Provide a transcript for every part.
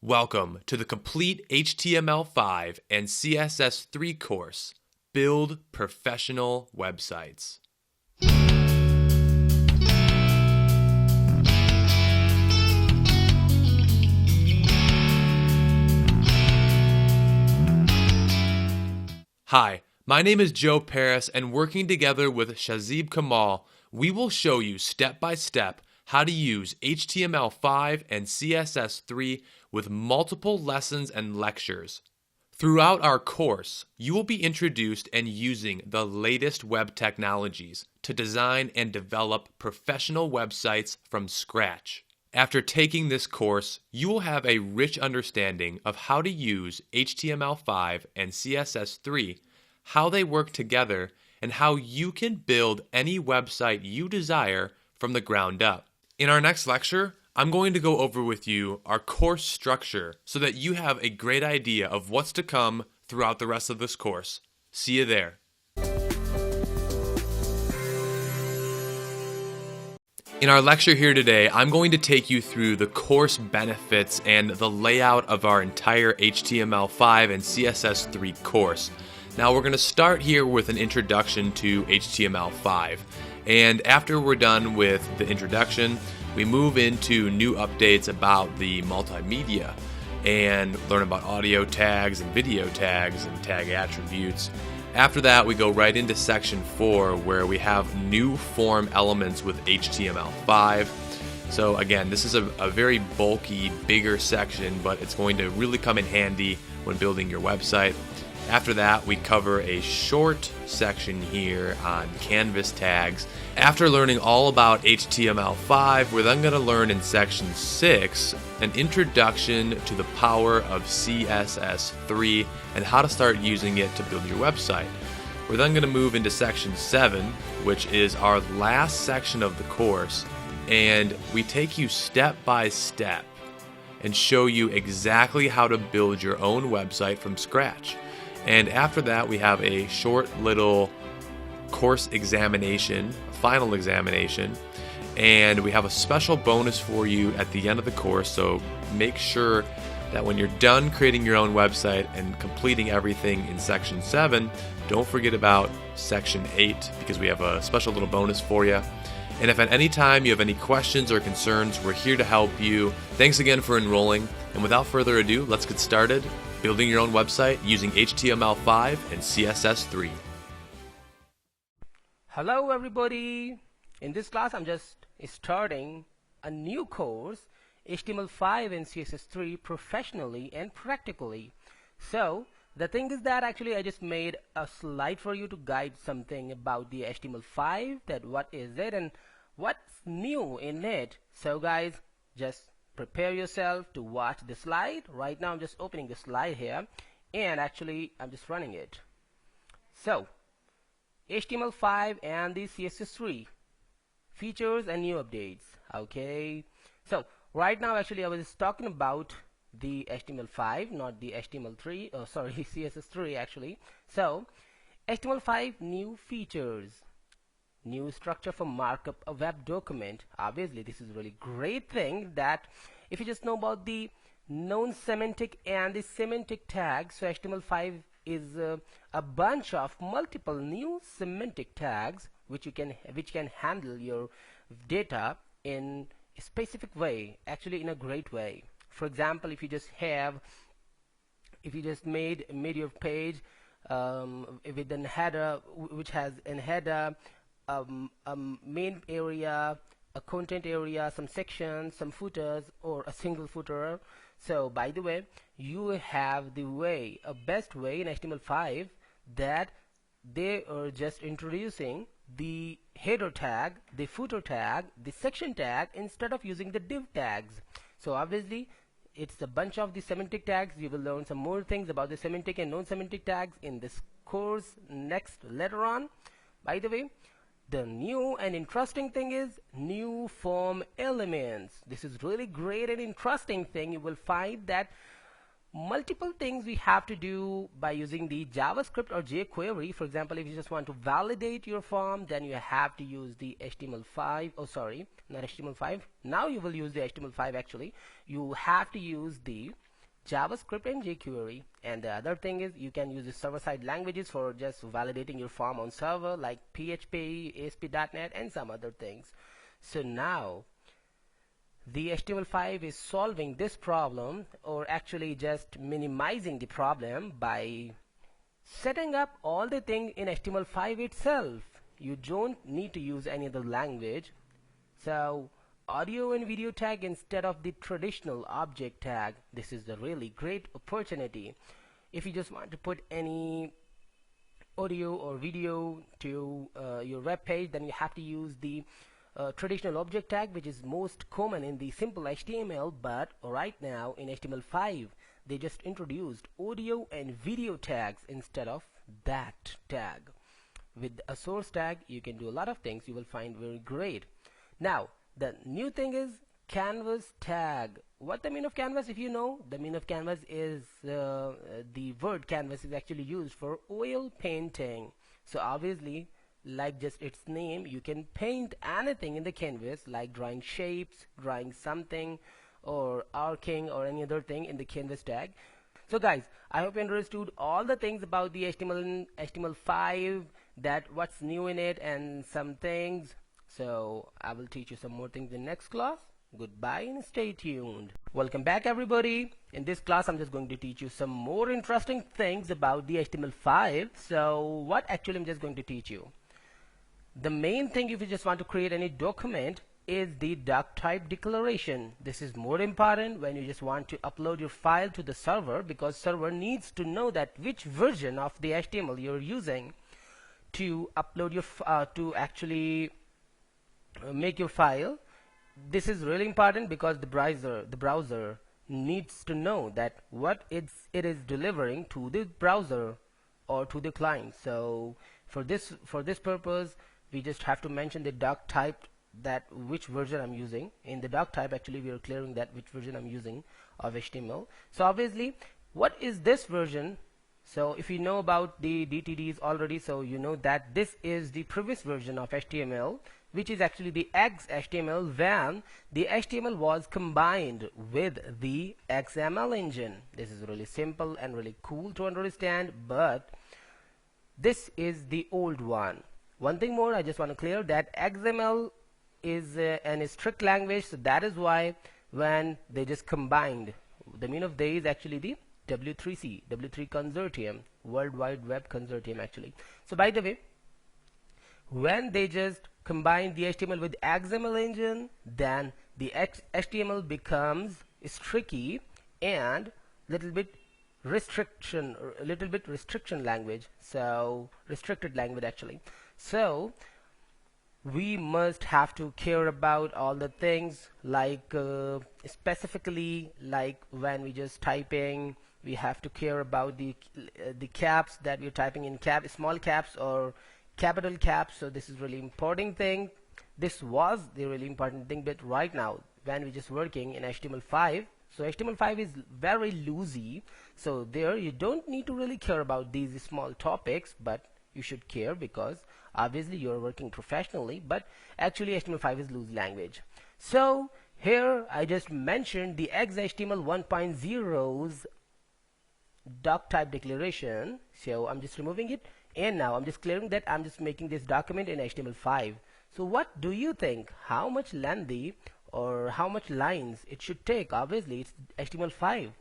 Welcome to the complete HTML5 and CSS3 course, Build Professional Websites. Hi, my name is Joe Paris, and working together with Shazib Kamal, we will show you step by step how to use HTML5 and CSS3 with multiple lessons and lectures. Throughout our course, you will be introduced and using the latest web technologies to design and develop professional websites from scratch. After taking this course, you will have a rich understanding of how to use HTML5 and CSS3, how they work together, and how you can build any website you desire from the ground up. In our next lecture, I'm going to go over with you our course structure so that you have a great idea of what's to come throughout the rest of this course. See you there. In our lecture here today, I'm going to take you through the course benefits and the layout of our entire HTML5 and CSS3 course. Now we're going to start here with an introduction to HTML5. And after we're done with the introduction, we move into new updates about the multimedia and learn about audio tags and video tags and tag attributes. After that, we go right into section 4 where we have new form elements with HTML5. So again, this is a very bulky, bigger section, but it's going to really come in handy when building your website. After that, we cover a short section here on canvas tags. After learning all about HTML5, we're then going to learn in section 6 an introduction to the power of CSS3 and how to start using it to build your website. We're then going to move into section 7, which is our last section of the course, and we take you step by step and show you exactly how to build your own website from scratch. And after that, we have a short little course examination, final examination, and we have a special bonus for you at the end of the course. So make sure that when you're done creating your own website and completing everything in section 7, don't forget about section 8 because we have a special little bonus for you. And if at any time you have any questions or concerns, we're here to help you. Thanks again for enrolling. And without further ado, let's get started building your own website using HTML5 and CSS3. Hello everybody. In this class I'm just starting a new course, HTML5 and CSS3 professionally and practically. So the thing is that actually I just made a slide for you to guide something about the HTML5, that what is it and what's new in it. So guys, just prepare yourself to watch the slide. Right now I'm just opening the slide here and actually I'm just running it. So HTML5 and the CSS3 features and new updates. Okay, so right now actually I was talking about the HTML5, not the HTML3, oh sorry, CSS3 actually. So HTML5 new features, new structure for markup a web document. Obviously this is a really great thing that if you just know about the non-semantic and the semantic tags. So HTML5 is a bunch of multiple new semantic tags which can handle your data in a specific way, actually in a great way. For example, if you just made your page with an header which has a header, a main area, a content area, some sections, some footers, or a single footer. So by the way, you have the way, a best way in HTML5 that they are just introducing the header tag, the footer tag, the section tag instead of using the div tags. So obviously it's a bunch of the semantic tags. You will learn some more things about the semantic and non-semantic tags in this course later on. By the way, the new and interesting thing is new form elements. This is really great and interesting thing. You will find that multiple things we have to do by using the JavaScript or jQuery. For example, if you just want to validate your form, then you have to use the HTML5. Oh, sorry, not HTML5. Now you will use the HTML5 actually. You have to use the JavaScript and jQuery. And the other thing is you can use the server-side languages for just validating your form on server like PHP, ASP.NET, and some other things. So now the HTML5 is solving this problem, or actually just minimizing the problem by setting up all the things in HTML5 itself. You don't need to use any other language. So audio and video tag instead of the traditional object tag. This is a really great opportunity. If you just want to put any audio or video to your web page, then you have to use the traditional object tag, which is most common in the simple HTML. But right now in HTML5 they just introduced audio and video tags instead of that tag. With a source tag you can do a lot of things you will find very great. Now the new thing is canvas tag. What the mean of canvas? If you know, the mean of canvas is the word canvas is actually used for oil painting. So obviously, like just its name, you can paint anything in the canvas, like drawing shapes, drawing something, or arcing, or any other thing in the canvas tag. So guys, I hope you understood all the things about the HTML5, that what's new in it and some things. So I will teach you some more things in next class. Goodbye and stay tuned. Welcome back everybody. In this class I'm just going to teach you some more interesting things about the HTML5. So what actually I'm just going to teach you? The main thing, if you just want to create any document, is the doc type declaration. This is more important when you just want to upload your file to the server, because server needs to know that which version of the HTML you're using to upload your to actually make your file. This is really important because the browser needs to know that what it is delivering to the browser or to the client. So for this purpose we just have to mention the doc type, that which version I'm using. In the doc type actually we are clearing that which version I'm using of HTML. So obviously what is this version? So if you know about the DTDs already, so you know that this is the previous version of HTML, which is actually the XHTML when the HTML was combined with the XML engine. This is really simple and really cool to understand, but this is the old one. One thing more I just want to clear, that XML is an strict language, so that is why when they just combined, the mean of they is actually the W3C, W3 consortium, World Wide Web consortium actually. So by the way, when they just combine the HTML with XML engine, then the HTML becomes tricky and little bit restriction language, so restricted language actually. So we must have to care about all the things, like specifically like when we just typing, we have to care about the caps that we're typing in, small caps or capital caps. So this is really important thing. This was the really important thing, but right now when we're just working in HTML5, so HTML5 is very loosey, so there you don't need to really care about these small topics, but you should care because obviously you're working professionally. But actually HTML5 is loose language. So here I just mentioned the XHTML 1.0's doc type declaration, so I'm just removing it, and now I'm just clearing that I'm just making this document in HTML5. So what do you think, how much lengthy or how much lines it should take? Obviously it's HTML5,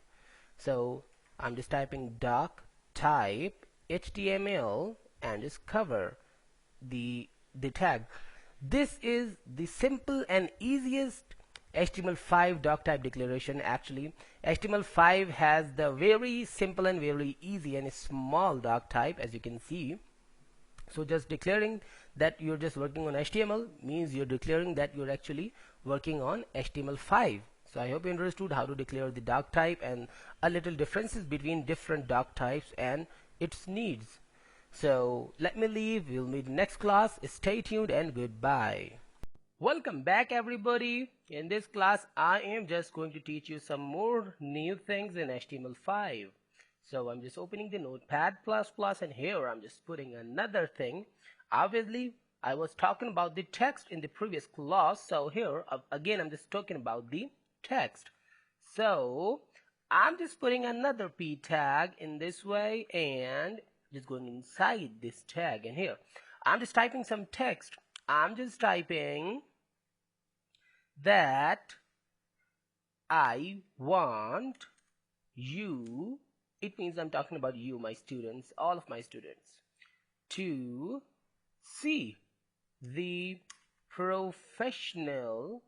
so I'm just typing doc type HTML and just cover the tag. This is the simple and easiest HTML5 doc type declaration. Actually HTML5 has the very simple and very easy and small doc type, as you can see. So just declaring that you're just working on HTML means you're declaring that you're actually working on HTML5. So I hope you understood how to declare the doc type and a little differences between different doc types and its needs. So let me leave, we'll meet next class. Stay tuned and goodbye. Welcome back everybody. In this class I am just going to teach you some more new things in HTML5. So I'm just opening the Notepad++, and here I'm just putting another thing. Obviously I was talking about the text in the previous class, so here again I'm just talking about the text. So I'm just putting another P tag in this way and just going inside this tag, and here I'm just typing some text. I'm just typing that I want you, it means I'm talking about you, my students, all of my students, to see the professional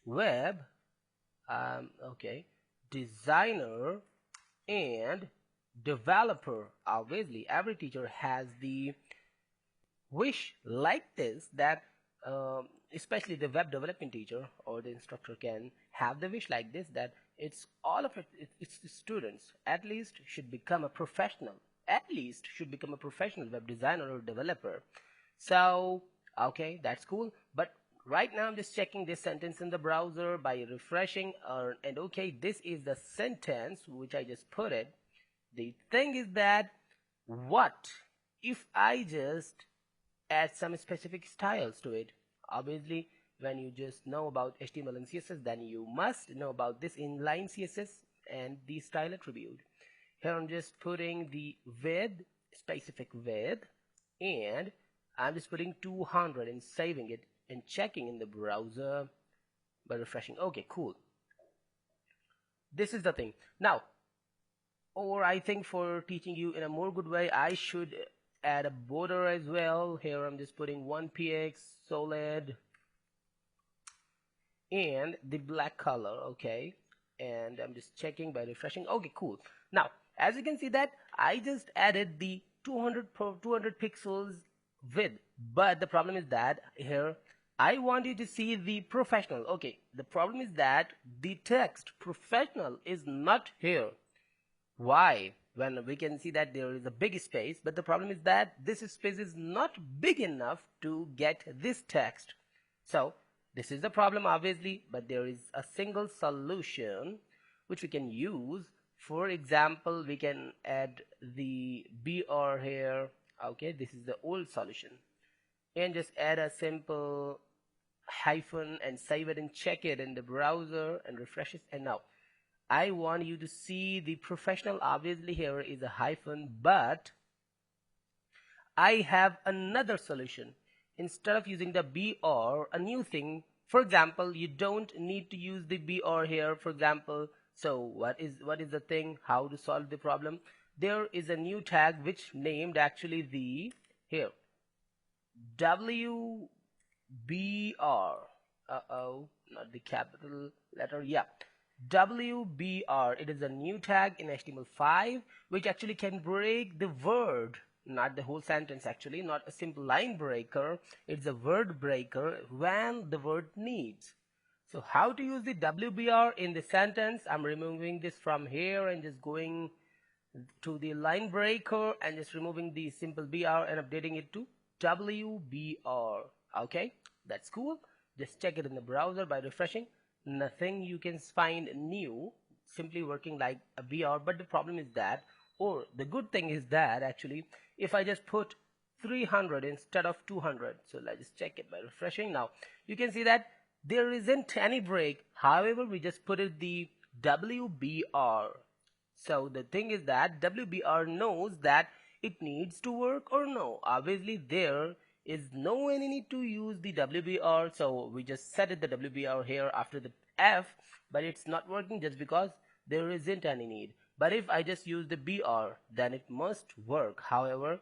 web designer and developer. Obviously every teacher has the wish like this, that especially the web development teacher or the instructor can have the wish like this, that it's all of it's the students at least should become a professional, web designer or developer. So okay, that's cool. But right now I'm just checking this sentence in the browser by refreshing, and okay, this is the sentence which I just put it. The thing is that, what if I just add some specific styles to it? Obviously when you just know about HTML and CSS, then you must know about this inline CSS and the style attribute. Here I'm just putting the width, specific width, and I'm just putting 200 and saving it and checking in the browser by refreshing. Okay, cool. This is the thing. Now, or I think for teaching you in a more good way, I should add a border as well. Here I'm just putting 1px solid and the black color. Okay, and I'm just checking by refreshing. Okay, cool. Now as you can see that I just added the 200 pixels width, but the problem is that here I want you to see the professional. Okay, the problem is that the text professional is not here. Why? When we can see that there is a big space, but the problem is that this space is not big enough to get this text. So this is the problem obviously, but there is a single solution which we can use. For example, we can add the BR here. Okay, this is the old solution, and just add a simple hyphen and save it and check it in the browser and refresh it. And now I want you to see the professional. Obviously here is a hyphen, but I have another solution. Instead of using the BR, a new thing. For example, you don't need to use the BR here, for example. So what is the thing, how to solve the problem? There is a new tag which named actually the here WBR. Not the capital letter. Yeah, WBR. It is a new tag in HTML5 which actually can break the word, not the whole sentence actually, not a simple line breaker. It's a word breaker when the word needs. So how to use the WBR in the sentence? I'm removing this from here and just going to the line breaker and just removing the simple BR and updating it to WBR. Okay, that's cool. Just check it in the browser by refreshing. Nothing you can find new, simply working like a BR. But the problem is that, or the good thing is that actually if I just put 300 instead of 200, so let's just check it by refreshing. Now you can see that there isn't any break. However, we just put it the WBR. So the thing is that WBR knows that it needs to work or no. Obviously there is no any need to use the WBR, so we just set it the WBR here after the F, but it's not working just because there isn't any need. But if I just use the BR, then it must work. However,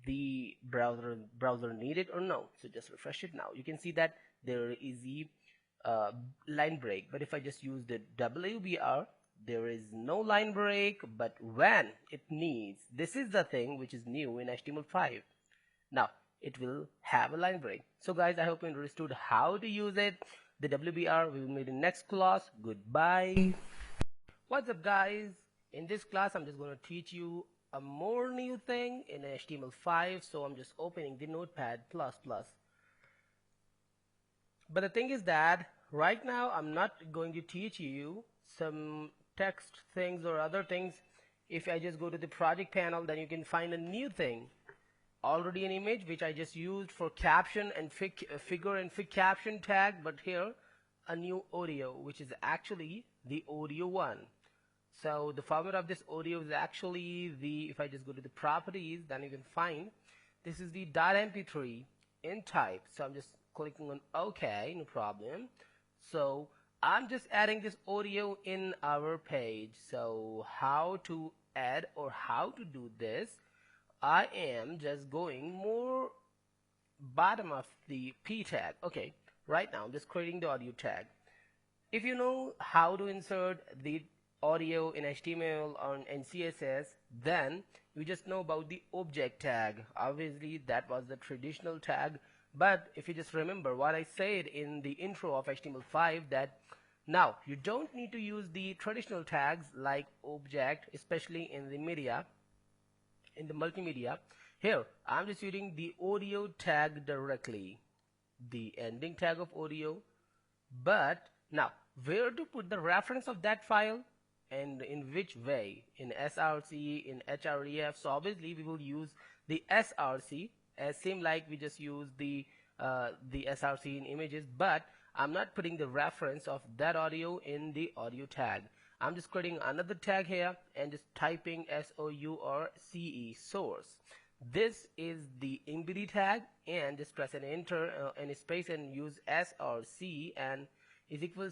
the browser need it or no. So just refresh it. Now you can see that there is a line break, but if I just use the WBR, there is no line break. But when it needs, this is the thing which is new in HTML5. Now it will have a line break. So guys, I hope you understood how to use it. The WBR we will meet in next class. Goodbye. What's up guys? In this class I'm just going to teach you a more new thing in HTML5. So I'm just opening the Notepad++. But the thing is that right now I'm not going to teach you some text things or other things. If I just go to the project panel, then you can find a new thing. Already an image which I just used for caption and figure and fig caption tag, but here a new audio which is actually the audio one. So the format of this audio is actually if I just go to the properties, then you can find this is the .mp3 in type. So I'm just clicking on OK, no problem. So I'm just adding this audio in our page. So how to add or how to do this, I am just going more bottom of the P tag. Okay, right now I'm just creating the audio tag. If you know how to insert the audio in HTML and CSS, then you just know about the object tag. Obviously that was the traditional tag, but if you just remember what I said in the intro of HTML5, that now you don't need to use the traditional tags like object, especially in the media, in the multimedia. Here I'm just using the audio tag directly, the ending tag of audio. But now where to put the reference of that file and in which way, in src, in href. So obviously we will use the src, as same like we just use the src in images, but I'm not putting the reference of that audio in the audio tag. I'm just creating another tag here and just typing source, source. This is the embed tag, and just press an enter and space and use src and is equal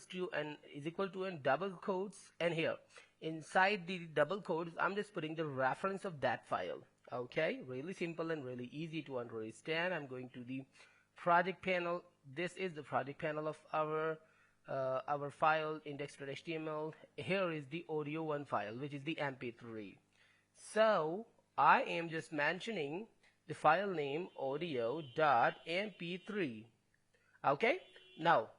to and double quotes, and here inside the double quotes I'm just putting the reference of that file. Okay, really simple and really easy to understand. I'm going to the project panel. This is the project panel of our file index.html. Here is the audio 1 file, which is the mp3. So I am just mentioning the file name audio.mp3. Okay, now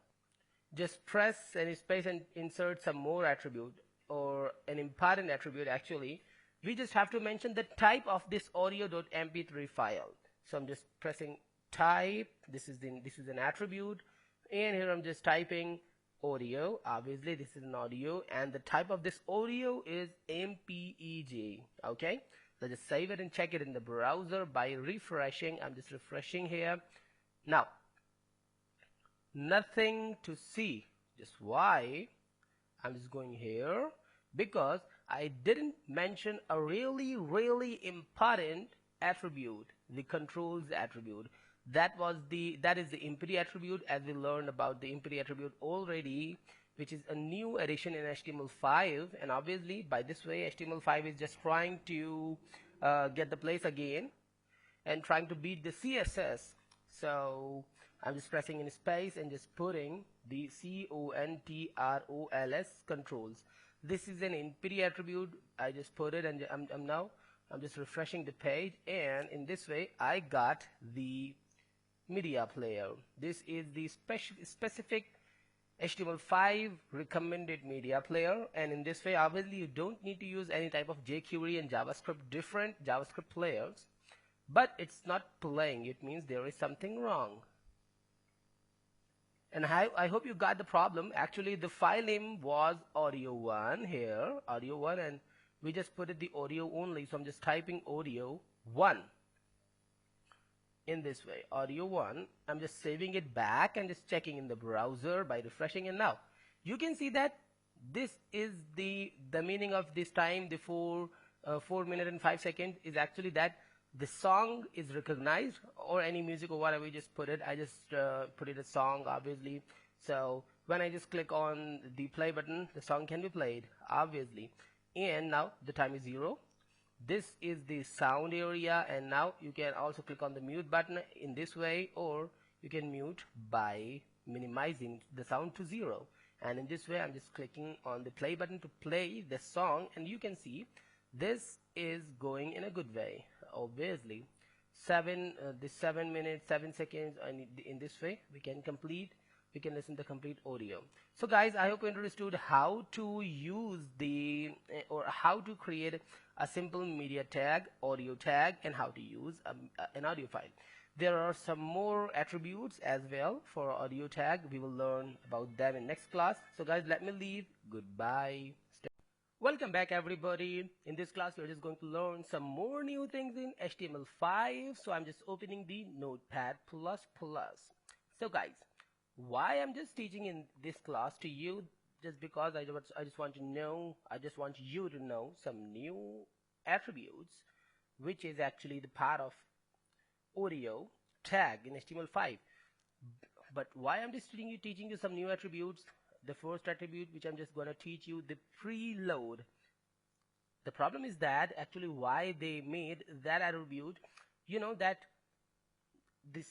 just press any space and insert some more attribute, or an important attribute. Actually, we just have to mention the type of this audio.mp3 file. So I'm just pressing type. This is an attribute, and here I'm just typing audio. Obviously this is an audio, and the type of this audio is mpeg. Okay, let's just save it and check it in the browser by refreshing. I'm just refreshing here. Now nothing to see. Just why? I'm just going here because I didn't mention a really important attribute, the controls attribute. That is the empty attribute, as we learned about the empty attribute already, which is a new addition in HTML5. And obviously by this way HTML5 is just trying to get the place again and trying to beat the CSS. So I'm just pressing in space and just putting the controls controls. This is an empty attribute. I just put it, and I'm just refreshing the page, and in this way I got the media player. This is the specific HTML5 recommended media player, and in this way obviously you don't need to use any type of jQuery and JavaScript, different JavaScript players, but it's not playing. It means there is something wrong. And I hope you got the problem. Actually the file name was audio1 here, audio1, and we just put it the audio only. So I'm just typing audio1 in this way, audio1. I'm just saving it back and just checking in the browser by refreshing, and now you can see that this is the meaning of this time. The 4 minute and 5 second is actually that the song is recognized, or any music or whatever you just put it. I just put it a song, obviously. So when I just click on the play button, the song can be played, obviously. And now the time is 0. This is the sound area, and now you can also click on the mute button in this way, or you can mute by minimizing the sound to 0. And in this way I'm just clicking on the play button to play the song, and you can see this is going in a good way. Obviously 7 minutes 7 seconds, and in this way we can listen the complete audio. So guys, I hope you understood how to use or how to create a simple media tag, audio tag, and how to use an audio file. There are some more attributes as well for audio tag. We will learn about them in next class. So guys, let me leave. Goodbye. Welcome back everybody. In this class we're just going to learn some more new things in HTML5. So I'm just opening the Notepad++. So guys, why I'm just teaching in this class to you just because I just want you to know some new attributes, which is actually the part of audio tag in HTML5. But why I'm just teaching you some new attributes? The first attribute which I'm just going to teach you, the preload. The problem is that actually why they made that attribute, you know that the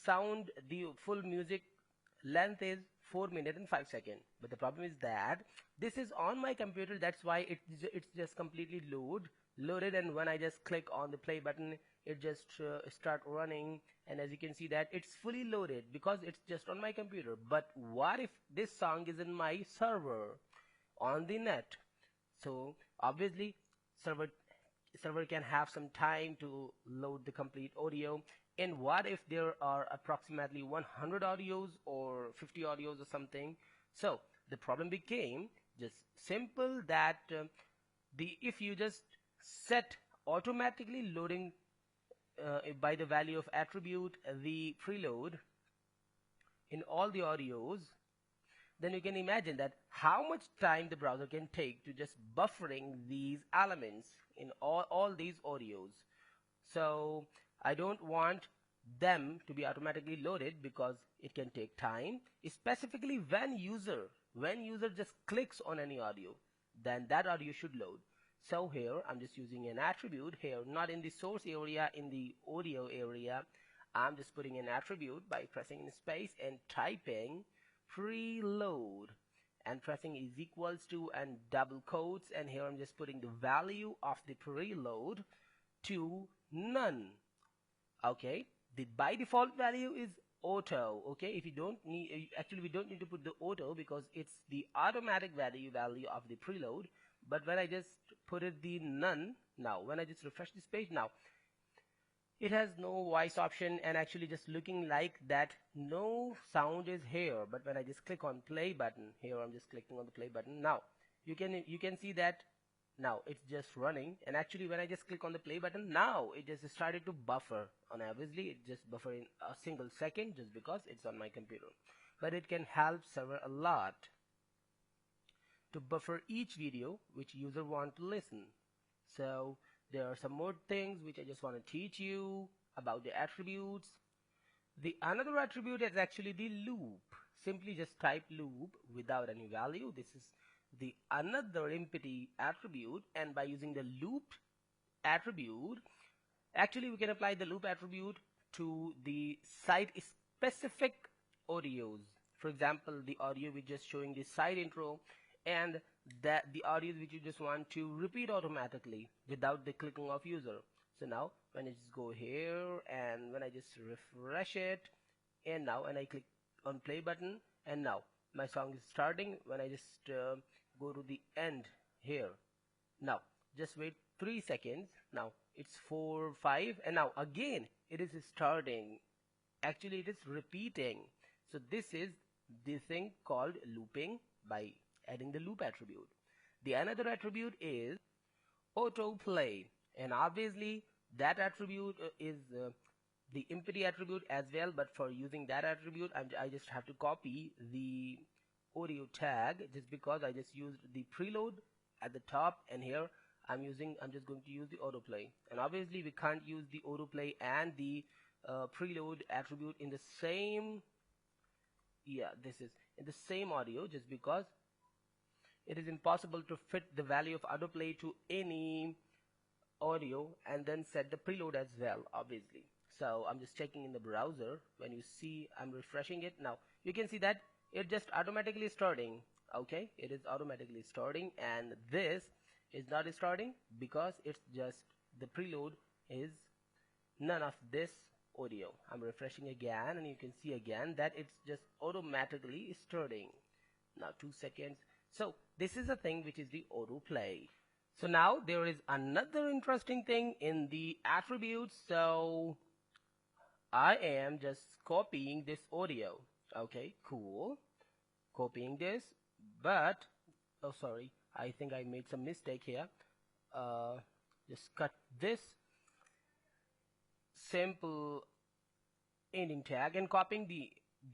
full music length is 4 minutes and 5 seconds, but the problem is that this is on my computer, that's why it's just completely loaded, and when I just click on the play button, it just start running, and as you can see that it's fully loaded because it's just on my computer. But what if this song is in my server on the net? So obviously server can have some time to load the complete audio. And what if there are approximately 100 audios or 50 audios or something? So the problem became just simple that if you just set automatically loading by the value of attribute the preload in all the audios, then you can imagine that how much time the browser can take to just buffering these elements in all these audios. So I don't want them to be automatically loaded because it can take time, specifically when user just clicks on any audio, then that audio should load. So here I'm just using an attribute here, not in the source area, in the audio area. I'm just putting an attribute by pressing in space and typing preload and pressing is equals to and double quotes, and here I'm just putting the value of the preload to none. Okay, the by default value is auto. Okay, if you don't need, actually we don't need to put the auto because it's the automatic value of the preload. But when I just put it the none, now when I just refresh this page, now it has no voice option, and actually just looking like that no sound is here. But when I just click on play button, here I'm just clicking on the play button, now you can see that now it's just running, and actually when I just click on the play button, now it just started to buffer, and obviously it just buffer in a single second just because it's on my computer. But it can help server a lot to buffer each video which user want to listen. So there are some more things which I just want to teach you about the attributes. The another attribute is actually the loop. Simply just type loop without any value. This is the another empty attribute, and by using the loop attribute, actually we can apply the loop attribute to the site specific audios. For example, the audio we're just showing the site intro, and that the audios which you just want to repeat automatically without the clicking of user. So now when I just go here and when I just refresh it, and now when I click on play button, and now my song is starting. When I just go to the end here, now just wait 3 seconds, now it's 4, 5, and now again it is starting. Actually it is repeating. So this is the thing called looping by adding the loop attribute. The another attribute is autoplay, and obviously that attribute is the empty attribute as well, but for using that attribute I just have to copy the audio tag just because I just used the preload at the top, and here I'm just going to use the autoplay. And obviously we can't use the autoplay and the preload attribute in the same, this is in the same audio, just because it is impossible to fit the value of autoplay to any audio and then set the preload as well, obviously. So I'm just checking in the browser. When you see I'm refreshing it, now you can see that it just automatically starting. Okay, it is automatically starting, and this is not starting because it's just the preload is none of this audio. I'm refreshing again, and you can see again that it's just automatically starting. Now 2 seconds. So this is a thing which is the autoplay. So now there is another interesting thing in the attributes. So I am just copying this audio. Okay, cool. Copying this, but oh sorry, I think I made some mistake here. Just cut this simple ending tag and copying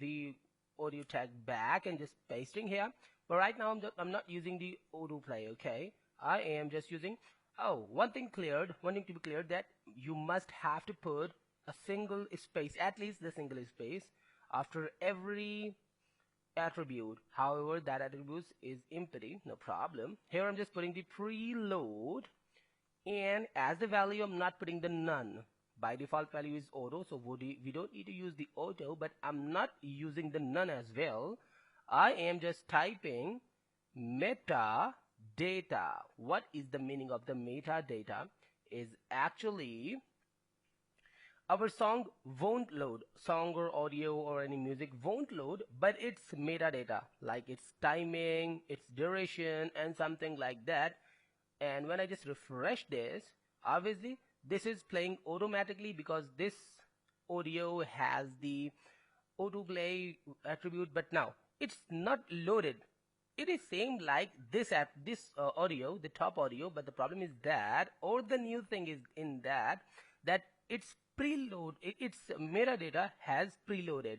the audio tag back and just pasting here. but right now I'm not using the autoplay. Okay, I am just using, oh, one thing to be cleared, that you must have to put a single space, at least the single space, after every attribute. However, that attribute is empty, no problem. Here I'm just putting the preload, and as the value I'm not putting the none. By default value is auto, so we don't need to use the auto, but I'm not using the none as well. I am just typing metadata. What is the meaning of the metadata? Is actually our song won't load, song or audio or any music won't load, but it's metadata, like its timing, its duration, and something like that. And when I just refresh this, obviously this is playing automatically because this audio has the autoplay attribute, but now it's not loaded. It is same like this audio, the top audio, but the problem is that, or the new thing is in that it's preload, its metadata has preloaded,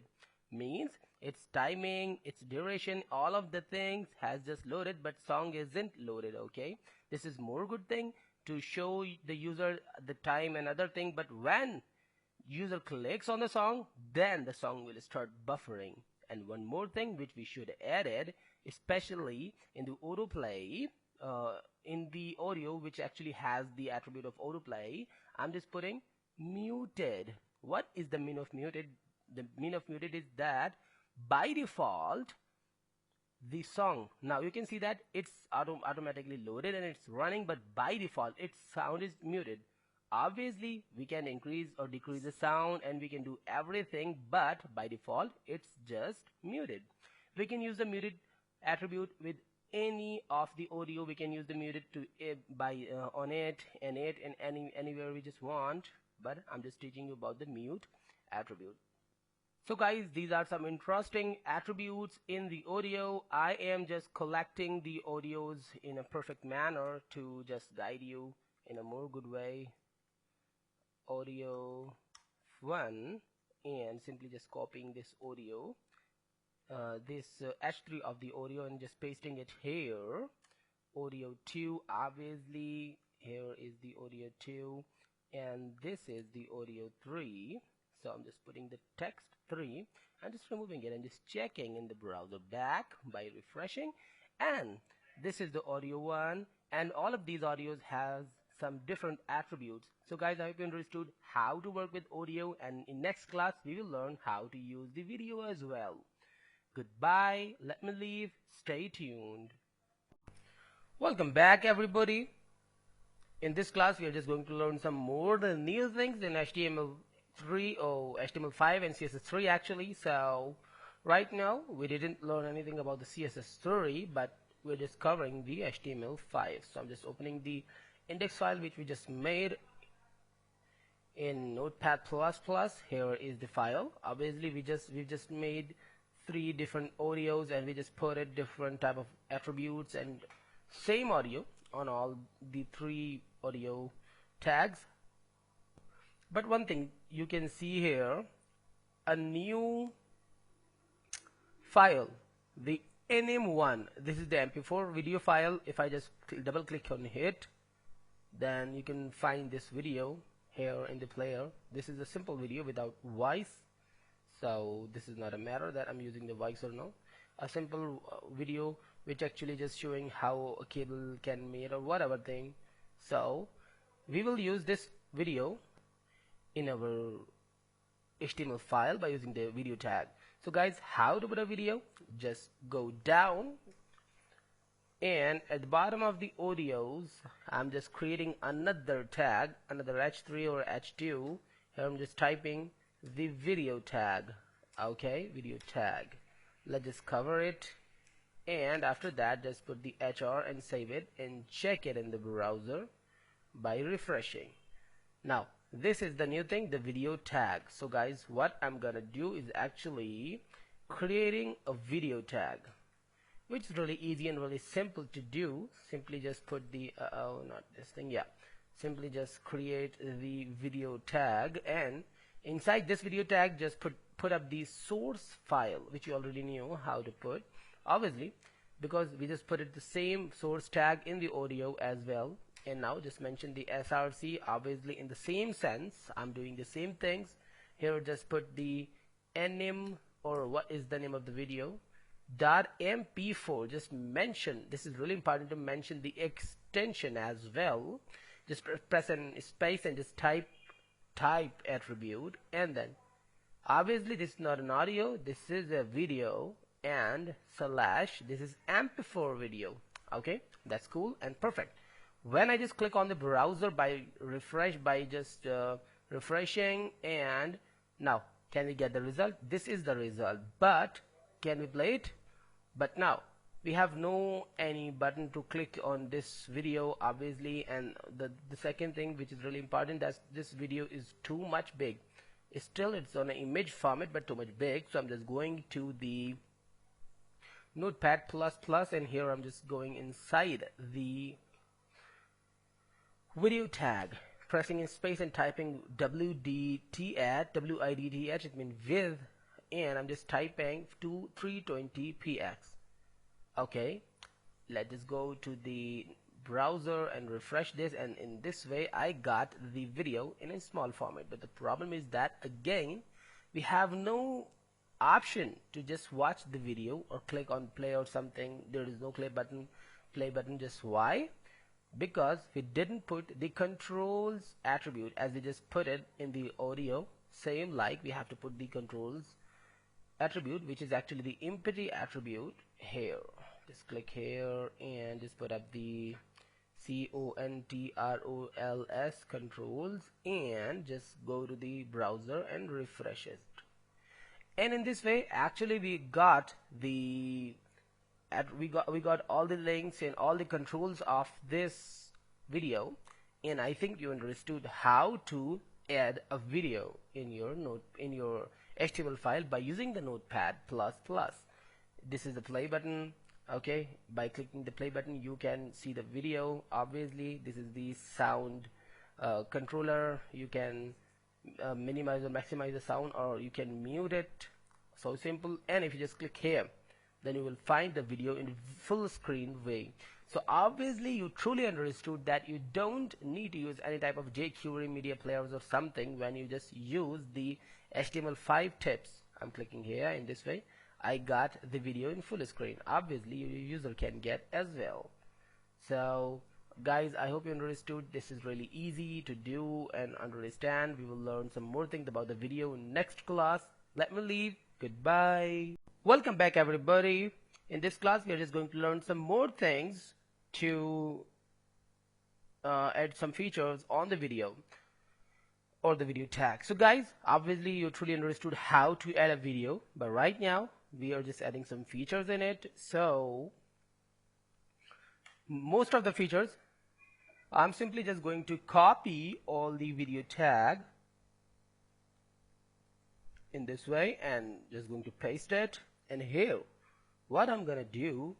means its timing, its duration, all of the things has just loaded, but song isn't loaded. Okay, this is more good thing to show the user the time and other thing, but when user clicks on the song, then the song will start buffering. And one more thing which we should added, especially in the autoplay, in the audio which actually has the attribute of autoplay, I'm just putting muted. What is the mean of muted? The mean of muted is that by default the song, now you can see that it's automatically loaded and it's running, but by default its sound is muted. Obviously we can increase or decrease the sound and we can do everything, but by default it's just muted. We can use the muted attribute with any of the audio. We can use the muted to on it and anywhere we just want, but I'm just teaching you about the mute attribute. So guys, these are some interesting attributes in the audio. I am just collecting the audios in a perfect manner to just guide you in a more good way. Audio 1, and simply just copying this audio, this H3 of the audio, and just pasting it here. Audio 2, obviously here is the audio 2, and this is the audio 3. So I'm just putting the text 3 and just removing it and just checking in the browser back by refreshing, and this is the audio 1, and all of these audios has some different attributes. So guys, I hope you understood how to work with audio, and in next class we will learn how to use the video as well. Goodbye, let me leave, stay tuned. Welcome back everybody. In this class we are just going to learn some more the new things in HTML3 or HTML5 and CSS3 actually. So right now we didn't learn anything about the CSS3, but we're just covering the HTML5. So I'm just opening the index file which we just made in Notepad++. Here is the file. Obviously we've just made 3 different audios and we just put it different type of attributes and same audio on all the 3 audio tags. But one thing you can see here, a new file, the nm1. This is the mp4 video file. If I just double click on it, then you can find this video here in the player. This is a simple video without voice, so this is not a matter that I'm using the voice or no. A simple video which actually just showing how a cable can made or whatever thing. So we will use this video in our HTML file by using the video tag. So guys, how to put a video? Just go down, and at the bottom of the audios I'm just creating another tag, another H3 or H2. Here I'm just typing the video tag. Okay, video tag. Let's just cover it, and after that just put the HR and save it and check it in the browser by refreshing. Now this is the new thing, the video tag. So guys, what I'm gonna do is actually creating a video tag, which is really easy and really simple to do. Simply just put the not this thing, yeah, simply just create the video tag, and inside this video tag just put up the source file, which you already knew how to put. Obviously because we just put it the same source tag in the audio as well. And now just mention the src, obviously in the same sense I'm doing the same things here. Just put the name, or what is the name of the video, .mp4. just mention, this is really important to mention the extension as well. Just press an space and just type attribute, and then obviously this is not an audio, this is a video, and slash this is mp4 video. Okay, that's cool and perfect. When I just click on the browser by just refreshing, and now can we get the result? This is the result, but can we play it? But now we have no any button to click on this video, obviously. And the second thing which is really important, that this video is too much big. It's on an image format but too much big, so I'm just going to the Notepad++, and here I'm just going inside the video tag, pressing in space and typing WIDTH, it means with, and I'm just typing to 320px. okay, let's just go to the browser and refresh this, and in this way I got the video in a small format. But the problem is that again we have no option to just watch the video or click on play or something. There is no play button. Just why? Because we didn't put the controls attribute as we just put it in the audio. Same like we have to put the controls attribute, which is actually the empty attribute here. Just click here and just put up the controls controls, and just go to the browser and refresh it. And in this way actually we got all the links and all the controls of this video. And I think you understood how to add a video in your HTML file by using the Notepad++. This is the play button. Okay, by clicking the play button you can see the video. Obviously this is the sound controller. You can minimize or maximize the sound, or you can mute it. So simple. And if you just click here, then you will find the video in full screen way. So obviously you truly understood that you don't need to use any type of jQuery media players or something when you just use the HTML5 tips. I'm clicking here. In this way I got the video in full screen. Obviously your user can get as well. So guys, I hope you understood. This is really easy to do and understand. We will learn some more things about the video in next class. Let me leave. Goodbye. Welcome back everybody. In this class we are just going to learn some more things to add some features on the video or the video tag. So guys, obviously you truly understood how to add a video, but right now we are just adding some features in it. So most of the features I'm simply just going to copy all the video tag in this way and just going to paste it. And here what I'm gonna do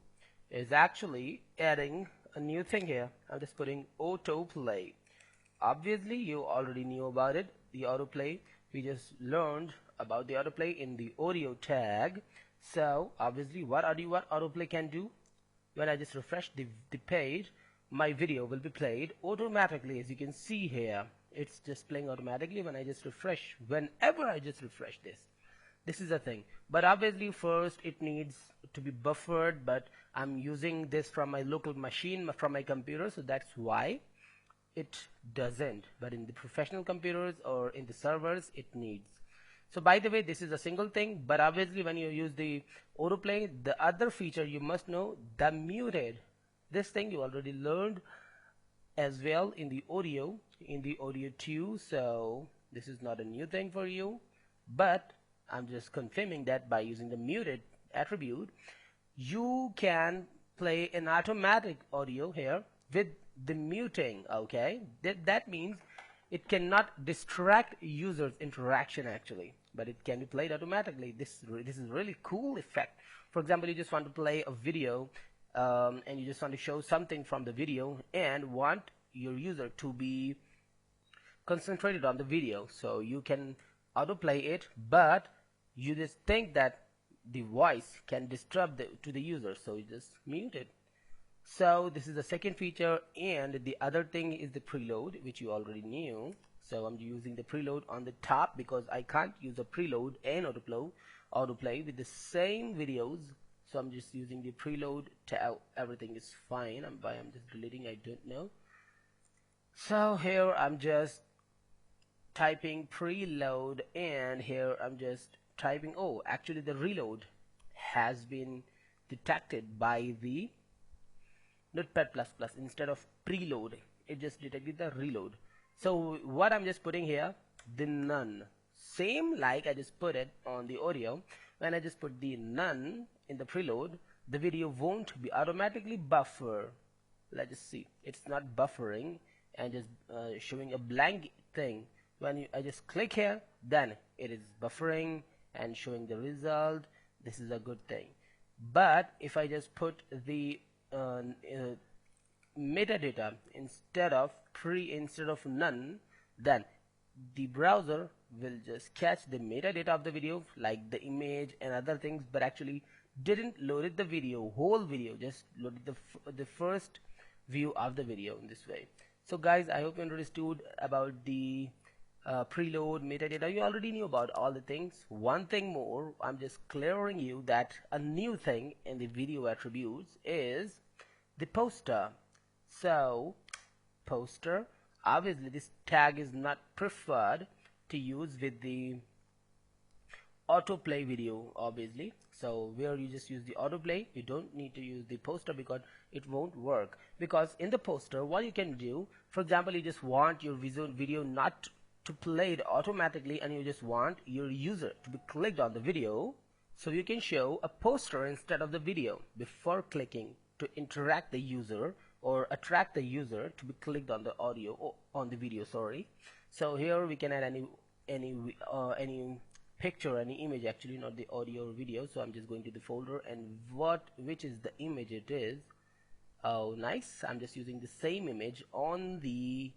is actually adding a new thing here. I'm just putting autoplay. Obviously you already knew about it, the autoplay. We just learned about the autoplay in the audio tag. So obviously what autoplay can do, when I just refresh the page, my video will be played automatically. As you can see here, it's just playing automatically when I just refresh, whenever I just refresh this. This is the thing. But obviously first it needs to be buffered, but I'm using this from my local machine, from my computer, so that's why it doesn't. But in the professional computers or in the servers it needs. So by the way, this is a single thing, but obviously when you use the autoplay, the other feature you must know, the muted. This thing you already learned as well in the audio too. So this is not a new thing for you, but I'm just confirming that by using the muted attribute you can play an automatic audio here with the muting. Okay, that means it cannot distract users interaction actually, but it can be played automatically. This is really cool effect. For example, you just want to play a video and you just want to show something from the video and want your user to be concentrated on the video, so you can autoplay it, but you just think that the voice can disturb to the user, so you just mute it. So this is the second feature, and the other thing is the preload, which you already knew. So I'm using the preload on the top because I can't use a preload and autoplay with the same videos. So I'm just using the preload to everything is fine. I'm just deleting, I don't know. So here I'm just typing preload, and here I'm just typing, oh, actually the reload has been detected by the Notepad++. Instead of preload, it just detected the reload. So what I'm just putting here, the none, same like I just put it on the audio. When I just put the none in the preload, the video won't be automatically buffer. Let's just see, it's not buffering and just showing a blank thing. When I just click here, then it is buffering and showing the result. This is a good thing. But if I just put the metadata instead of none, then the browser will just catch the metadata of the video, like the image and other things, but actually didn't load the video, whole video, just loaded the first view of the video in this way. So guys, I hope you understood about the preload, metadata. You already knew about all the things. One thing more, I'm just clearing you that a new thing in the video attributes is the poster. So poster, obviously this tag is not preferred to use with the autoplay video, obviously. So where you just use the autoplay, you don't need to use the poster because it won't work. Because in the poster, what you can do, for example, you just want your video not to play it automatically, and you just want your user to be clicked on the video, so you can show a poster instead of the video before clicking to interact the user or attract the user to be clicked on the audio or on the video, sorry. So here we can add any picture, any image, actually not the audio or video. So I'm just going to the folder, and which is the image it is. Oh nice, I'm just using the same image on the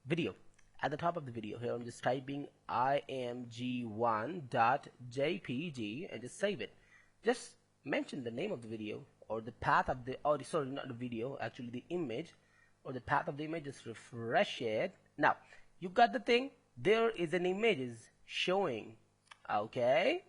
video. At the top of the video here, I'm just typing img1.jpg and just save it. Just mention the name of the video or the path of the audio, sorry, not the video, actually the image or the path of the image. Just refresh it. Now you got the thing. There is an image showing. Okay,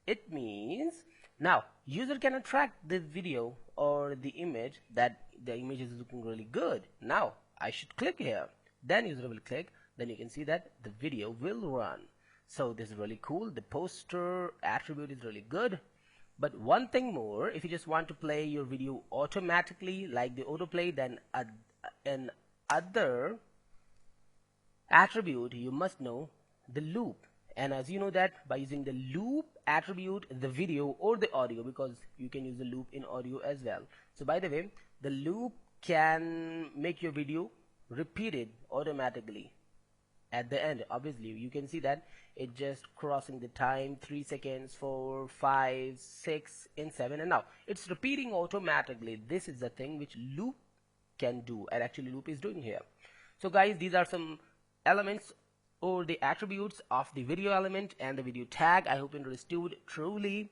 it means now user can attract the video or the image, that the image is looking really good. Now I should click here, then user will click, then you can see that the video will run. So this is really cool. The poster attribute is really good. But one thing more, if you just want to play your video automatically like the autoplay, then an other attribute you must know, the loop. And as you know that by using the loop attribute, the video or the audio, because you can use the loop in audio as well. So by the way, the loop can make your video repeated automatically at the end. Obviously you can see that it just crossing the time, 3 seconds, 4, 5, 6 and 7, and now it's repeating automatically. This is the thing which loop can do, and actually loop is doing here. So guys, these are some elements or the attributes of the video element and the video tag. I hope you understood truly.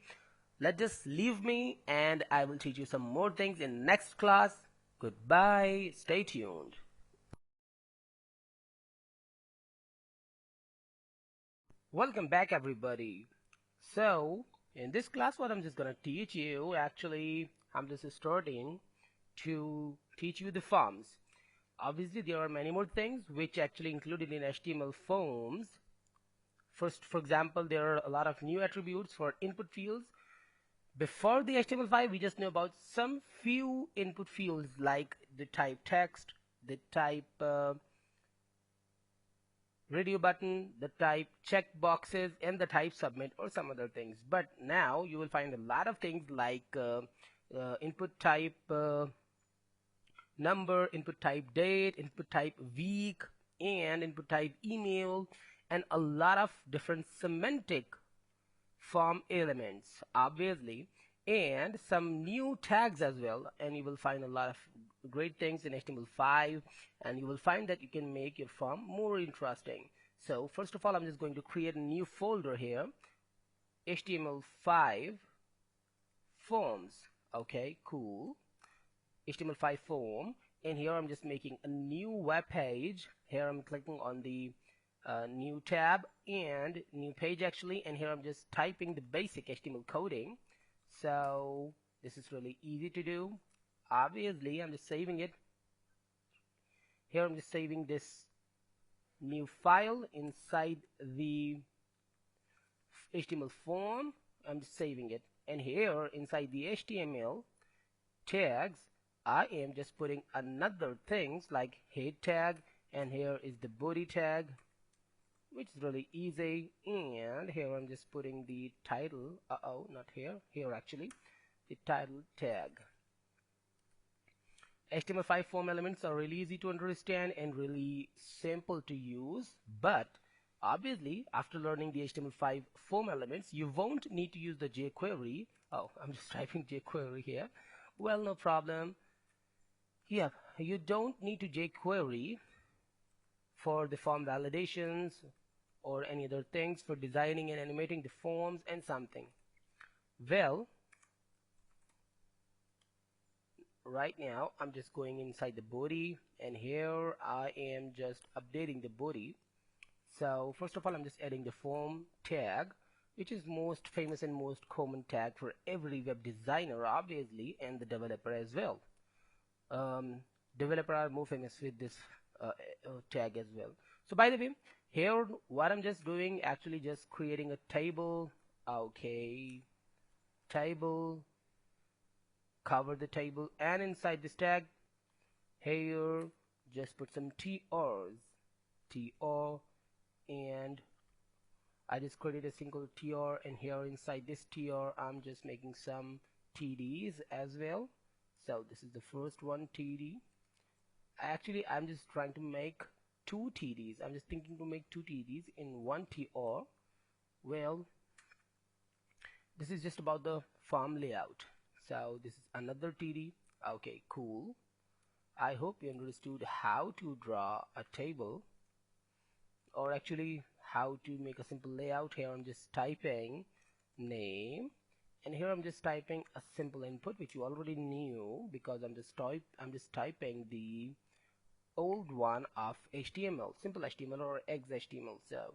Let's just leave me, and I will teach you some more things in next class. Goodbye, stay tuned. Welcome back everybody. So in this class, what I'm just gonna teach you, actually I'm just starting to teach you the forms. Obviously there are many more things which actually included in HTML forms. First, for example, there are a lot of new attributes for input fields. Before the HTML5, we just know about some few input fields like the type text, the type radio button, the type check boxes, and the type submit or some other things. But now you will find a lot of things like input type number, input type date, input type week, and input type email, and a lot of different semantic form elements, obviously, and some new tags as well. And you will find a lot of great things in HTML5, and you will find that you can make your form more interesting. So first of all, I'm just going to create a new folder here, HTML5 forms. Okay, cool. HTML5 form, and here I'm just making a new web page. Here I'm clicking on the new tab and new page actually, and here I'm just typing the basic HTML coding. So this is really easy to do. Obviously I'm just saving it. Here I'm just saving this new file inside the HTML form. I'm just saving it, and here inside the HTML tags I am just putting another things like head tag, and here is the body tag, which is really easy, and here I'm just putting the title, not here actually, the title tag. HTML5 form elements are really easy to understand and really simple to use, but obviously after learning the HTML5 form elements you won't need to use the jQuery. I'm just typing jQuery here. Well, no problem. Yeah, you don't need to jQuery for the form validations or any other things for designing and animating the forms and something. Well, right now I'm just going inside the body, and here I am just updating the body. So first of all I'm just adding the form tag, which is most famous and most common tag for every web designer obviously, and the developer as well. Developer are more famous with this tag as well. So by the way, here what I'm just doing, actually just creating a table. Okay, table, cover the table, and inside this tag here just put some TRs, TR, and I just created a single TR, and here inside this TR I'm just making some TDs as well. So this is the first one, TD. Actually I'm just trying to make two TDs. I'm just thinking to make two TDs in one TR. Well, this is just about the form layout. So this is another TD. Okay, cool. I hope you understood how to draw a table, or actually how to make a simple layout. Here I'm just typing name, and here I'm just typing a simple input which you already knew, because I'm just typing the old one of HTML, simple HTML or XHTML. So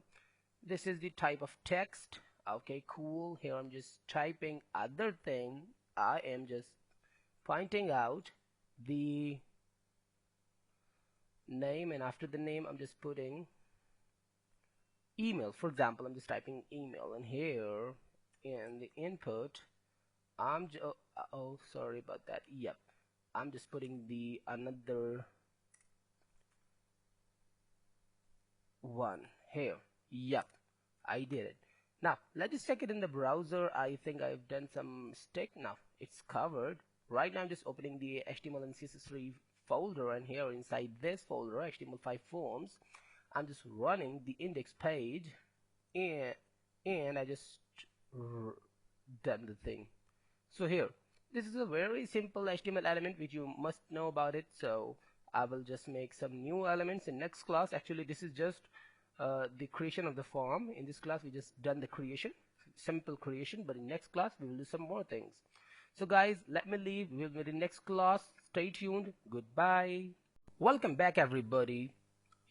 this is the type of text. Okay, cool. Here I'm just typing other thing. I am just pointing out the name, and after the name I'm just putting email. For example, I'm just typing email, and here in the input I'm sorry about that. Yep, I'm just putting the another one here. Yep, I did it. Now let's just check it in the browser. I think I've done some mistake. Now it's covered. Right now I'm just opening the HTML and CSS3 folder, and here inside this folder, HTML5 forms, I'm just running the index page, and I just done the thing. So here, this is a very simple HTML element which you must know about it. So I will just make some new elements in next class. Actually this is just the creation of the form. In this class we just done the creation, simple creation, but in next class we will do some more things. So guys, let me leave. We'll meet in next class. Stay tuned. Goodbye. Welcome back everybody.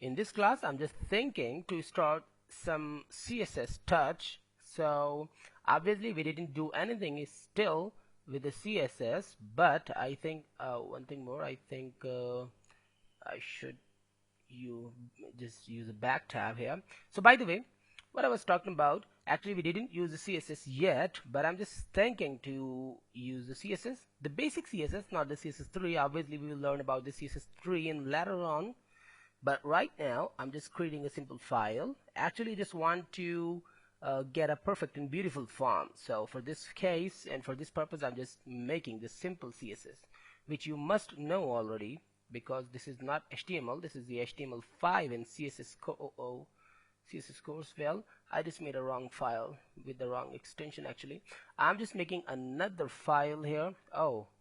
In this class I'm just thinking to start some CSS touch. So obviously we didn't do anything still with the CSS, but I think one thing more, I think I should just use a back tab here. So by the way, what I was talking about, actually we didn't use the CSS yet, but I'm just thinking to use the CSS, the basic CSS, not the CSS3. Obviously we will learn about the CSS3 and later on, but right now I'm just creating a simple file. Actually just want to get a perfect and beautiful form. So for this case and for this purpose I'm just making this simple CSS, which you must know already, because this is not HTML, this is the HTML5 and CSS course. Well, I just made a wrong file with the wrong extension. Actually I'm just making another file here.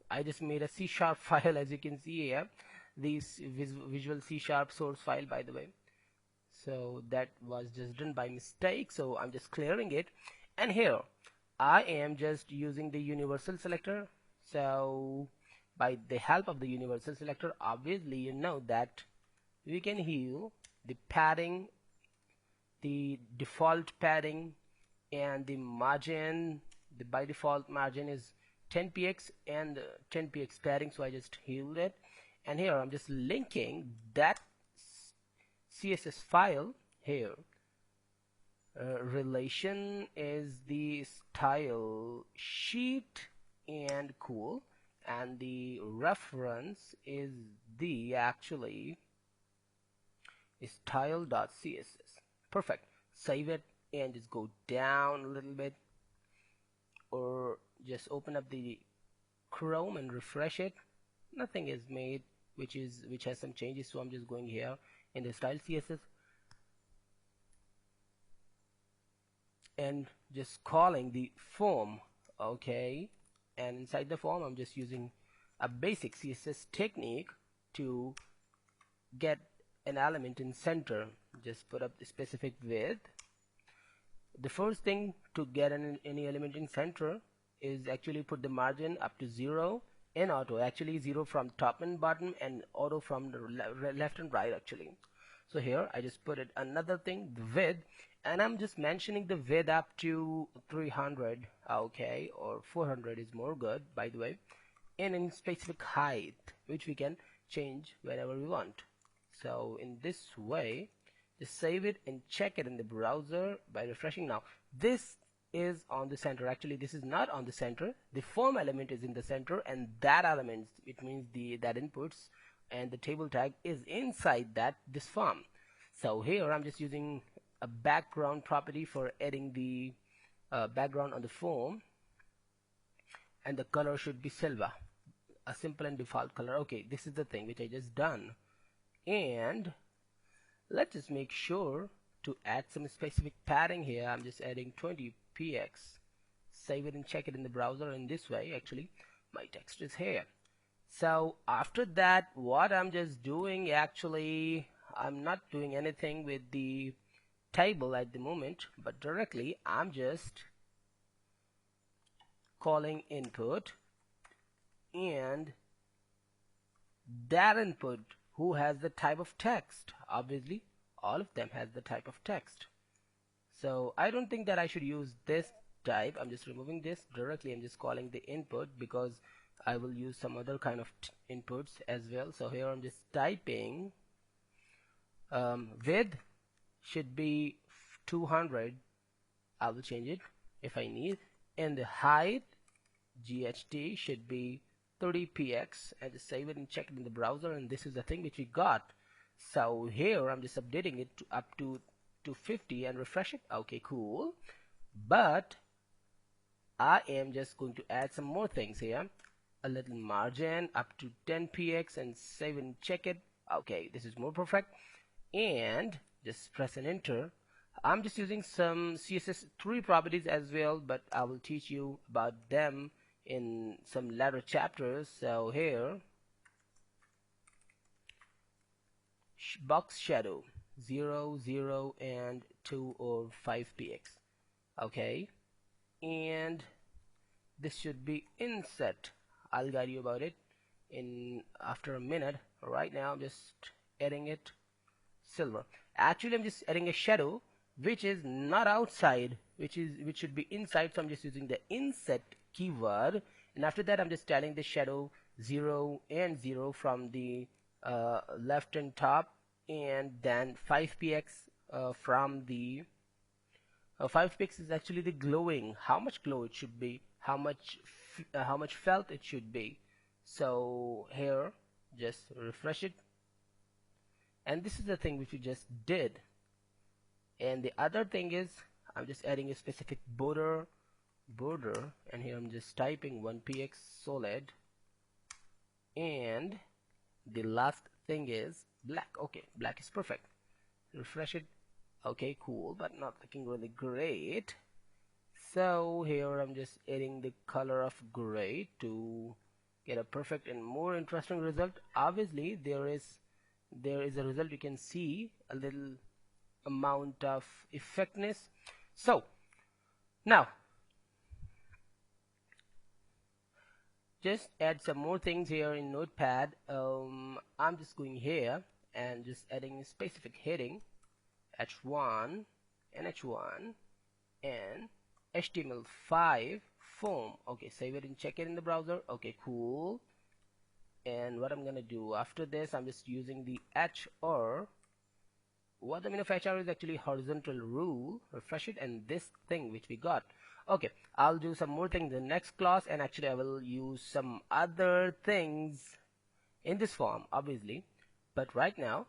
I just made a C# file, as you can see here, this Visual C# source file, by the way. So that was just done by mistake, so I'm just clearing it. And here I am just using the universal selector. So by the help of the universal selector, obviously you know that we can heal the padding, the default padding, and the margin. The by default margin is 10px and 10px padding, so I just healed it. And here I'm just linking that CSS file here. Relation is the style sheet and cool, and the reference is the actually style.css. Perfect. Save it and just go down a little bit, or just open up the Chrome and refresh it. Nothing is made which has some changes, so I'm just going here in the style CSS and just calling the form. Okay, and inside the form I'm just using a basic CSS technique to get an element in center. Just put up the specific width. The first thing to get any element in center is actually put the margin up to 0 in auto, actually 0 from top and bottom, and auto from the left and right actually. So here I just put it another thing, the width, and I'm just mentioning the width up to 300, okay, or 400 is more good by the way, and in specific height which we can change whenever we want. So in this way, just save it and check it in the browser by refreshing. Now this is on the center. Actually this is not on the center. The form element is in the center, and that element, it means that inputs and the table tag is inside this form. So here I'm just using a background property for adding the background on the form, and the color should be silver, a simple and default color. Okay, this is the thing which I just done, and let's just make sure to add some specific padding here. I'm just adding 20px. Save it and check it in the browser. In this way actually my text is here. So after that, what I'm just doing, actually I'm not doing anything with the table at the moment, but directly I'm just calling input, and that input who has the type of text. Obviously all of them has the type of text, so I don't think that I should use this type. I'm just removing this. Directly I'm just calling the input, because I will use some other kind of inputs as well. So here I'm just typing width should be 200. I will change it if I need, and the height GHT should be 30px, and just save it and check it in the browser, and this is the thing which we got. So here I'm just updating it to up to 50 and refresh it. Okay, cool. But I am just going to add some more things here. A little margin up to 10px, and save and check it. Okay, this is more perfect. And just press an enter. I'm just using some CSS3 properties as well, but I will teach you about them in some later chapters. So here, box shadow 0, 0, and 2 or 5px. Okay, and this should be inset. I'll guide you about it in after a minute. Right now I'm just adding it silver. Actually I'm just adding a shadow which is not outside, which should be inside, so I'm just using the inset keyword, and after that I'm just telling the shadow 0 and 0 from the left and top, and then 5px from the 5px is actually the glowing, how much glow it should be, how much felt it should be. So here just refresh it, and this is the thing which we just did. And the other thing is I'm just adding a specific border, and here I'm just typing 1px solid, and the last thing is black. Okay, black is perfect. Refresh it. Okay, cool, but not looking really great. So here I'm just adding the color of gray to get a perfect and more interesting result. Obviously there is a result, you can see a little amount of effectiveness. So now just add some more things here in Notepad. I'm just going here and just adding a specific heading, h1 and h1 and HTML5 form. Okay, save it and check it in the browser. Okay, cool. And what I'm gonna do after this, I'm just using the HR. What I mean of HR is actually horizontal rule. Refresh it, and this thing which we got. Okay, I'll do some more things in the next class, and actually I will use some other things in this form, obviously. But right now,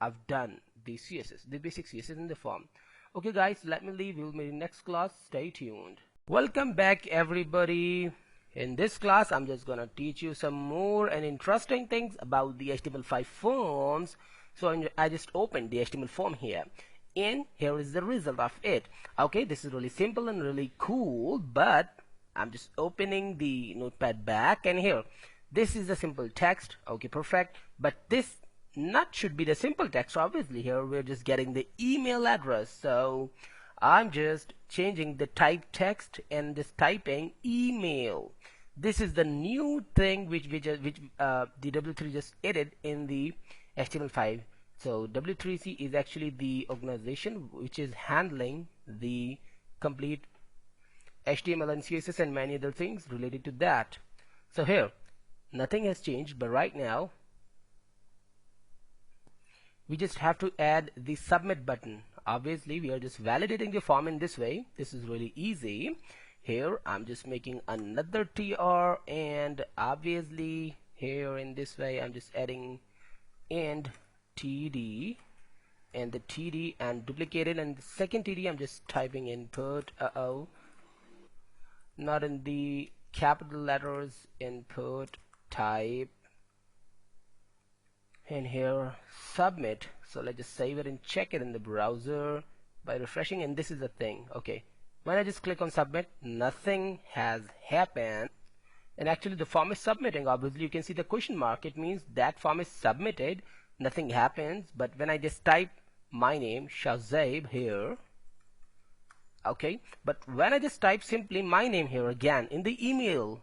I've done the CSS, the basic CSS in the form. Okay guys, let me leave. We'll meet in next class. Stay tuned. Welcome back everybody. In this class, I'm just gonna teach you some more and interesting things about the HTML5 forms. So I just opened the HTML form here, and here is the result of it. Okay, this is really simple and really cool, but I'm just opening the Notepad back, and here, this is the simple text. Okay, perfect. But this not should be the simple text. Obviously, here we're just getting the email address. So I'm just changing the type text and just typing email. This is the new thing which the W3 just added in the HTML5. So W3C is actually the organization which is handling the complete HTML and CSS and many other things related to that. So here, nothing has changed, but right now we just have to add the submit button. Obviously, we are just validating the form in this way. This is really easy. Here, I'm just making another TR, and obviously here in this way, I'm just adding and TD and the TD and duplicate it, and the second TD I'm just typing input. Not in the capital letters, input type, and here submit. So let's just save it and check it in the browser by refreshing, and this is the thing. Okay, when I just click on submit, nothing has happened, and actually the form is submitting. Obviously you can see the question mark. It means that form is submitted, nothing happens. But when I just type my name Shahzaib here, okay, but when I just type simply my name here again in the email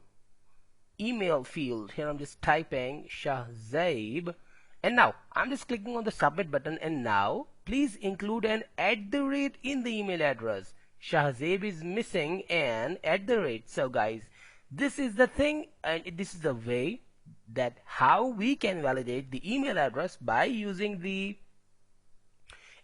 field, here I'm just typing Shahzaib, and now I'm just clicking on the submit button, and now please include an @ in the email address. Shahzaib is missing an @. So guys, this is the thing, and this is the way that how we can validate the email address by using the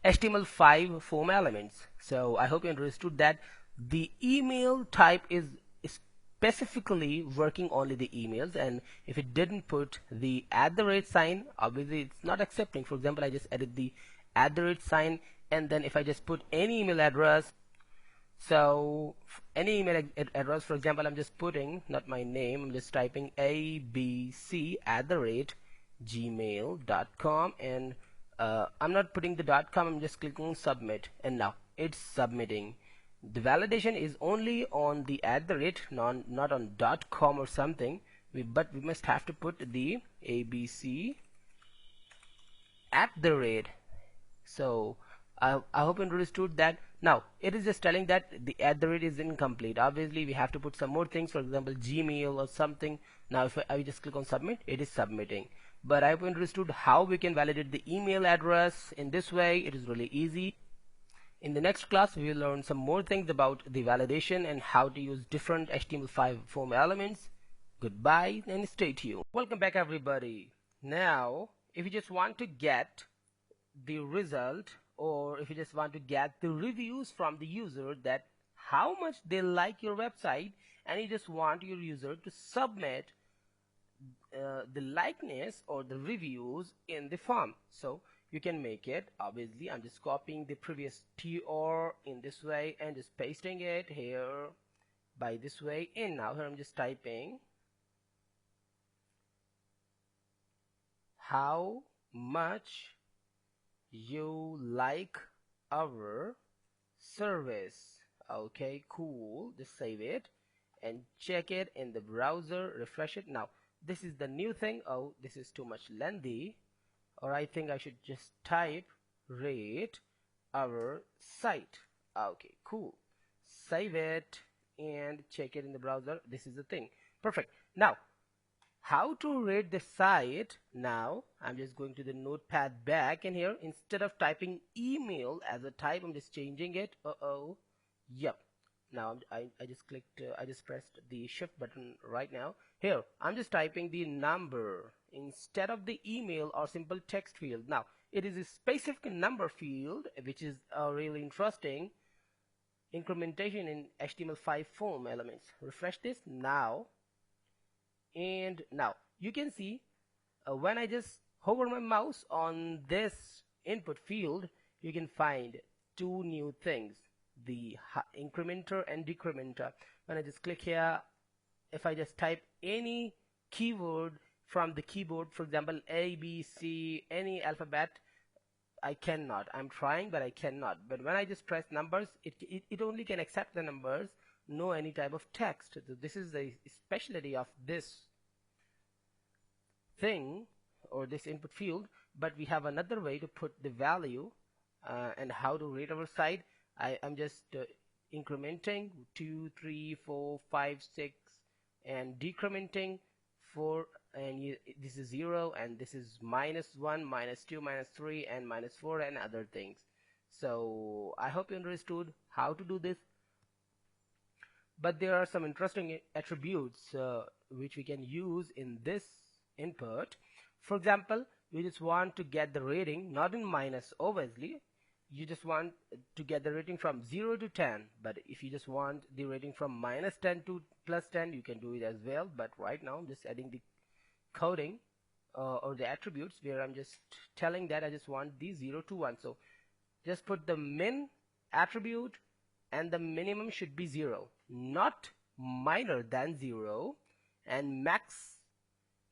HTML5 form elements. So I hope you understood that the email type is specifically working only the emails, and if it didn't put the @ sign, obviously it's not accepting. For example, I just added the @ sign, and then if I just put any email address, so any email address, for example, I'm just putting not my name, I'm just typing abc@gmail.com, and I'm not putting the .com, I'm just clicking submit, and now it's submitting. The validation is only on the @, not on .com or something. But we must have to put the abc @. So I hope you understood that. Now it is just telling that the @ is incomplete. Obviously we have to put some more things, for example Gmail or something. Now if I just click on submit, it is submitting. But I hope you understood how we can validate the email address in this way. It is really easy. In the next class we will learn some more things about the validation and how to use different HTML5 form elements. Goodbye and stay tuned. Welcome back everybody. Now if you just want to get the result, or if you just want to get the reviews from the user, that how much they like your website, and you just want your user to submit the likeness or the reviews in the form, so you can make it. Obviously I'm just copying the previous TR in this way and just pasting it here by this way, and now here I'm just typing how much you like our service. Okay, cool. Just save it and check it in the browser, refresh it. Now this is the new thing. Oh, this is too much lengthy, or I think I should just type rate our site. Okay, cool. Save it and check it in the browser. This is the thing. Perfect. Now how to rate the site. Now I'm just going to the notepad back, and here instead of typing email as a type, I'm just changing it. Yep. Now I just clicked, I just pressed the shift button right now. Here I'm just typing the number instead of the email or simple text field. Now it is a specific number field, which is really interesting incrementation in HTML5 form elements. Refresh this now, and now you can see when I just hover my mouse on this input field, you can find two new things, the incrementer and decrementer. When I just click here, if I just type any keyword from the keyboard, for example A, B, C, any alphabet, I cannot. I'm trying, but I cannot. But when I just press numbers, it only can accept the numbers, no any type of text. So this is the specialty of this thing or this input field. But we have another way to put the value and how to rate our site. I'm just incrementing 2, 3, 4, 5, 6 and decrementing 4, and this is 0, and this is -1, -2, -3 and -4 and other things. So I hope you understood how to do this, but there are some interesting attributes which we can use in this input. For example, we just want to get the rating not in minus, obviously you just want to get the rating from 0 to 10, but if you just want the rating from -10 to +10, you can do it as well. But right now I'm just adding the coding or the attributes where I'm just telling that I just want the 0 to 1. So just put the min attribute, and the minimum should be 0, not minor than 0, and max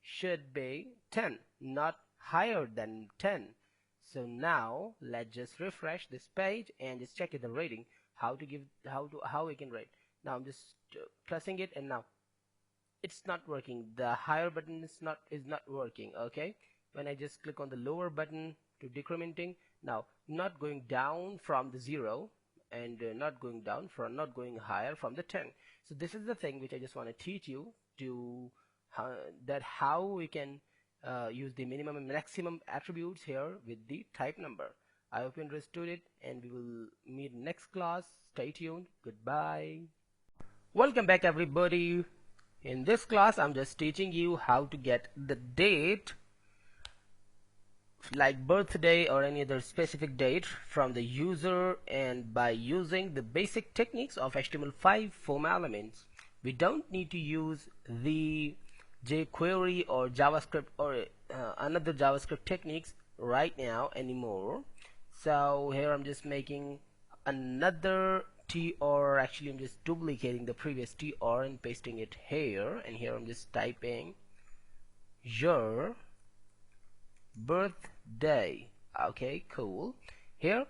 should be 10, not higher than 10. So now let's just refresh this page and just check the rating, how we can rate. Now I'm just pressing it, and now it's not working. The higher button is not working. Okay, when I just click on the lower button to decrementing, now not going down from the 0, and not going higher from the 10. So this is the thing which I just want to teach you to how we can use the minimum and maximum attributes here with the type number. I hope you understood it, and we will meet next class. Stay tuned. Goodbye. Welcome back, everybody. In this class I'm just teaching you how to get the date, like birthday or any other specific date, from the user, and by using the basic techniques of HTML5 form elements. We don't need to use the jQuery or JavaScript or another JavaScript techniques right now anymore. So here I'm just making another TR. Actually I'm just duplicating the previous TR and pasting it here, and here I'm just typing your birthday. Okay, cool. Here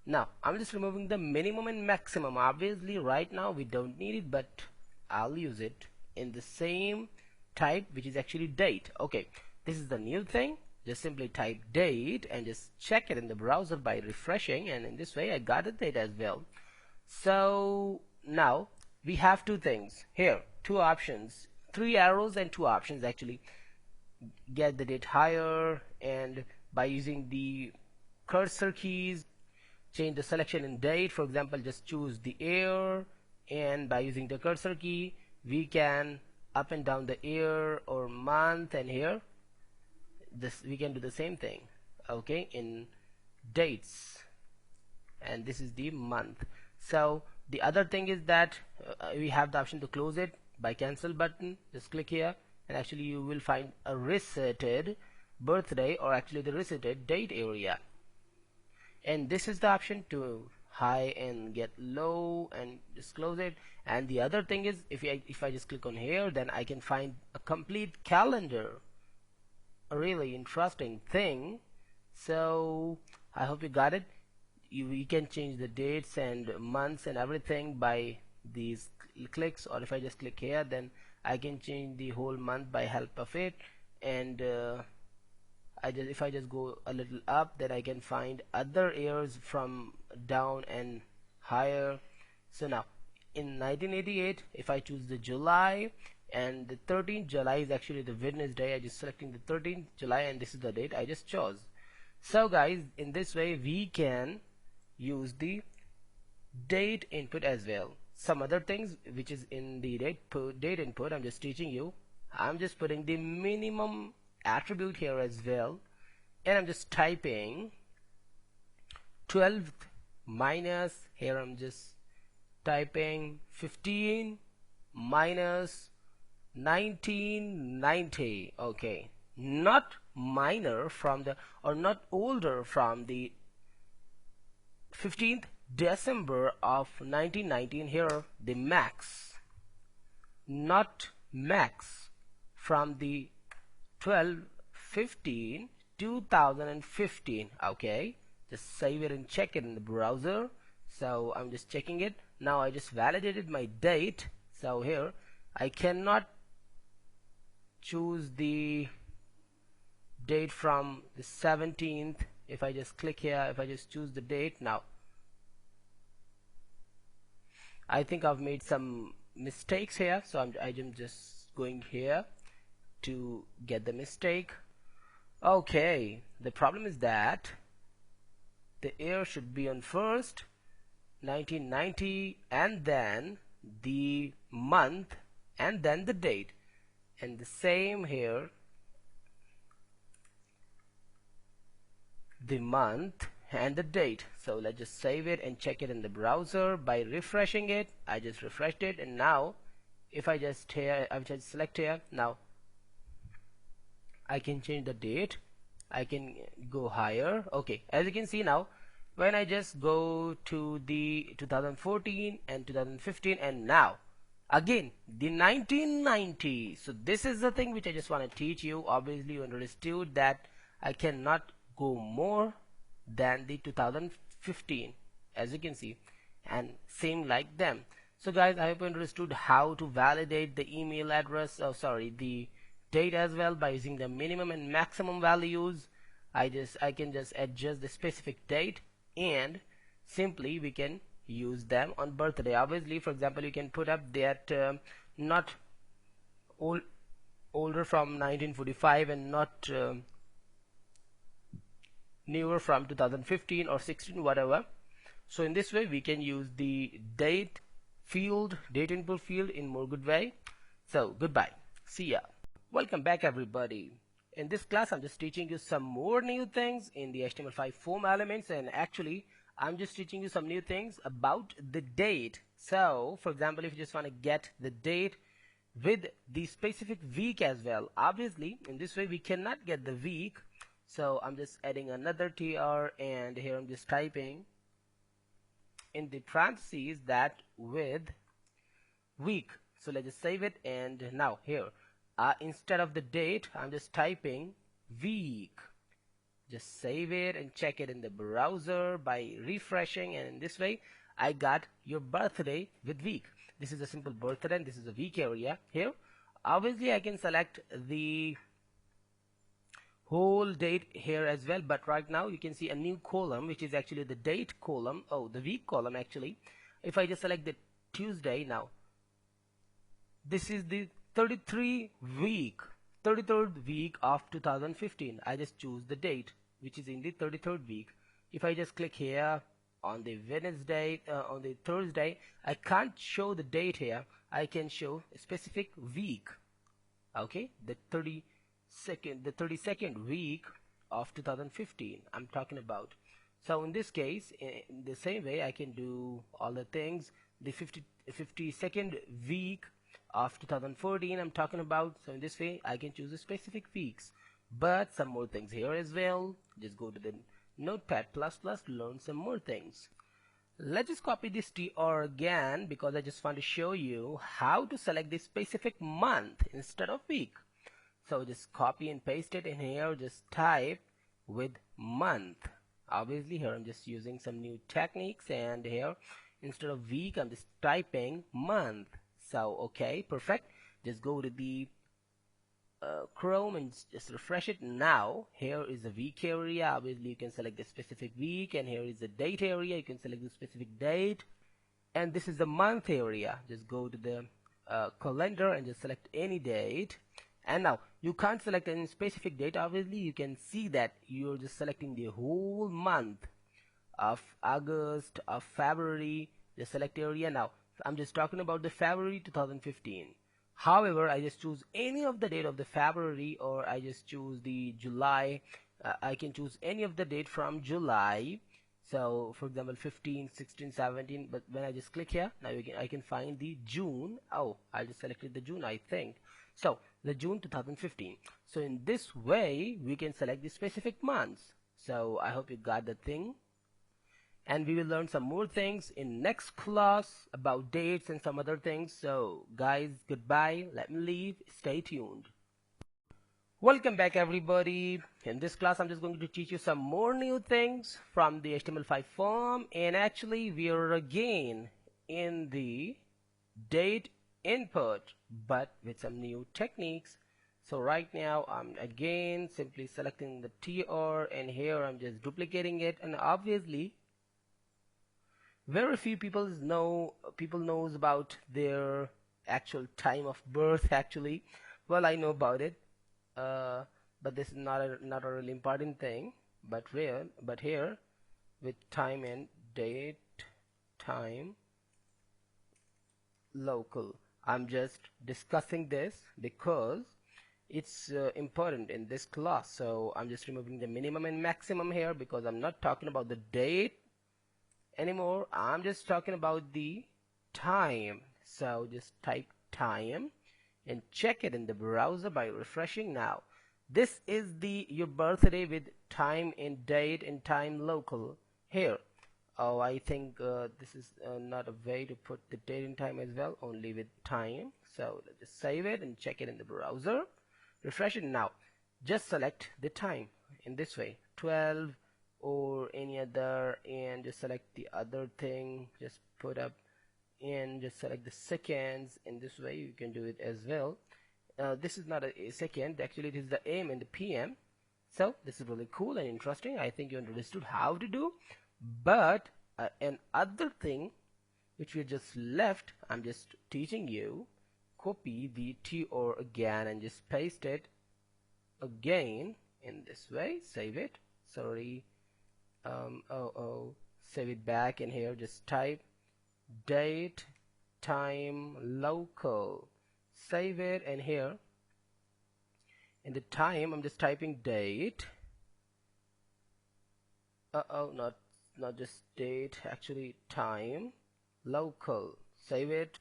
now I'm just removing the minimum and maximum. Obviously right now we don't need it, but I'll use it in the same type, which is actually date. Okay, this is the new thing. Just simply type date and just check it in the browser by refreshing, and in this way I got a date as well. So now we have two things here, two options, 3 arrows and 2 options actually. Get the date higher, and by using the cursor keys change the selection in date. For example, just choose the year, and by using the cursor key we can up and down the year or month, and here this we can do the same thing. Okay, in dates, and this is the month. So the other thing is that we have the option to close it by cancel button. Just click here, and actually you will find a resetted birthday, or actually the resetted date area, and this is the option to high and get low, and just close it. And the other thing is, if I just click on here, then I can find a complete calendar, a really interesting thing. So I hope you got it. You can change the dates and months and everything by these clicks, or if I just click here, then I can change the whole month by help of it. And if I just go a little up, then I can find other years from down and higher. So now in 1988, if I choose the July, and the 13th July is actually the Wednesday. I just selecting the 13th July, and this is the date I just chose. So guys, in this way we can use the date input as well. Some other things which is in the date input, I'm just teaching you. I'm just putting the minimum attribute here as well, and I'm just typing 12th minus, here I'm just typing 15 minus 1990. Okay, not minor from the, or not older from the 15th December of 1919. Here the max, not max from the 12/15/2015. Okay, just save it and check it in the browser. So I'm just checking it now. I just validated my date. So here I cannot choose the date from the 17th. If I just click here, if I just choose the date now, I think I've made some mistakes here, so I'm just going here to get the mistake. Okay, the problem is that the year should be on first 1990, and then the month, and then the date, and the same here, the month and the date. So let's just save it and check it in the browser by refreshing it. I just refreshed it, and now if I just select here, now I can change the date. I can go higher. Okay, as you can see now, when I just go to the 2014 and 2015, and now again the 1990. So this is the thing which I just want to teach you. Obviously you understood that I cannot go more than the 2015, as you can see, and same like them. So guys, I hope you understood how to validate the email address, the date as well, by using the minimum and maximum values. I can just adjust the specific date, and simply we can use them on birthday. Obviously, for example, you can put up that not older from 1945 and not newer from 2015 or 16, whatever. So in this way we can use the date input field in more good way. So goodbye, see ya. Welcome back everybody. In this class I'm just teaching you some more new things in the HTML5 form elements, and actually I'm just teaching you some new things about the date. So for example, if you just want to get the date with the specific week as well, obviously in this way we cannot get the week. So I'm just adding another tr, and here I'm just typing in the parentheses that with week. So let's just save it, and now here instead of the date I'm just typing week. Just save it and check it in the browser by refreshing, and in this way I got your birthday with week. This is a simple birthday, and this is a week area. Here obviously I can select the whole date here as well, but right now you can see a new column which is actually the date column, the week column actually. If I just select the Tuesday, now this is the 33rd week of 2015. I just choose the date which is in the 33rd week. If I just click here on the Wednesday, on the Thursday, I can't show the date here. I can show a specific week. Okay, the 32nd week of 2015 I'm talking about. So in this case, in the same way I can do all the things. The 52nd week of 2014 I'm talking about. So in this way I can choose the specific weeks, but some more things here as well. Just go to the Notepad++, learn some more things. Let's just copy this tr again, because I just want to show you how to select the specific month instead of week. So just copy and paste it in here, just type with month. Obviously here I'm just using some new techniques, and here instead of week I'm just typing month. So okay, perfect. Just go to the Chrome and just refresh it. Now here is the week area. Obviously you can select the specific week, and here is the date area. You can select the specific date, and this is the month area. Just go to the calendar and just select any date. And now you can't select any specific date. Obviously you can see that you're just selecting the whole month of August, of February. Just select area. Now I'm just talking about the February 2015. However, I just choose any of the date of the February, or I just choose the July. I can choose any of the date from July. So for example 15, 16, 17, but when I just click here, now I can find the June. Oh, I just selected the June, I think. So the June 2015. So in this way we can select the specific months. So I hope you got the thing, and we will learn some more things in next class about dates and some other things. So guys, goodbye, let me leave, stay tuned. Welcome back everybody. In this class I'm just going to teach you some more new things from the HTML5 form, and actually we are again in the date input but with some new techniques. So right now I'm again simply selecting the TR, and here I'm just duplicating it, and obviously very few people knows about their actual time of birth actually. Well, I know about it. But this is not a really important thing, but here with time and date, time, local, I'm just discussing this because it's important in this class. So I'm just removing the minimum and maximum here because I'm not talking about the date anymore. I'm just talking about the time. So just type time and check it in the browser by refreshing. Now this is your birthday with time and date and time local here. Oh, I think this is not a way to put the date and time as well, only with time. So let's just save it and check it in the browser, refresh it. Now just select the time in this way, 12 or any other, and just select the other thing, just put up and just select the seconds. In this way you can do it as well. This is not a second, actually it is the AM and the PM. So this is really cool and interesting. I think you understood how to do. But another thing which we just left, I'm just teaching you. Copy the TR again and just paste it again in this way. Save it. Sorry. Save it back in here. Just type date, time, local. Save it, and here in the time I'm just typing date. Not just date, actually time, local. Save it.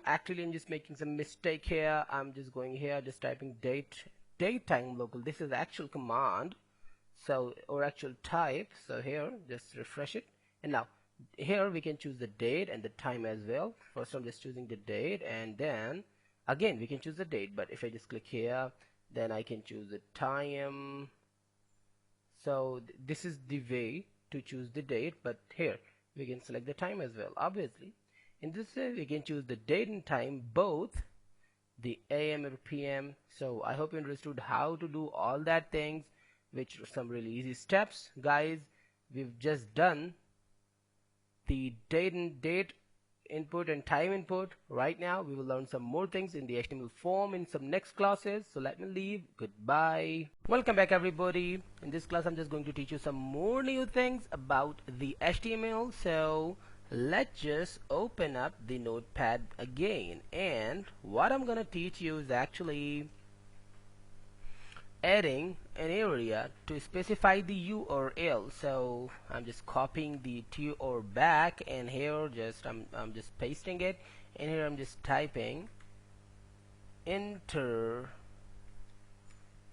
Actually I'm just making some mistake here. I'm just going here, just typing date, time, local. This is the actual command, so, or actual type. So here just refresh it, and now here we can choose the date and the time as well. First I'm just choosing the date, and then again we can choose the date, but if I just click here, then I can choose the time. So this is the way to choose the date, but here we can select the time as well. Obviously in this way we can choose the date and time, both the AM or PM. So I hope you understood how to do all that things, which are some really easy steps. Guys, we've just done the date input and time input. Right now we will learn some more things in the HTML form in some next classes. So let me leave. Goodbye. Welcome back everybody. In this class I'm just going to teach you some more new things about the HTML. So let's just open up the notepad again, and what I'm gonna teach you is actually adding an area to specify the URL. So I'm just copying the TR back, and here just I'm just pasting it, and here I'm just typing enter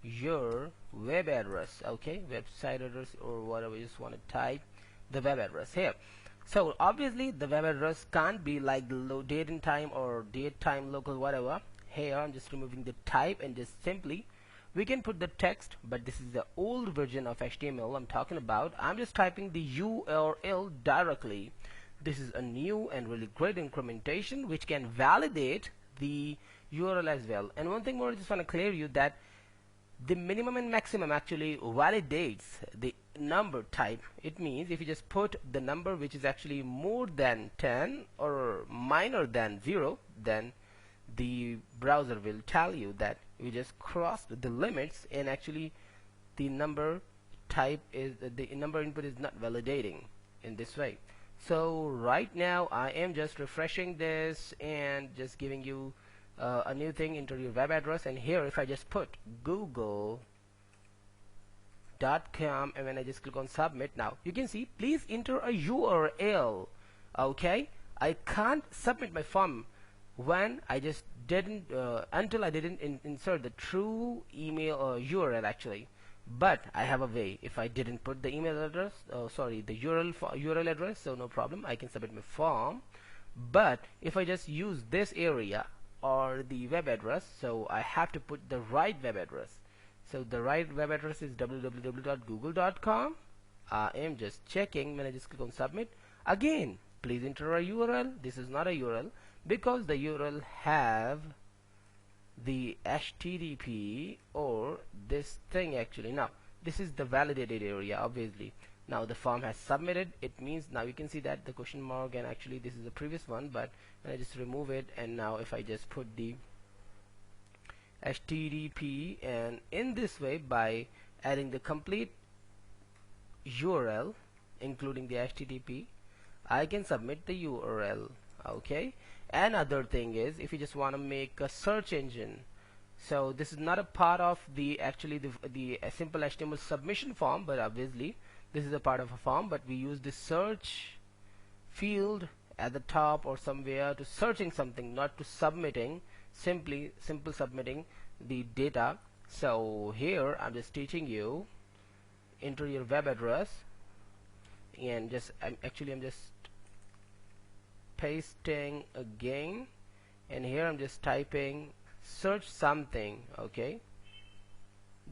your web address, okay, website address or whatever you just want to type the web address here. So obviously the web address can't be like the date and time or date time local whatever. Here I'm just removing the type, and just simply we can put the text, but this is the old version of HTML I'm talking about. I'm just typing the URL directly. This is a new and really great incrementation which can validate the URL as well. And one thing more, I just want to clear you that the minimum and maximum actually validates the number type. It means if you just put the number which is actually more than 10 or minor than 0, then the browser will tell you that you just crossed the limits, and actually the number input is not validating in this way. So right now I am just refreshing this and just giving you a new thing into your web address, and here if I just put google.com, and when I just click on submit, now you can see please enter a URL. Okay, I can't submit my form when I just didn't until I didn't insert the true email URL actually. But I have a way. If I didn't put the email address, the URL address, so no problem, I can submit my form. But if I just use this area or the web address, so I have to put the right web address. So the right web address is www.google.com. I am just checking. When I just click on submit, again please enter a URL. This is not a URL because the URL have the HTTP or this thing actually. Now this is the validated area obviously. Now the form has submitted. It means now you can see that the question mark, and actually this is the previous one, but when I just remove it, and now if I just put the HTTP, and in this way by adding the complete URL including the HTTP, I can submit the URL. Okay, another thing is if you just want to make a search engine, so this is not a part of the simple HTML submission form, but obviously this is a part of a form, but we use the search field at the top or somewhere to searching something, not to submitting, simple submitting the data. So here I'm just teaching you enter your web address, and I'm just pasting again, and here I'm just typing search something. Okay,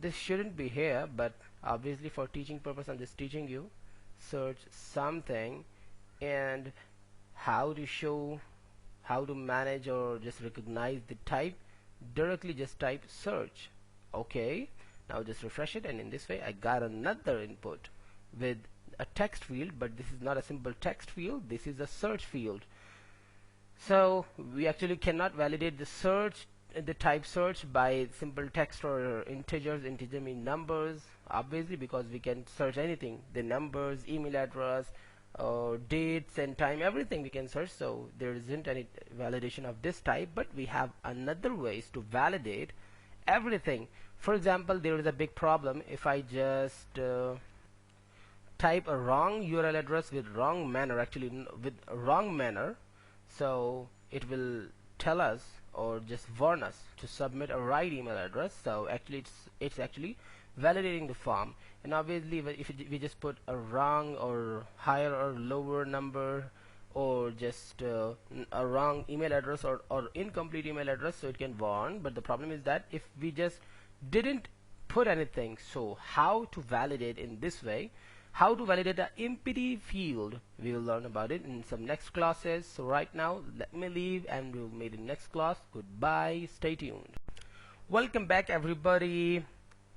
this shouldn't be here, but obviously for teaching purpose I'm just teaching you search something, and how to manage or just recognize the type. Directly just type search. Okay, now just refresh it, and in this way I got another input with a text field, but this is not a simple text field, this is a search field. So we actually cannot validate the search, the type search by simple text or integers. Integer mean numbers obviously, because we can search anything, the numbers, email address, dates and time, everything we can search. So there isn't any validation of this type, but we have another ways to validate everything. For example, there is a big problem if I just type a wrong URL address with wrong manner, with wrong manner, so it will tell us or just warn us to submit a right email address. So actually it's actually validating the form. And obviously if we just put a wrong or higher or lower number, or just a wrong email address or incomplete email address, so it can warn. But the problem is that if we just didn't put anything, so how to validate in this way, how to validate an empty field, we will learn about it in some next classes. So right now let me leave, and we'll meet in next class. Goodbye, stay tuned. Welcome back everybody.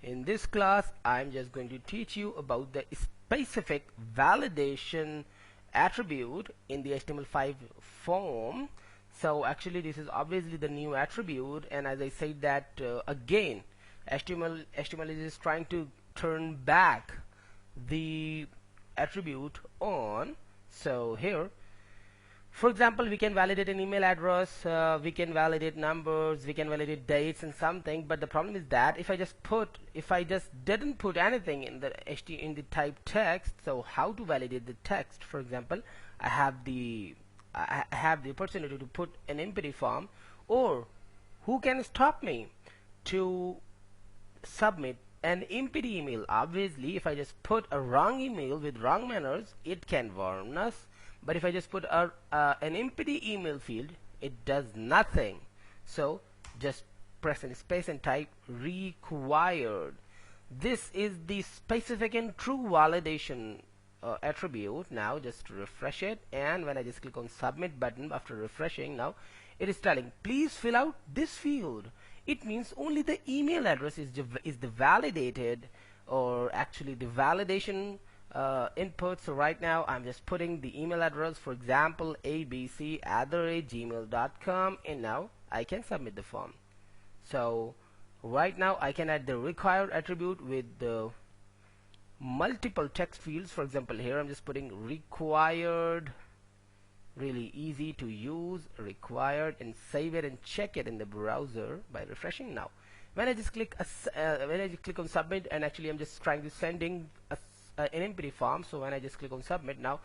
In this class I'm just going to teach you about the specific validation attribute in the HTML5 form. So actually this is obviously the new attribute, and as I said that again, HTML is trying to turn back the attribute on. So here, for example, we can validate an email address, we can validate numbers, we can validate dates and something. But the problem is that if I just didn't put anything in the type text, so how to validate the text? For example, I have the opportunity to put an empty form, or who can stop me to submit an empty email? Obviously if I just put a wrong email with wrong manners, it can warn us. But if I just put an empty email field, it does nothing. So just press any space and type required. This is the specific and true validation attribute. Now just refresh it, and when I just click on submit button after refreshing, now it is telling please fill out this field. It means only the email address is the validated, or actually the validation input. So right now I'm just putting the email address, for example abc@gmail.com, and now I can submit the form. So right now I can add the required attribute with the multiple text fields. For example, here I'm just putting required, really easy to use, required, and save it and check it in the browser by refreshing. Now when I just click on submit, and actually I'm just trying to sending an empty form, so when I just click on submit, now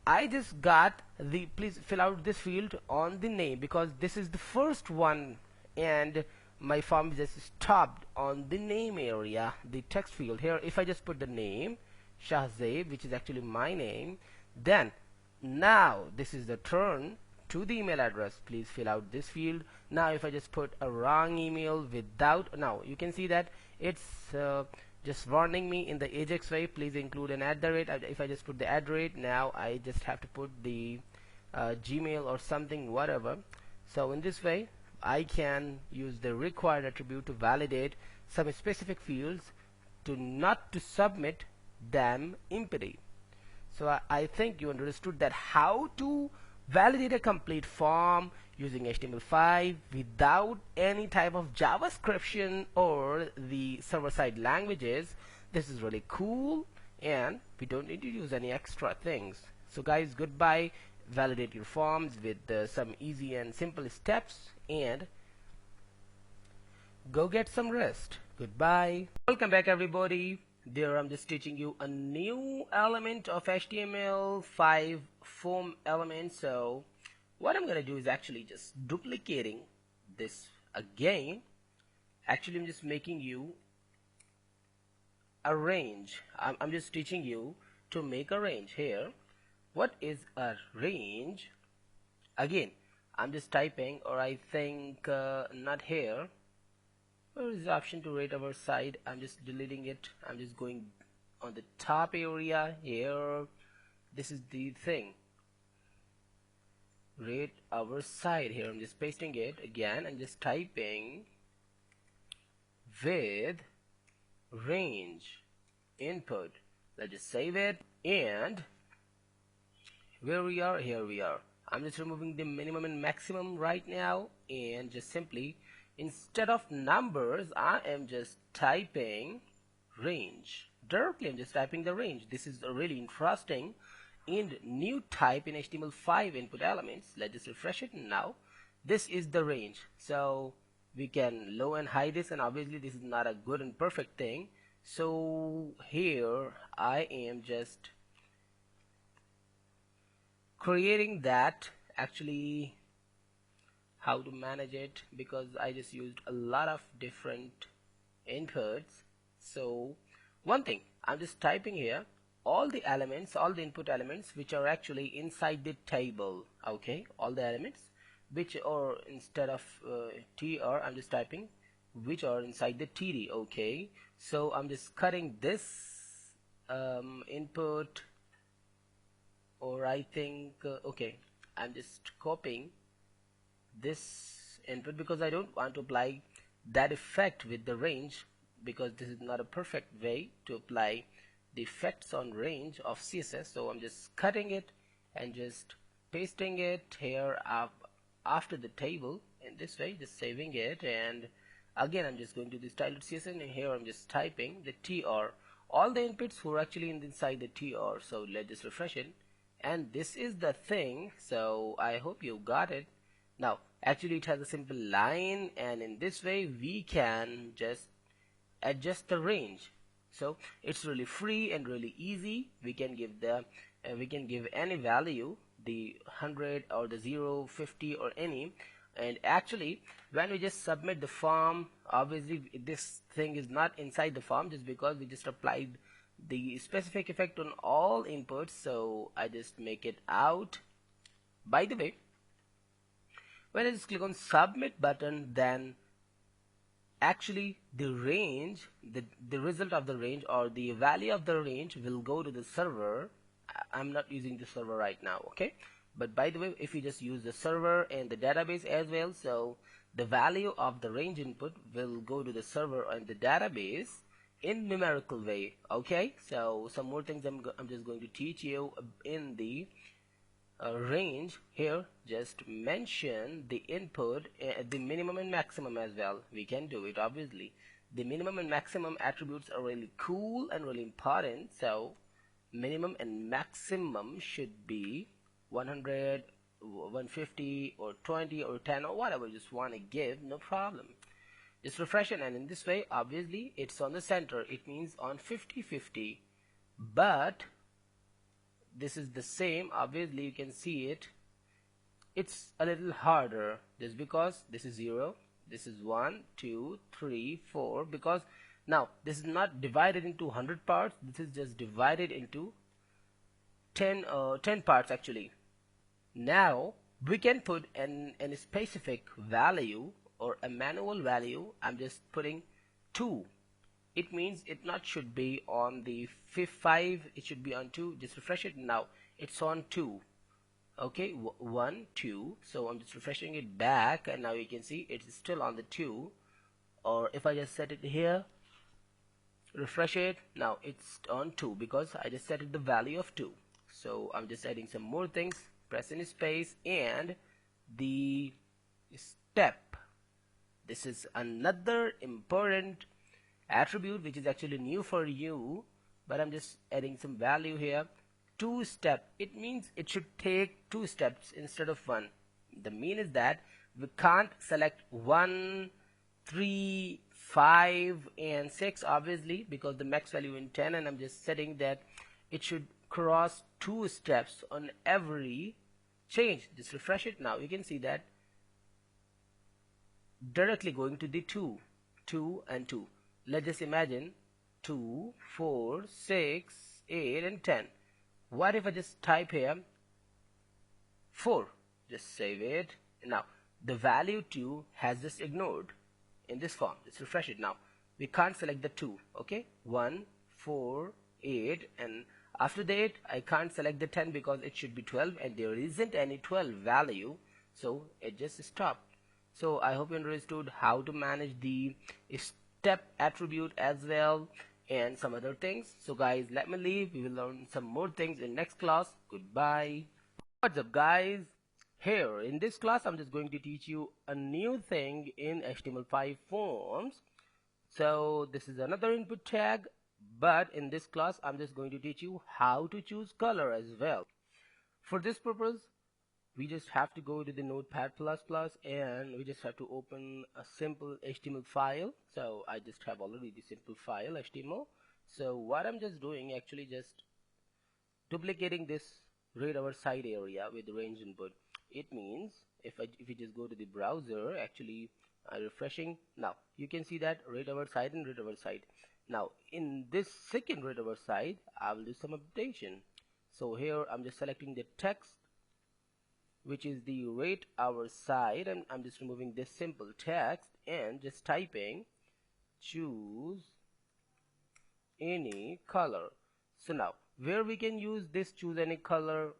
I just got the, please fill out this field on the name, because this is the first one and my form just stopped on the name area, the text field. Here if I just put the name Shahzaid, which is actually my name, then now this is the turn to the email address. Please fill out this field. Now if I just put a wrong email without, now you can see that it's just warning me in the Ajax way, please include an @. If I just put the @, now I just have to put the Gmail or something, whatever. So in this way I can use the required attribute to validate some specific fields to not to submit them empty. So I think you understood that how to validate a complete form using HTML5 without any type of JavaScript or the server-side languages. This is really cool, and we don't need to use any extra things. So guys, goodbye. Validate your forms with some easy and simple steps, and go get some rest. Goodbye. Welcome back everybody. There I'm just teaching you a new element of HTML5 form element. So what I'm gonna do is actually just duplicating this again. Actually I'm just making you a range. I'm just teaching you to make a range here. What is a range? Again I'm just typing, or I think not here. Where is the option to rate our site? I'm just deleting it. I'm just going on the top area here. This is the thing, rate our site. Here I'm just pasting it again and just typing with range input. Let's just save it, and where we are, here we are. I'm just removing the minimum and maximum right now, and just simply, instead of numbers, I am just typing range. Directly I'm just typing the range. This is a really interesting and new type in HTML5 input elements. Let's just refresh it now. This is the range. So we can low and high this, and obviously this is not a good and perfect thing. So here I am just creating that, actually how to manage it, because I just used a lot of different inputs. So one thing, I'm just typing here all the elements, all the input elements which are actually inside the table. Okay, all the elements which are, instead of tr, I'm just typing which are inside the td. Okay, so I'm just cutting this input, or I think okay, I'm just copying this input because I don't want to apply that effect with the range, because this is not a perfect way to apply the effects on range of CSS. So I'm just cutting it and just pasting it here up after the table in this way, just saving it, and again I'm just going to the style CSS, and here I'm just typing the tr, all the inputs who are actually inside the tr. So let's just refresh it, and this is the thing. So I hope you got it. Now actually it has a simple line, and in this way we can just adjust the range. So it's really free and really easy. We can give the we can give any value, the 100 or the 0, 50 or any, and actually when we just submit the form, obviously this thing is not inside the form just because we just applied the specific effect on all inputs. So I just make it out. By the way, when I just click on submit button, then actually the range, the result of the range or the value of the range will go to the server. I'm not using the server right now, okay, but by the way, if you just use the server and the database as well, so the value of the range input will go to the server and the database, in numerical way. Okay, so some more things I'm just going to teach you in the range here. Just mention the input, the minimum and maximum as well. We can do it obviously. The minimum and maximum attributes are really cool and really important. So minimum and maximum should be 100, 150 or 20 or 10 or whatever you just want to give, no problem. Just refresh it, and in this way obviously it's on the center. It means on 50-50, but this is the same. Obviously you can see it. It's a little harder just because this is 0, this is 1, 2, 3, 4, because now this is not divided into 100 parts. This is just divided into 10 parts actually. Now we can put an specific value or a manual value. I'm just putting 2. It means it not should be on the 5, it should be on 2. Just refresh it. Now it's on 2. Okay, 1, 2. So I'm just refreshing it back, and now you can see it's still on the 2. Or if I just set it here, refresh it, now it's on 2 because I just set it the value of 2. So I'm just adding some more things. Press in space and the step. This is another important attribute which is actually new for you, but I'm just adding some value here. 2 step, it means it should take 2 steps instead of 1. The mean is that we can't select 1, 3, 5 and 6 obviously because the max value in 10, and I'm just setting that it should cross 2 steps on every change. Just refresh it. Now you can see that directly going to the 2 and 2. Let's just imagine 2, 4, 6, 8 and 10. What if I just type here 4? Just save it. Now the value 2 has just ignored in this form. Just refresh it. Now we can't select the 2. Okay, 1, 4, 8, and after that I can't select the 10 because it should be 12 and there isn't any 12 value, so it just stopped. So I hope you understood how to manage the step attribute as well and some other things. So guys, let me leave. We will learn some more things in next class. Goodbye. What's up guys? Here in this class I'm just going to teach you a new thing in HTML5 forms. So this is another input tag, but in this class I'm just going to teach you how to choose color as well. For this purpose we just have to go to the Notepad++ and we just have to open a simple HTML file. So I just have already the simple file HTML. So what I'm just doing, actually just duplicating this read our site area with the range input. It means if you just go to the browser, actually refreshing, now you can see that read our site and read our site. Now in this second read our site I will do some updation. So here I'm just selecting the text, which is the rate our site, and I'm just removing this simple text and just typing choose any color. So now where we can use this choose any color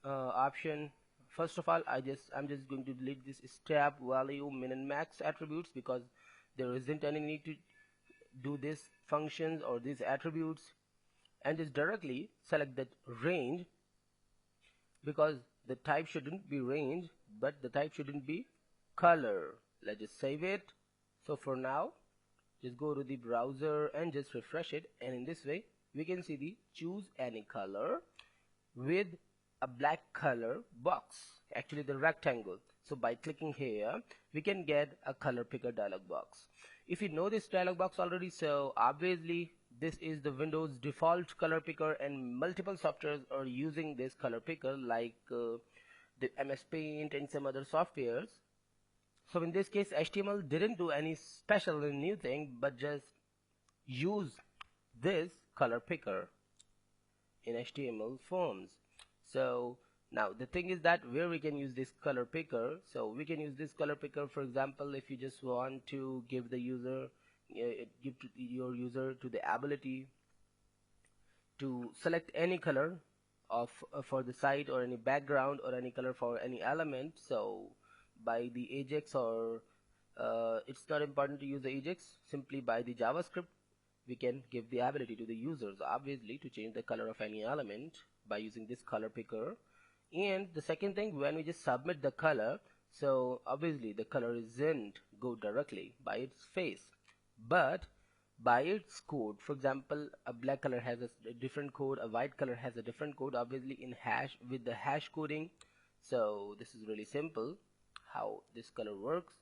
option, first of all I'm just going to delete this step value min and max attributes because there isn't any need to do these functions or these attributes, and just directly select that range because the type shouldn't be range but the type shouldn't be color. Let's just save it. So for now just go to the browser and just refresh it, and in this way we can see the choose any color with a black color box, actually the rectangle. So by clicking here we can get a color picker dialog box. If you know this dialog box already, so obviously this is the Windows default color picker and multiple softwares are using this color picker like the MS Paint and some other softwares. So in this case HTML didn't do any special and new thing but just use this color picker in HTML forms. So now the thing is that where we can use this color picker, so we can use this color picker, for example, if you just want to give the user your user to the ability to select any color of for the site or any background or any color for any element. So by the Ajax or it's not important to use the Ajax, simply by the JavaScript we can give the ability to the users obviously to change the color of any element by using this color picker. And the second thing, when we just submit the color, so obviously the color isn't go directly by its face, but by its code. For example, a black color has a different code, a white color has a different code, obviously in hash with the hash coding. So this is really simple how this color works.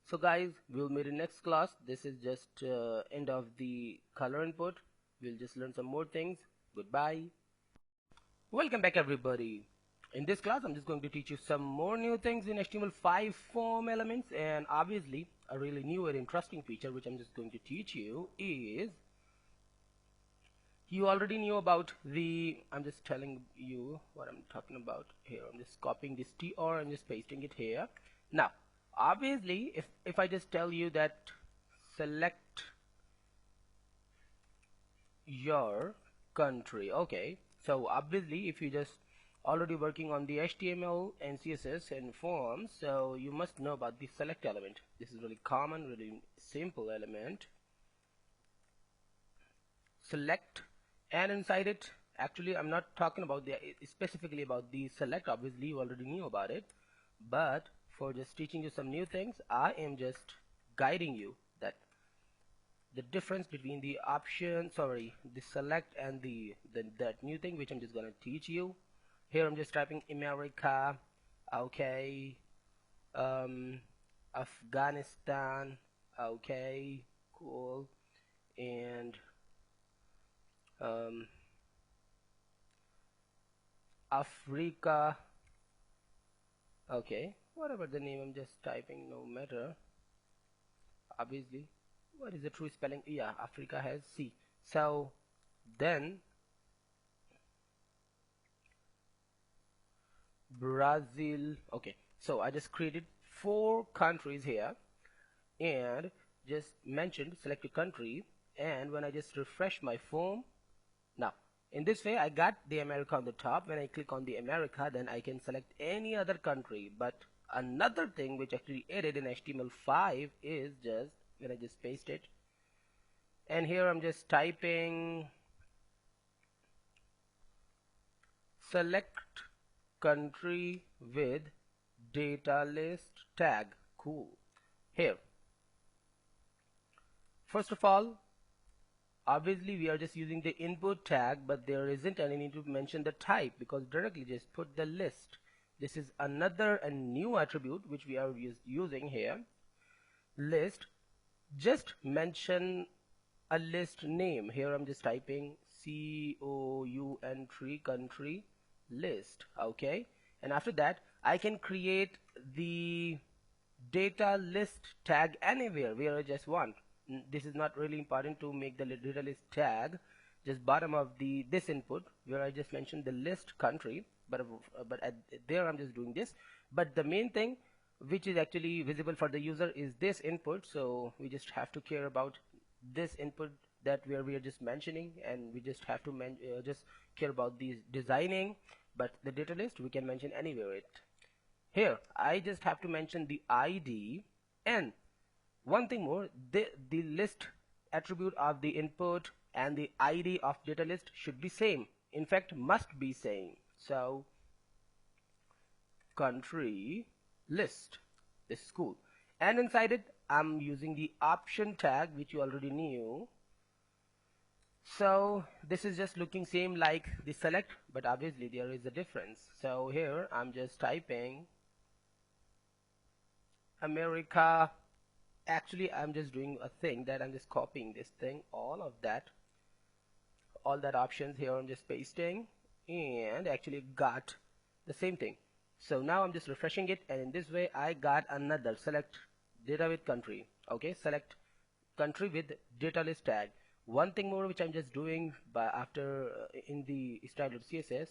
So guys, we'll meet in next class. This is just end of the color input. We'll just learn some more things. Goodbye. Welcome back everybody. In this class I'm just going to teach you some more new things in HTML5 form elements, and obviously a really new and interesting feature which I'm just going to teach you is, you already knew about the, I'm just telling you what I'm talking about here. I'm just copying this TR and just pasting it here. Now obviously if I just tell you that select your country, okay, so obviously if you just already working on the HTML and CSS and forms, so you must know about the select element. This is really common, really simple element. Select, and inside it, actually I'm not talking about the specifically about the select, obviously you already knew about it, but for just teaching you some new things, I am just guiding you that the difference between the option, sorry, the select and that new thing which I'm just gonna teach you. Here I'm just typing America, okay, Afghanistan, okay, cool, and Africa, okay, whatever the name I'm just typing, no matter. Obviously, what is the true spelling? Yeah, Africa has C. So then Brazil, okay, so I just created 4 countries here and just mentioned select a country, and when I just refresh my form, now in this way I got the America on the top. When I click on the America, then I can select any other country. But another thing which actually added in HTML5 is just when I just paste it, and here I'm just typing select country with data list tag. Cool. Here, first of all, obviously we are just using the input tag, but there isn't any need to mention the type because directly just put the list. This is another and new attribute which we are using here. List, just mention a list name. Here I'm just typing country list, okay, and after that I can create the data list tag anywhere where I just want. This is not really important to make the data list tag just bottom of this input where I just mentioned the list country, but there I'm just doing this. But the main thing which is actually visible for the user is this input, so we just have to care about this input that we are just mentioning, and we just have to just care about these designing. But the data list we can mention anywhere it. Here I just have to mention the ID, and one thing more, the list attribute of the input and the ID of data list should be same. In fact, must be same. So country list, this is cool. And inside it I'm using the option tag which you already knew. So this is just looking same like the select, but obviously there is a difference. So here I'm just typing America. Actually I'm just doing a thing that I'm just copying this thing, all that options here I'm just pasting, and actually got the same thing. So now I'm just refreshing it, and in this way I got another select data with country, okay, select country with data list tag. One thing more which I'm just doing by after in the style.css,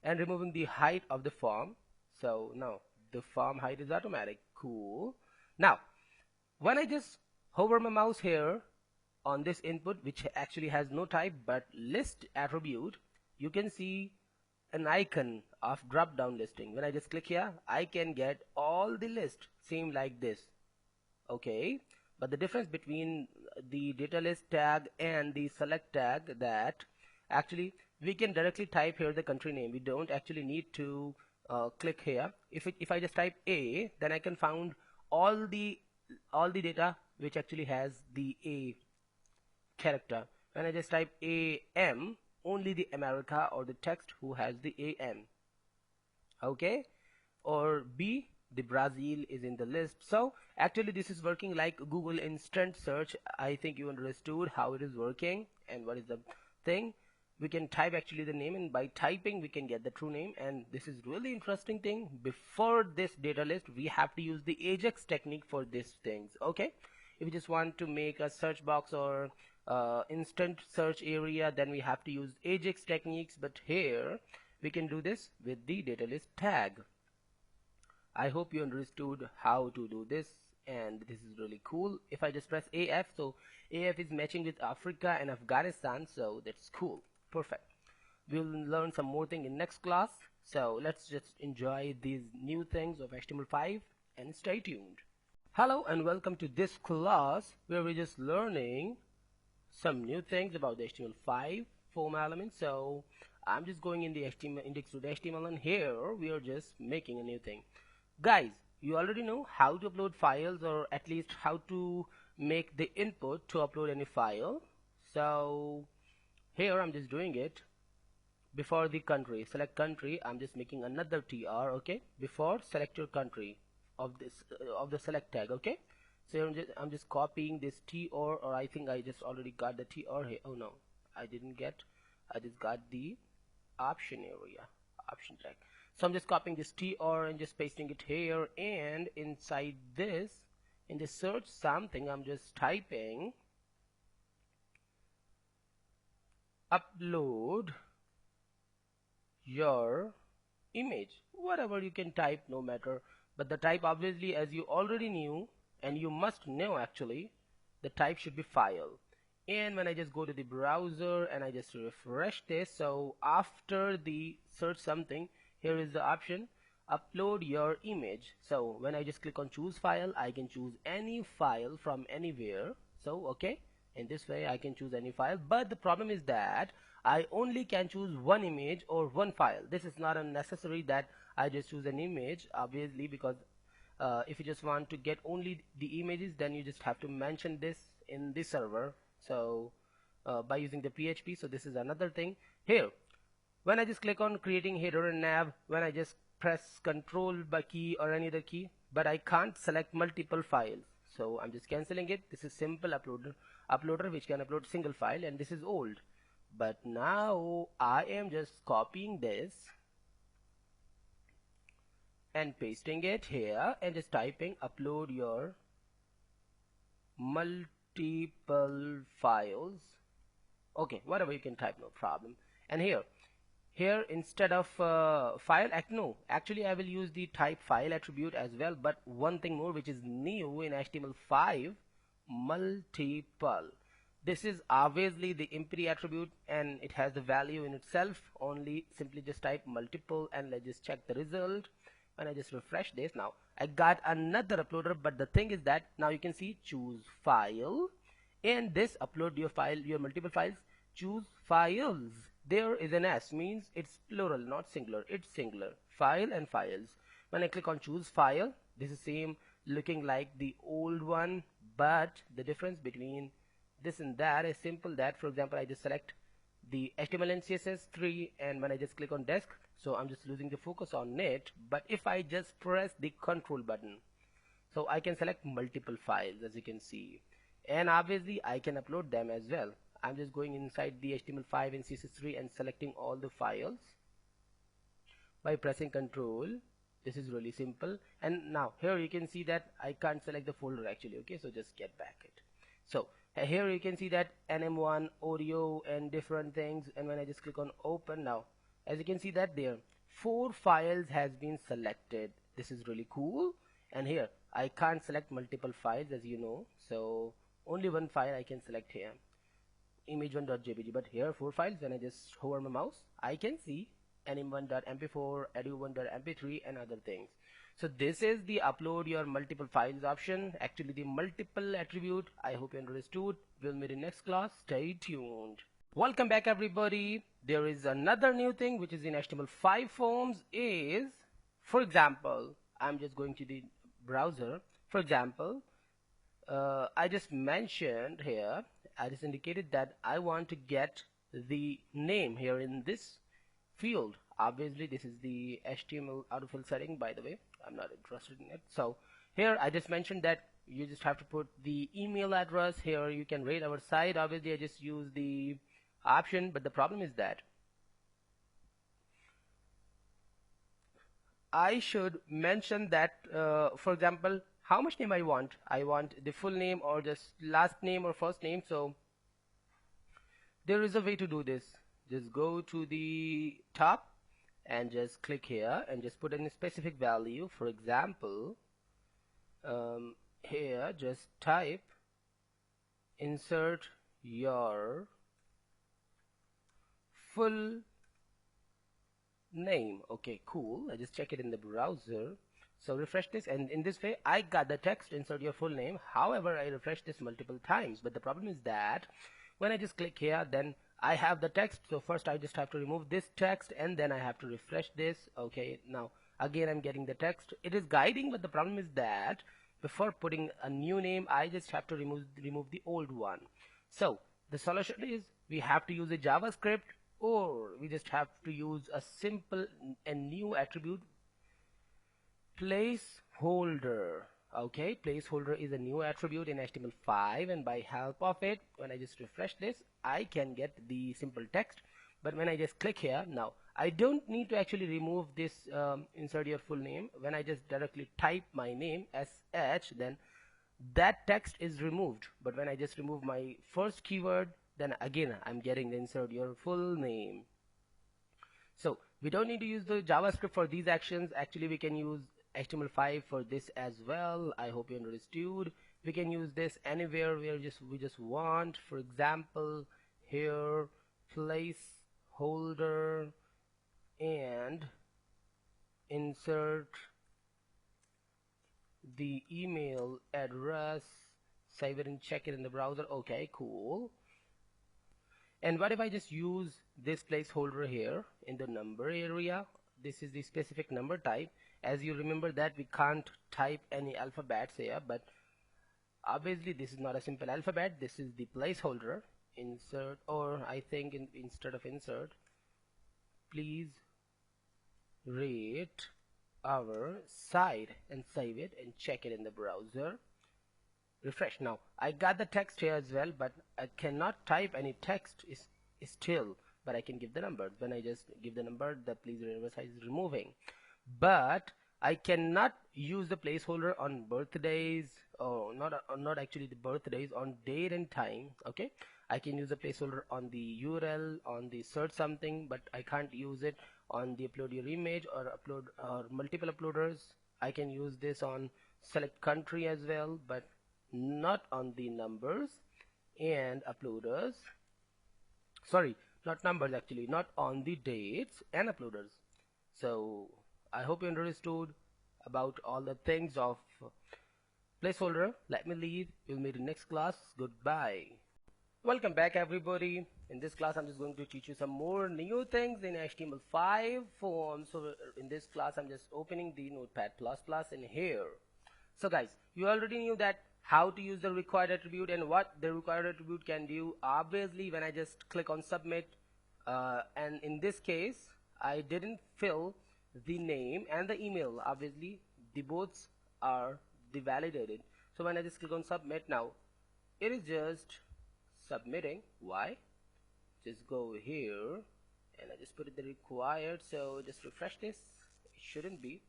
and removing the height of the form. So now the form height is automatic. Cool. Now when I just hover my mouse here on this input which actually has no type but list attribute, you can see an icon of drop down listing. When I just click here, I can get all the list same like this, okay. But the difference between the data list tag and the select tag, that actually we can directly type here the country name. We don't actually need to click here. If I just type A, then I can find all the data which actually has the A character. When I just type AM, only the America or the text who has the AM. Okay, or B, the Brazil is in the list. So actually this is working like Google instant search. I think you understood how it is working and what is the thing. We can type actually the name, and by typing we can get the true name. And this is really interesting thing. Before this data list, we have to use the Ajax technique for these things. Okay, if you just want to make a search box or instant search area, then we have to use Ajax techniques. But here we can do this with the data list tag. I hope you understood how to do this, and this is really cool. If I just press AF, so AF is matching with Africa and Afghanistan, so that's cool. Perfect. We'll learn some more thing in next class, so let's just enjoy these new things of HTML5 and stay tuned. Hello and welcome to this class where we're just learning some new things about the HTML5 form elements. So I'm just going in the HTML index.html, and here we are just making a new thing. Guys, you already know how to upload files, or at least how to make the input to upload any file. So here I'm just doing it. Before the country, select country, I'm just making another tr. Okay, before select your country of this of the select tag. Okay, so I'm just copying this tr, or I think I just already got the tr here. Oh no, I didn't get. I just got the option area, option tag. So I'm just copying this tr and just pasting it here, and inside this, in the search something, I'm just typing upload your image. Whatever you can type, no matter, but the type, obviously, as you already knew and you must know, actually the type should be file. And when I just go to the browser and I just refresh this, so after the search something, here is the option upload your image. So when I just click on choose file, I can choose any file from anywhere. So okay, in this way I can choose any file, but the problem is that I only can choose one image or one file. This is not unnecessary that I just choose an image, obviously, because if you just want to get only the images, then you just have to mention this in the server. So by using the PHP, so this is another thing. Here when I just click on creating header and nav, when I just press control by key or any other key, but I can't select multiple files, so I'm just cancelling it. This is simple uploader which can upload single file, and this is old. But now I am just copying this and pasting it here and just typing upload your multiple files. Okay, whatever you can type, no problem. And here instead of file, actually I will use the type file attribute as well, but one thing more which is new in HTML5, multiple. This is obviously the empty attribute and it has the value in itself. Only simply just type multiple and let's just check the result. When I just refresh this, now I got another uploader, but the thing is that now you can see choose file, and this upload your file, your multiple files, choose files. There is an S, means it's plural, not singular. It's singular, file and files. When I click on choose file, this is same looking like the old one, but the difference between this and that is simple. That, for example, I just select the HTML and CSS3, and when I just click on desk, so I'm just losing the focus on it. But if I just press the control button, so I can select multiple files, as you can see, and obviously I can upload them as well. I'm just going inside the HTML5 and CSS3 and selecting all the files by pressing control. This is really simple. And now here you can see that I can't select the folder actually. Okay, so just get back it. So here you can see that NM1, audio and different things, and when I just click on open, now as you can see that there 4 files has been selected. This is really cool. And here I can't select multiple files, as you know, so only one file I can select here, image1.jpg, but here 4 files. When I just hover my mouse, I can see anim1.mp4, edu1.mp3 and other things. So this is the upload your multiple files option, actually the multiple attribute. I hope you understood. We'll meet in next class. Stay tuned. Welcome back everybody. There is another new thing which is in HTML5 forms is, for example, I'm just going to the browser. For example, I just mentioned here, I just indicated that I want to get the name here in this field. Obviously this is the HTML autofill setting, by the way. I'm not interested in it. So here I just mentioned that you just have to put the email address. Here you can rate our site. Obviously I just use the option, but the problem is that I should mention that for example, how much name I want. I want the full name or just last name or first name. So there is a way to do this. Just go to the top and just click here and just put in a specific value. For example, here just type insert your full name. Okay, cool. I just check it in the browser. So refresh this, and in this way I got the text insert your full name. However, I refresh this multiple times, but the problem is that when I just click here, then I have the text. So first I just have to remove this text and then I have to refresh this. Okay, now again I'm getting the text. It is guiding, but the problem is that before putting a new name I just have to remove the old one. So the solution is we have to use a JavaScript, or we just have to use a simple and new attribute, placeholder. Okay, placeholder is a new attribute in HTML5, and by help of it, when I just refresh this, I can get the simple text. But when I just click here, now I don't need to actually remove this insert your full name. When I just directly type my name SH, then that text is removed. But when I just remove my first keyword, then again I'm getting the insert your full name. So we don't need to use the JavaScript for these actions. Actually we can use HTML5 for this as well. I hope you understood. We can use this anywhere we just want. For example, here placeholder and insert the email address, save it and check it in the browser. Okay, cool. And what if I just use this placeholder here in the number area? This is the specific number type. As you remember that we can't type any alphabets here, but obviously this is not a simple alphabet. This is the placeholder. Insert, or I think instead of insert, please rate our site, and save it and check it in the browser. Refresh. Now I got the text here as well, but I cannot type any text is still, but I can give the number. When I just give the number, the please rate our site is removing. But I cannot use the placeholder on birthdays, or not actually the birthdays, on date and time. Okay, I can use the placeholder on the URL, on the search something, but I can't use it on the upload your image or upload or multiple uploaders. I can use this on select country as well, but not on the numbers and uploaders. Sorry, not numbers, actually not on the dates and uploaders. So I hope you understood about all the things of placeholder. Let me leave. We'll meet in next class. Goodbye. Welcome back everybody. In this class I'm just going to teach you some more new things in HTML5 form. So in this class I'm just opening the Notepad++ in here. So guys, you already knew that how to use the required attribute and what the required attribute can do. Obviously when I just click on submit, and in this case I didn't fill the name and the email. Obviously the both are validated. So when I just click on submit, now it is just submitting. Why? Just go here and I just put it the required. So just refresh this. It shouldn't be.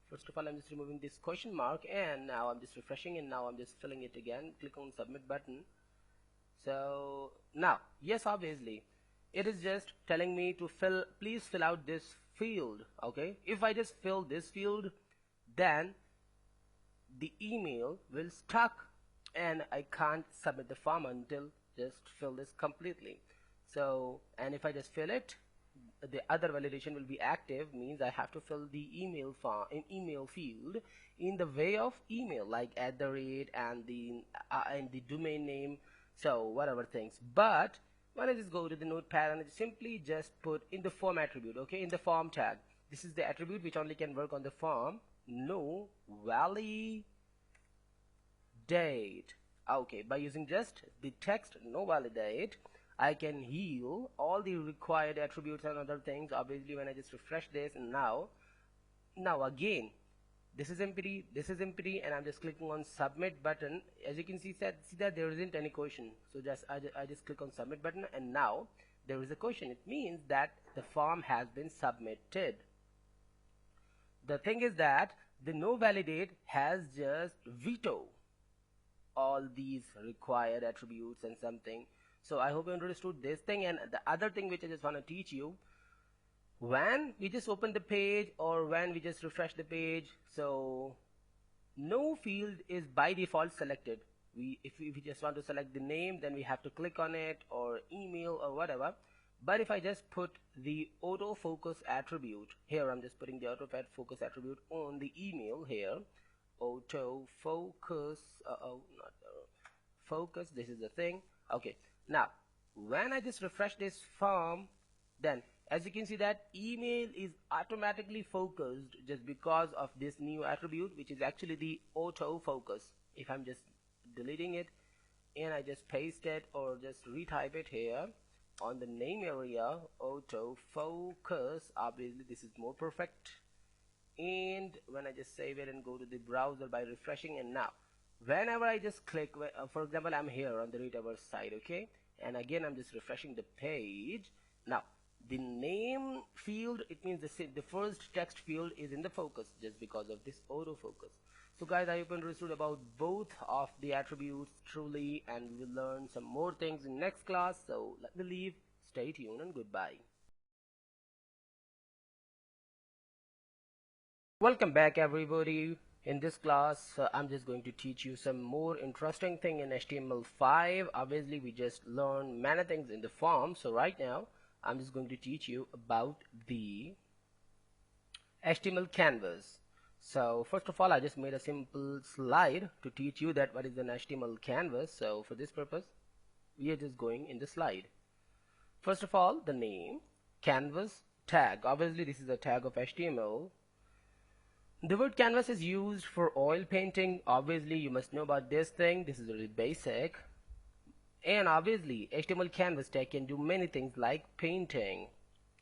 First of all, I'm just removing this question mark, and now I'm just refreshing, and now I'm just filling it again. Click on submit button. So now, yes, obviously it is just telling me to please fill out this field. Okay, if I just fill this field, then the email will stuck and I can't submit the form until just fill this completely. So, and if I just fill it, the other validation will be active means I have to fill the email field in the way of email, like @ and the domain name, so whatever things. But when I just go to the notepad and I simply just put in the form attribute, okay, in the form tag, this is the attribute which only can work on the form, no validate. Okay, by using just the text no validate, I can heal all the required attributes and other things. Obviously, when I just refresh this, and now again, this is empty, and I'm just clicking on submit button. As you can see that there isn't any question, so I just click on submit button, and now there is a question. It means that the form has been submitted. The thing is that the no validate has just veto all these required attributes and something. So I hope you understood this thing. And the other thing which I just want to teach you, when we just open the page or when we just refresh the page, so no field is by default selected. If we just want to select the name, then we have to click on it, or email or whatever. But if I just put the autofocus attribute here, I'm just putting the autofocus attribute on the email here, autofocus, focus, this is the thing. Okay, now when I just refresh this form, then as you can see that email is automatically focused just because of this new attribute, which is actually the autofocus. If I'm just deleting it and I just paste it or just retype it here on the name area, autofocus, obviously this is more perfect. And when I just save it and go to the browser by refreshing, and now whenever I just click, for example, I'm here on the Readerverse side, okay, and again I'm just refreshing the page. Now the name field, it means the first text field is in the focus just because of this autofocus. So guys, I hope you understood about both of the attributes truly, and we'll learn some more things in next class. So let me leave, stay tuned, and goodbye. Welcome back everybody. In this class, I'm just going to teach you some more interesting thing in HTML5. Obviously, we just learned many things in the form. So right now, I'm just going to teach you about the HTML canvas. So first of all, I just made a simple slide to teach you that what is an HTML canvas. So for this purpose, we are just going in the slide. First of all, the name, canvas, tag. Obviously, this is a tag of HTML. The word canvas is used for oil painting. Obviously, you must know about this thing. This is really basic. And obviously, HTML canvas tag can do many things like painting.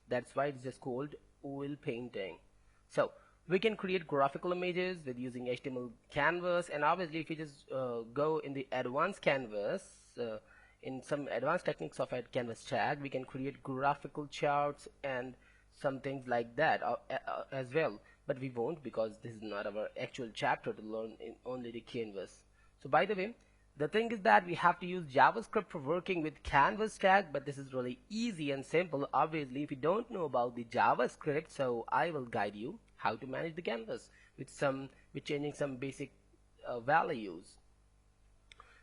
That's why it's just called oil painting. So we can create graphical images with using HTML canvas. And obviously, if you just go in the advanced canvas, in some advanced techniques of a canvas tag, we can create graphical charts and some things like that as well. But we won't, because this is not our actual chapter to learn in only the canvas. So by the way, the thing is that we have to use JavaScript for working with canvas tag, but this is really easy and simple. Obviously, if you don't know about the JavaScript, so I will guide you how to manage the canvas with changing some basic values.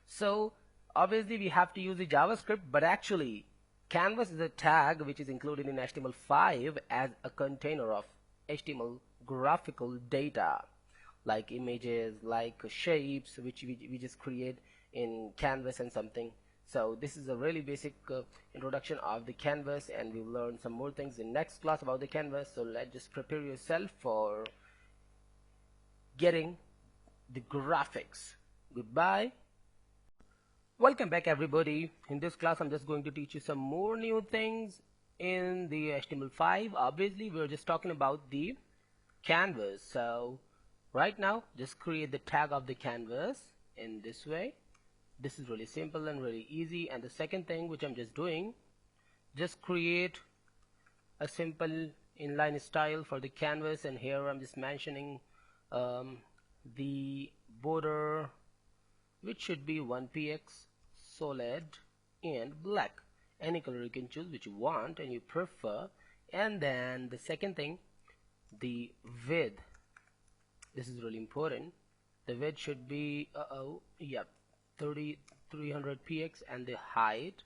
So obviously we have to use the JavaScript, but actually canvas is a tag which is included in HTML5 as a container of HTML graphical data, like images, like shapes, which we just create in canvas and something. So this is a really basic introduction of the canvas, and we'll learn some more things in next class about the canvas. So let's just prepare yourself for getting the graphics. Goodbye. Welcome back everybody. In this class I'm just going to teach you some more new things in the HTML5. Obviously we're just talking about the canvas. So right now just create the tag of the canvas in this way. This is really simple and really easy. And the second thing which I'm just doing, just create a simple inline style for the canvas, and here I'm just mentioning the border, which should be 1px solid and black. Any color you can choose which you want and you prefer. And then the second thing, the width. This is really important. The width should be 300 px, and the height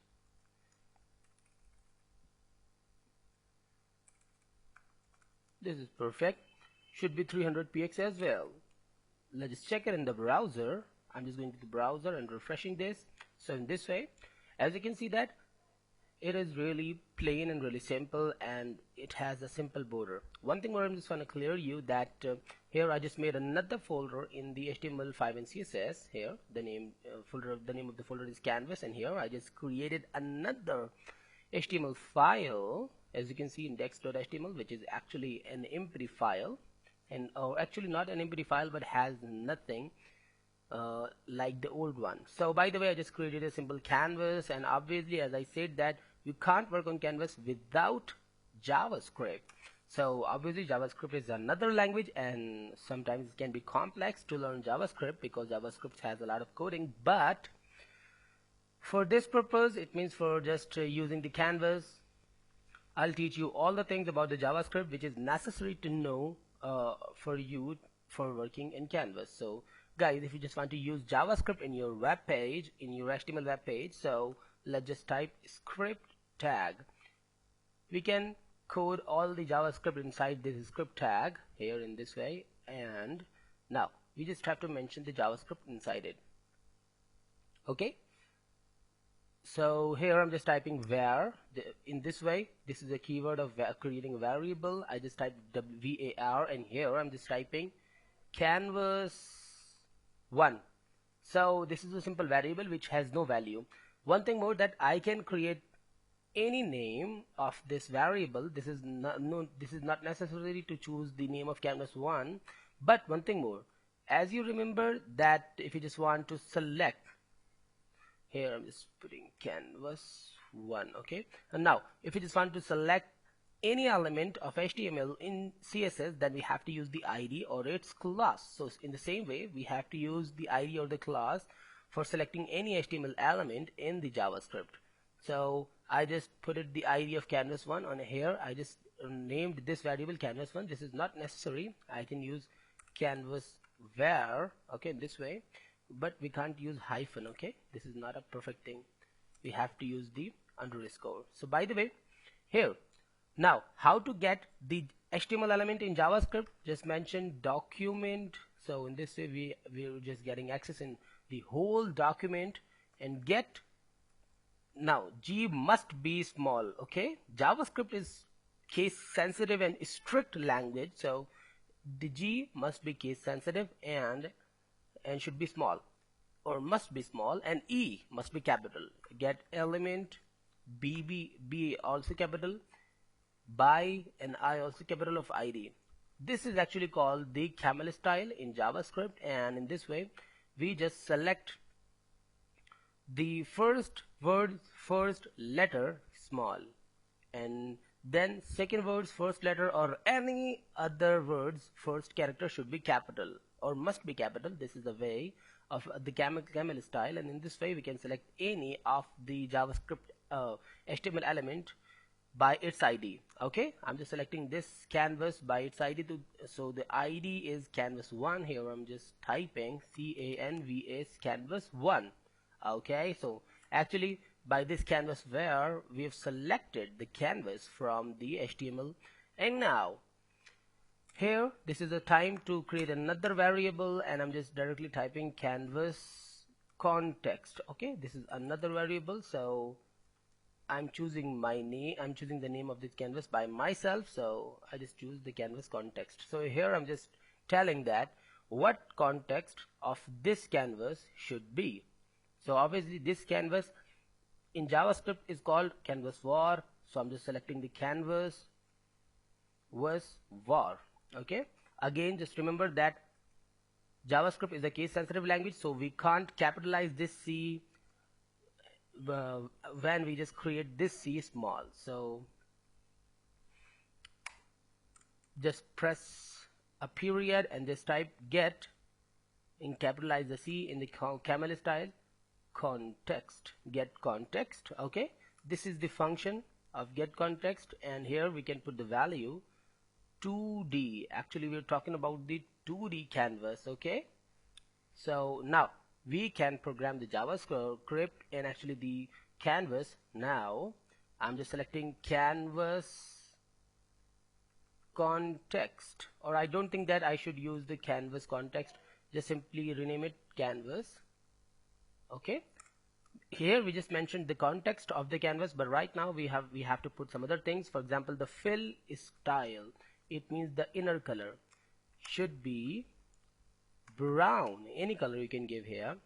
This is perfect. Should be 300px as well. Let's just check it in the browser. I'm just going to the browser and refreshing this. So in this way, as you can see that it is really plain and really simple, and it has a simple border. One thing more I'm just want to clear you that here I just made another folder in the HTML5 and CSS. Here the name of the folder is canvas, and here I just created another HTML file, as you can see, index.html, which is actually an empty file, and actually not an empty file but has nothing like the old one. So by the way, I just created a simple canvas, and obviously, as I said, that you can't work on canvas without JavaScript. So obviously JavaScript is another language, and sometimes it can be complex to learn JavaScript because JavaScript has a lot of coding. But for this purpose, it means for just using the canvas, I'll teach you all the things about the JavaScript which is necessary to know for you for working in canvas. So guys, if you just want to use JavaScript in your web page, in your HTML web page, so let's just type script tag. We can code all the JavaScript inside this script tag here in this way, and now we just have to mention the JavaScript inside it. Okay, so here I'm just typing var. In this way, this is a keyword of creating a variable. I just type var, and here I'm just typing canvas1. So this is a simple variable which has no value. One thing more, that I can create any name of this variable. This is not necessary to choose the name of canvas1. But one thing more, as you remember that if you just want to select, here I'm just putting canvas1. Okay, and now if you just want to select any element of HTML in CSS, then we have to use the ID or its class. So in the same way, we have to use the ID or the class for selecting any HTML element in the JavaScript. So I just put it the ID of canvas1 on here. I just named this variable canvas1. This is not necessary. I can use canvas var, okay, this way, but we can't use hyphen. Okay, this is not a perfect thing. We have to use the underscore. So by the way, here now how to get the HTML element in JavaScript, just mention document. So in this way, we're just getting access in the whole document and get. Now G must be small. Okay, JavaScript is case sensitive and strict language, so the G must be case sensitive and should be small, or must be small, and E must be capital. Get element, B also capital, by and I also capital of ID. This is actually called the camel style in JavaScript, and in this way we just select the first word first letter small, and then second word's first letter or any other word's first character should be capital or must be capital. This is the way of the camel style, and in this way we can select any of the JavaScript HTML element by its ID. Okay, I'm just selecting this canvas by its ID so the ID is canvas1. Here I'm just typing canvas canvas1. Okay, so actually by this canvas where we have selected the canvas from the HTML, and now here this is the time to create another variable, and I'm just directly typing canvas context. Okay, this is another variable, so I'm choosing my name. I'm choosing the name of this canvas by myself, so I just choose the canvas context. So here I'm just telling that what context of this canvas should be. So obviously this canvas in JavaScript is called canvas var, so I'm just selecting the canvas was var. Okay, again just remember that JavaScript is a case sensitive language, so we can't capitalize this C when we just create this C small. So just press a period and just type get and capitalize the C in the camel style context, get context. Okay, this is the function of get context, and here we can put the value 2D. Actually we're talking about the 2D canvas. Okay, so now we can program the JavaScript and actually the canvas. Now I'm just selecting canvas context, or I don't think that I should use the canvas context, just simply rename it canvas. Okay, here we just mentioned the context of the canvas, but right now we have to put some other things. For example, the fill style, it means the inner color should be brown, any color you can give here.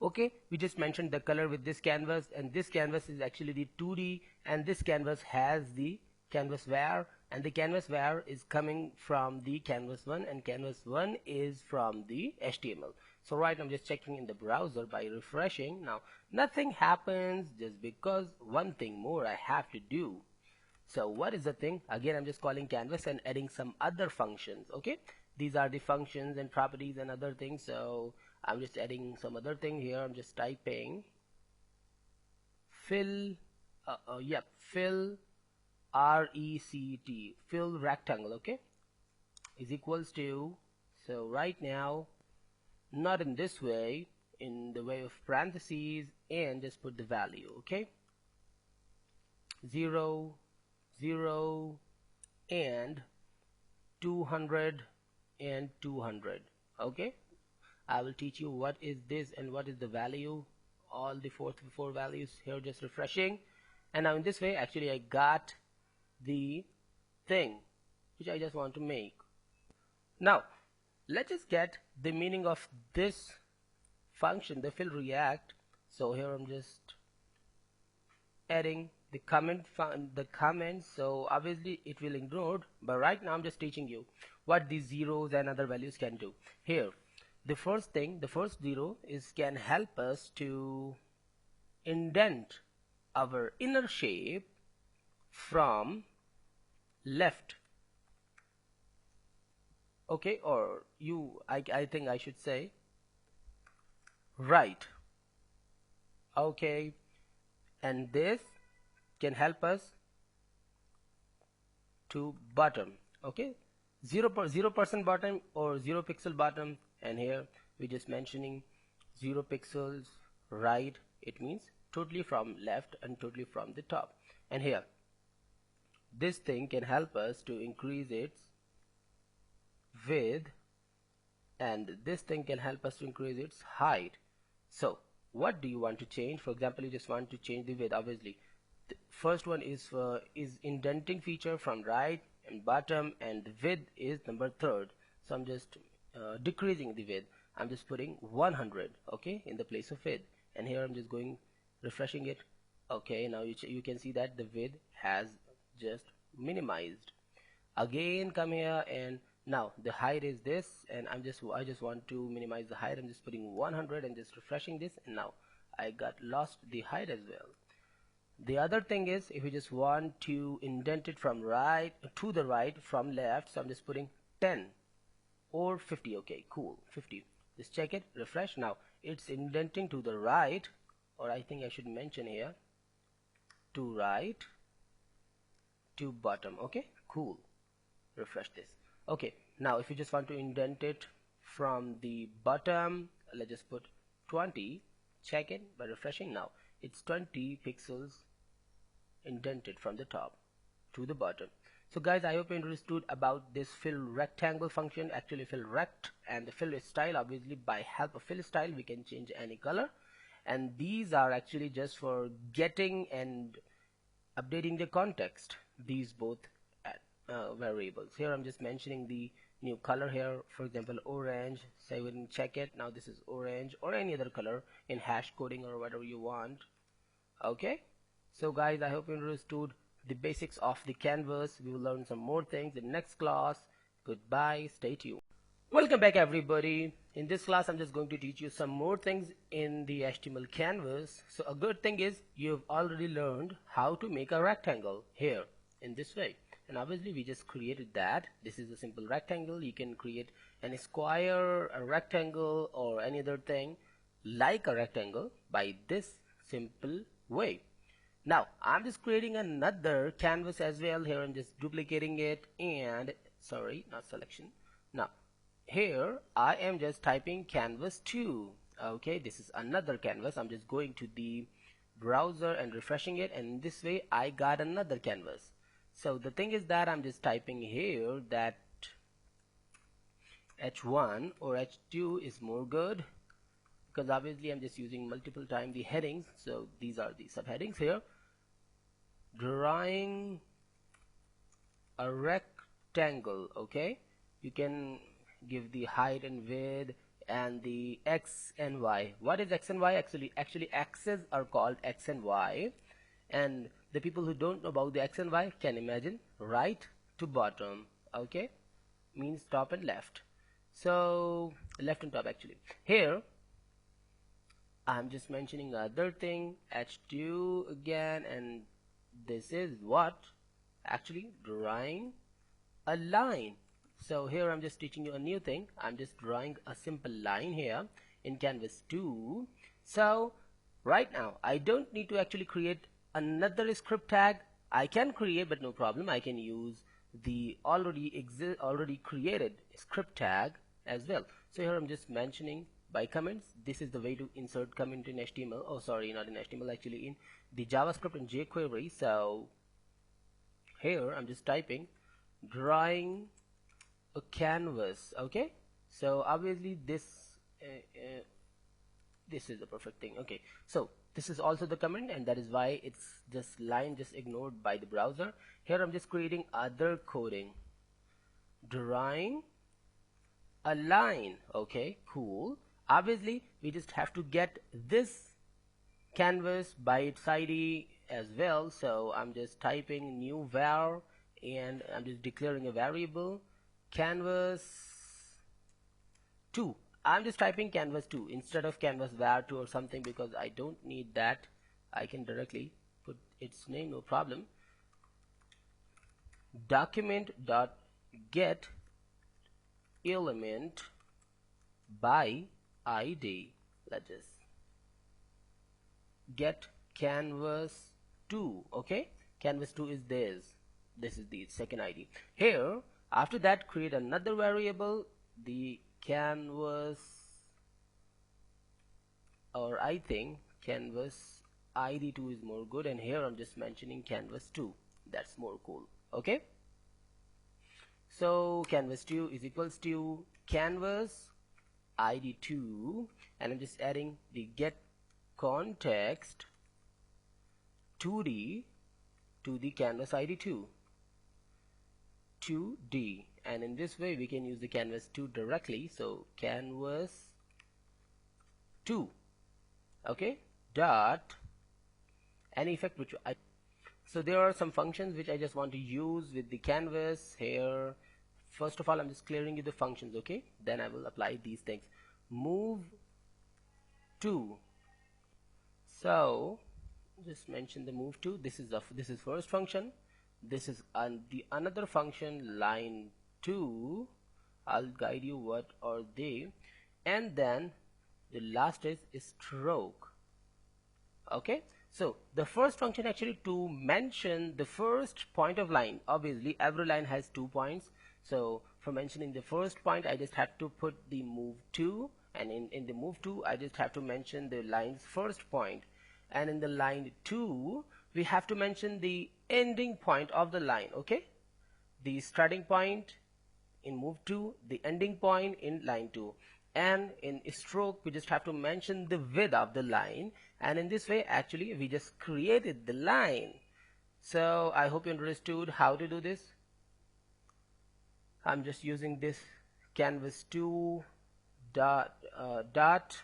Okay, we just mentioned the color with this canvas, and this canvas is actually the 2D, and this canvas has the canvas var, and the canvas var is coming from the canvas 1, and canvas 1 is from the HTML. So right now I'm just checking in the browser by refreshing. Now nothing happens just because one thing more I have to do. So what is the thing? Again, I'm just calling canvas and adding some other functions. Okay, these are the functions and properties and other things. So I'm just adding some other thing here. I'm just typing fill fill rect, fill rectangle, okay, is equals to, so right now not in this way, in the way of parentheses, and just put the value, okay, 0 0 and 200 and 200. Okay, I will teach you what is this and what is the value, all the four values here, just refreshing. And now in this way actually I got the thing which I just want to make. Now let's just get the meaning of this function, the fill react. So here I'm just adding the comment, so obviously it will ignore, but right now I'm just teaching you what these zeros and other values can do. Here the first thing, the first zero is can help us to indent our inner shape from left, okay, or I think I should say right, okay, and this can help us to bottom, okay, 0% bottom or 0 pixel bottom, and here we're just mentioning 0 pixels right, it means totally from left and totally from the top. And here this thing can help us to increase its width, and this thing can help us to increase its height. So what do you want to change? For example, you just want to change the width. Obviously the first one is indenting feature from right and bottom, and the width is number third. So I'm just decreasing the width. I'm just putting 100, okay, in the place of width, and here I'm just going refreshing it. Okay, now you can see that the width has just minimized. Again come here, and now the height is this, and I just want to minimize the height. I'm just putting 100 and just refreshing this, and now I got lost the height as well. The other thing is, if you just want to indent it from right to the right from left, so I'm just putting 10 or 50. Okay, cool, 50. Just check it, refresh. Now it's indenting to the right, or I think I should mention here to right to bottom. Okay, cool, refresh this. Okay, now if you just want to indent it from the bottom, let's just put 20. Check it by refreshing. Now it's 20 pixels indented from the top to the bottom. So guys, I hope you understood about this fill rectangle function, actually fill rect, and the fill style. Obviously by help of fill style we can change any color, and these are actually just for getting and updating the context, these both variables. Here I'm just mentioning the new color here, for example orange. Say we can check it. Now this is orange, or any other color in hash coding or whatever you want. Okay, so guys, I hope you understood the basics of the canvas. We will learn some more things in next class. Goodbye, stay tuned. Welcome back everybody. In this class I'm just going to teach you some more things in the HTML canvas. So a good thing is you've already learned how to make a rectangle here in this way, and obviously we just created that. This is a simple rectangle. You can create any square, a rectangle, or any other thing like a rectangle by this simple way. Now I'm just creating another canvas as well. Here I'm just duplicating it, and sorry, not selection. Now here I am just typing canvas 2. Okay, this is another canvas. I'm just going to the browser and refreshing it, and this way I got another canvas. So the thing is that I'm just typing here that H1 or H2 is more good, because obviously I'm just using multiple times the headings. So these are the subheadings here. Drawing a rectangle. Okay, you can give the height and width and the X and Y. What is X and Y? Actually axes are called X and Y, and the people who don't know about the X and Y can imagine right to bottom. Okay, means top and left. So left and top. Actually here I'm just mentioning other thing, H2 again, and this is what actually drawing a line. So here I'm just teaching you a new thing. I'm just drawing a simple line here in Canvas 2. So right now I don't need to actually create another script tag. I can create, but no problem, I can use the already created script tag as well. So here I'm just mentioning by comments. This is the way to insert comment in HTML. Oh, sorry, not in HTML, actually in the JavaScript and jQuery. So here I'm just typing drawing a canvas. Okay, so obviously this is the perfect thing. Okay, so this is also the comment, and that is why it's this line just ignored by the browser. Here I'm just creating other coding, drawing a line. Okay, cool. Obviously we just have to get this canvas by its ID as well. So I'm just typing new var, and I'm just declaring a variable canvas 2. I'm just typing canvas 2 instead of canvas var2 or something, because I don't need that. I can directly put its name, no problem. Document dot get element by ID. Let's just get canvas 2. Okay, canvas 2 is this is the second ID. Here after that create another variable, the canvas, or I think canvas ID2 is more good, and here I'm just mentioning canvas 2. That's more cool. Okay, so canvas 2 is equals to canvas ID2, and I'm just adding the get context 2D to the canvas ID2 2D, and in this way we can use the canvas 2 directly. So canvas 2, okay, dot any effect which so there are some functions which I just want to use with the canvas here. First of all, I'm just clearing you the functions, okay, then I will apply these things. Move to, so just mention the move to. This is first function. This is the another function, line 2. I'll guide you what are they, and then the last is stroke. Okay, so the first function actually to mention the first point of line. Obviously every line has 2 points, so for mentioning the first point I just have to put the move to, and in the move to I just have to mention the line's first point, and in the line 2 we have to mention the ending point of the line. Okay, the starting point in move to, the ending point in line 2, and in stroke we just have to mention the width of the line, and in this way actually we just created the line. So I hope you understood how to do this. I'm just using this canvas 2 dot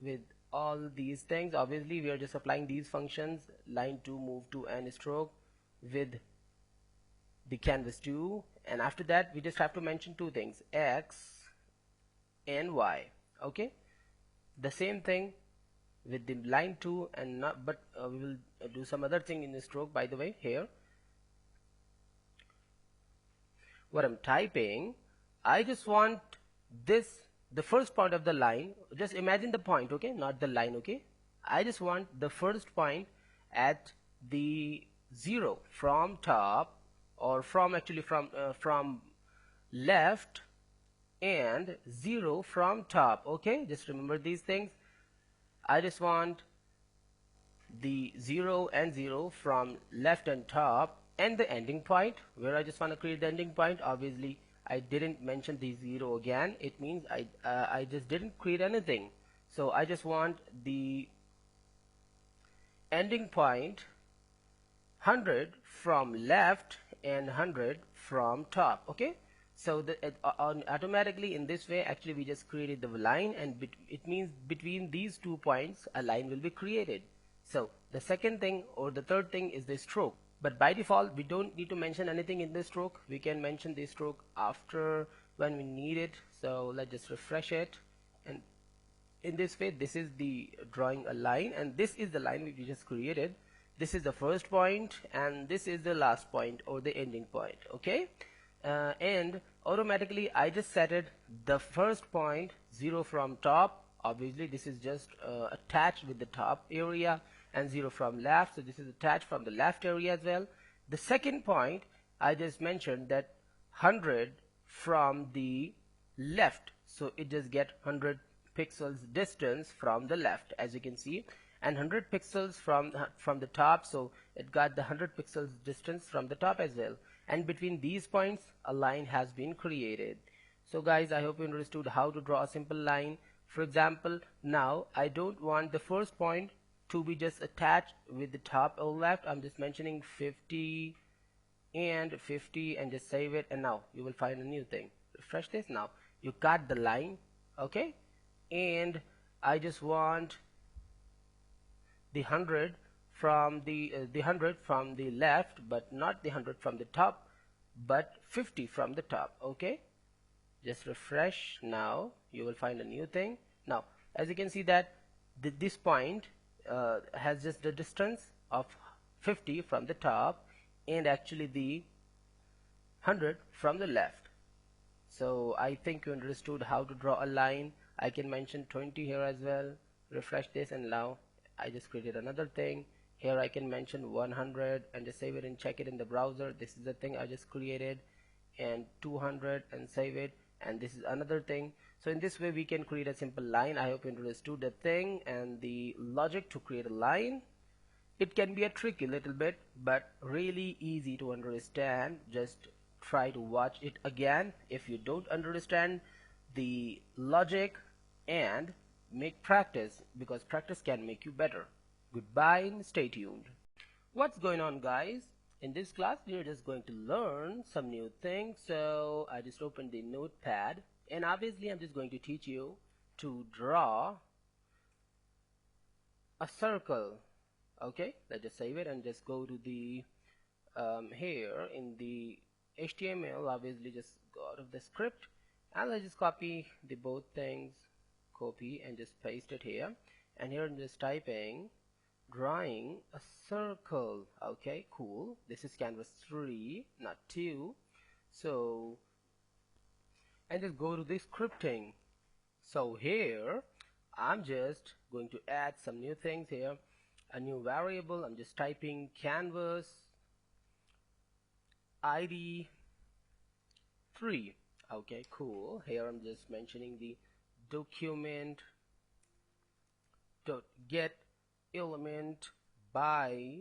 with all these things. Obviously we are just applying these functions, line 2, move to, and stroke with the canvas 2, and after that we just have to mention 2 things, X and Y. Okay, the same thing with the line 2, and not, but we will do some other thing in the stroke. By the way, here what I'm typing, I just want this, the first point of the line. Just imagine the point, okay, not the line. Okay, I just want the first point at the 0 from top, or from actually from left, and 0 from top. Okay, just remember these things. I just want the 0 and 0 from left and top, and the ending point, where I just want to create the ending point. Obviously I didn't mention the 0 again. It means I just didn't create anything. So I just want the ending point 100 from left and 100 from top. Okay, so automatically in this way, actually we just created the line, and it means between these 2 points a line will be created. So the second thing or the third thing is the stroke, but by default we don't need to mention anything in the stroke. We can mention the stroke after when we need it. So let's just refresh it, and in this way this is the drawing a line, and this is the line which we just created. This is the first point and this is the last point or the ending point. Okay, and automatically I just set it the first point 0 from top. Obviously this is just attached with the top area, and 0 from left, so this is attached from the left area as well. The second point I just mentioned that 100 from the left, so it just get 100 pixels distance from the left, as you can see, and 100 pixels from the top, so it got the 100 pixels distance from the top as well. And between these points a line has been created. So guys, I hope you understood how to draw a simple line. For example, now I don't want the first point to be just attached with the top or left. I'm just mentioning 50 and 50 and just save it, and now you will find a new thing. Refresh this. Now you got the line. Okay, and I just want the 100 from the 100 from the left, but not the 100 from the top, but 50 from the top. Okay, just refresh. Now you will find a new thing. Now as you can see that this point has just the distance of 50 from the top and actually the 100 from the left. So I think you understood how to draw a line. I can mention 20 here as well. Refresh this, and now I just created another thing. Here I can mention 100 and just save it and check it in the browser. This is the thing I just created, and 200 and save it, and this is another thing. So in this way we can create a simple line. I hope you understood the thing and the logic to create a line. It can be a tricky little bit, but really easy to understand. Just try to watch it again if you don't understand the logic, and make practice, because practice can make you better. Goodbye and stay tuned. What's going on, guys? In this class we are just going to learn some new things. So I just opened the notepad, and obviously I'm just going to teach you to draw a circle. Okay, let's just save it and just go to the here in the HTML. Obviously just go out of the script, and let's just copy the both things, copy and just paste it here, and here I'm just typing drawing a circle. Okay, cool. This is canvas 3, not 2. So and just go to the scripting. So here I'm just going to add some new things here, a new variable. I'm just typing canvas ID 3. Okay, cool. Here I'm just mentioning the document dot get element by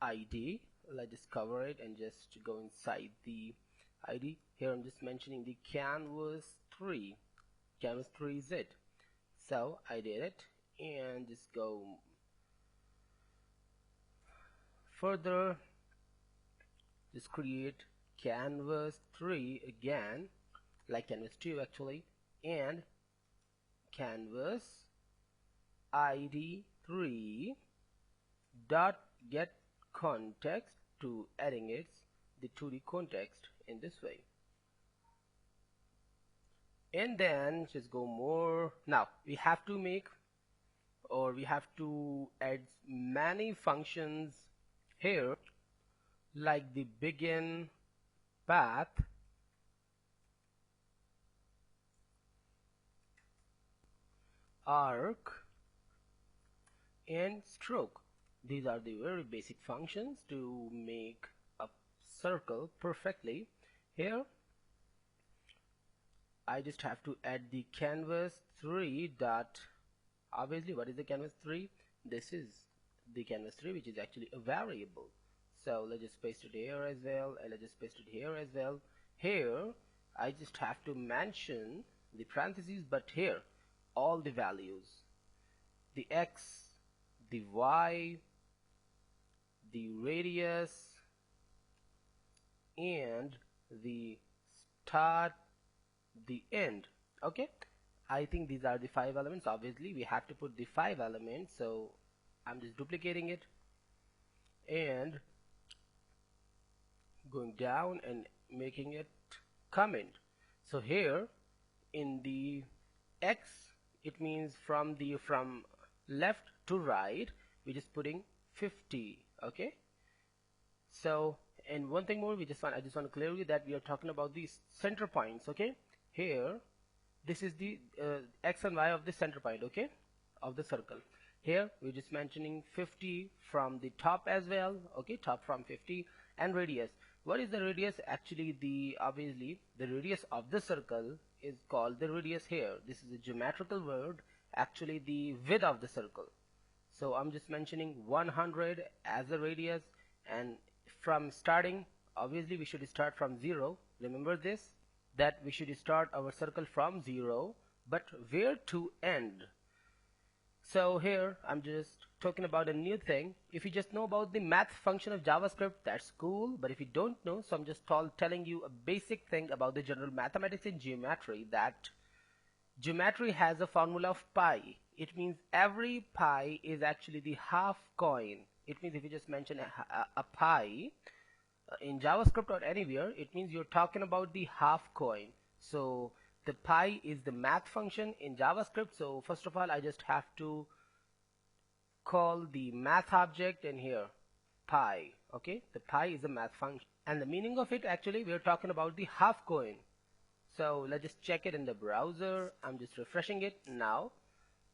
ID. Let's just cover it and just go inside the ID. Here I'm just mentioning the canvas 3. Canvas 3 is it. So I did it, and just go further, just create canvas 3 again, like canvas 2 actually, and canvas ID 3 dot get context to adding it the 2D context in this way. And then just go more. Now we have to make, or we have to add many functions here, like the begin, path, arc, and stroke. These are the very basic functions to make a circle perfectly. Here I just have to add the canvas 3 dot, obviously what is the canvas 3? This is the canvas 3, which is actually a variable. So let's just paste it here as well, and let's just paste it here as well. Here I just have to mention the parentheses, but here all the values, the x, the y, the radius, and the start, the end. Okay, I think these are the 5 elements. Obviously we have to put the 5 elements, so I'm just duplicating it and going down and making it comment. So here in the x, it means from left to right, we're just putting 50. Okay, so, and one thing more, I just want to clear you that we are talking about these center points. Okay, here this is the x and y of the center point, okay, of the circle. Here we're just mentioning 50 from the top as well. Okay, top from 50. And radius, what is the radius? Actually obviously the radius of the circle is called the radius here. This is a geometrical word, actually the width of the circle. So I'm just mentioning 100 as the radius, and from starting, obviously we should start from 0. Remember this, that we should start our circle from 0, but where to end? So here I'm just talking about a new thing. If you just know about the math function of JavaScript, that's cool, but if you don't know, so I'm just telling you a basic thing about the general mathematics in geometry, that geometry has a formula of pi. It means every pi is actually the half coin. It means if you just mention a pi in JavaScript or anywhere, it means you're talking about the half coin. So the pi is the math function in JavaScript. So first of all, I just have to call the math object in here pi. Okay, the pi is a math function, and the meaning of it, actually we're talking about the half coin. So let's just check it in the browser. I'm just refreshing it now.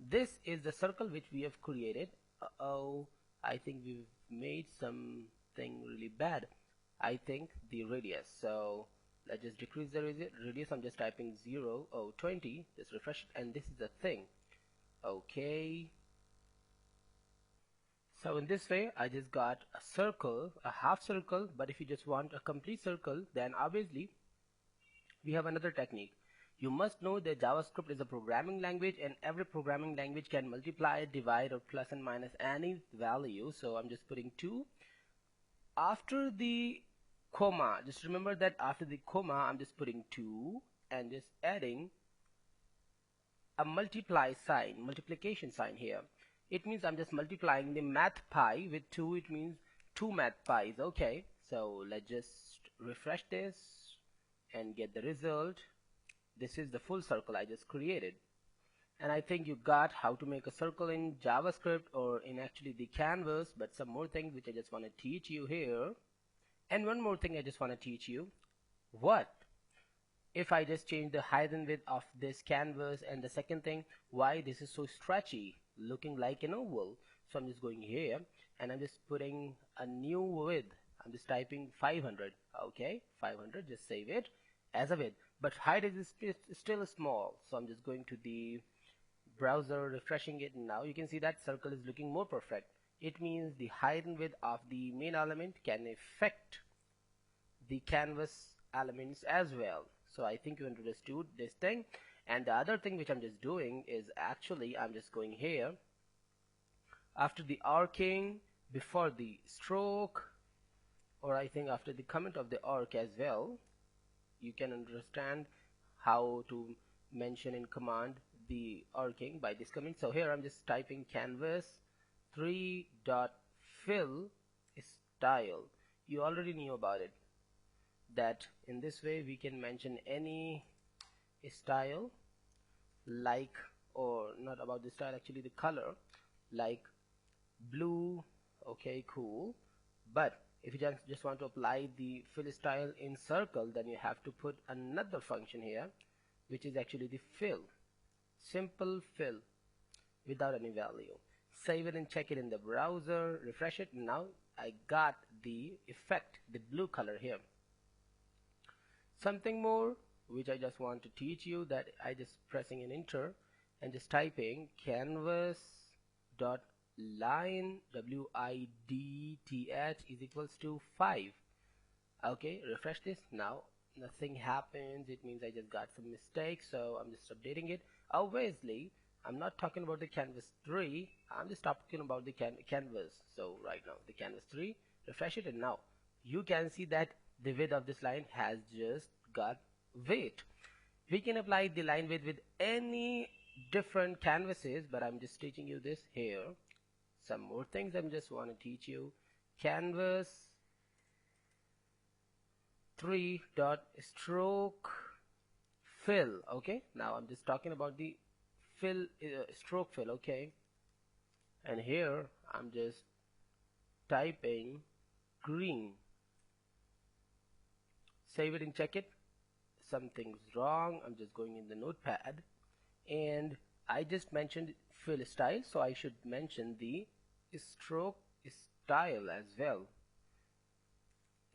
This is the circle which we have created. Uh-oh, I think we've made something really bad. I think the radius. So let's just decrease the radius. I'm just typing 0, 20. Just refresh it, and this is the thing. Okay. So in this way, I just got a circle, a half circle. But if you just want a complete circle, then obviously we have another technique. You must know that JavaScript is a programming language, and every programming language can multiply, divide, or plus and minus any value. So I'm just putting 2 after the comma. Just remember that after the comma, I'm just putting 2 and just adding a multiplication sign here. It means I'm just multiplying the math pi with 2. It means 2 math pi's. Okay, so let's just refresh this and get the result. This is the full circle I just created. And I think you got how to make a circle in JavaScript, or in actually the canvas. But some more things which I just want to teach you here. And one more thing I just want to teach you. What if I just change the height and width of this canvas? And the second thing, why this is so stretchy, looking like an oval? So I'm just going here and I'm just putting a new width. I'm just typing 500. Okay, 500. Just save it as a width, but height is still small. So I'm just going to the browser, refreshing it, and now you can see that circle is looking more perfect. It means the height and width of the main element can affect the canvas elements as well. So I think you understood this thing. And the other thing which I'm just doing is, actually I'm just going here after the arcing, before the stroke, or I think after the comment of the arc as well. You can understand how to mention in command the arcing by this command. So here I'm just typing canvas 3.fill style. You already knew about it, that in this way we can mention any style, like, or not about the style, actually the color, like blue. Okay, cool. But if you just want to apply the fill style in circle, then you have to put another function here, which is actually the fill. Simple fill without any value. Save it and check it in the browser, refresh it. Now I got the effect, the blue color here. Something more which I just want to teach you, that I just pressing an enter and just typing canvas dot line width is equals to 5. Okay, refresh this. Now nothing happens. It means I just got some mistakes, so I'm just updating it. Obviously I'm not talking about the canvas 3, I'm just talking about the canvas. So right now the canvas 3, refresh it, and now you can see that the width of this line has just got weight. We can apply the line width with any different canvases, but I'm just teaching you this here. Some more things I just want to teach you. Canvas 3 dot stroke fill. Okay, now I'm just talking about the fill, stroke fill. Okay, and here I'm just typing green. Save it and check it. Something's wrong. I'm just going in the notepad, and I just mentioned fill style, so I should mention the stroke style as well.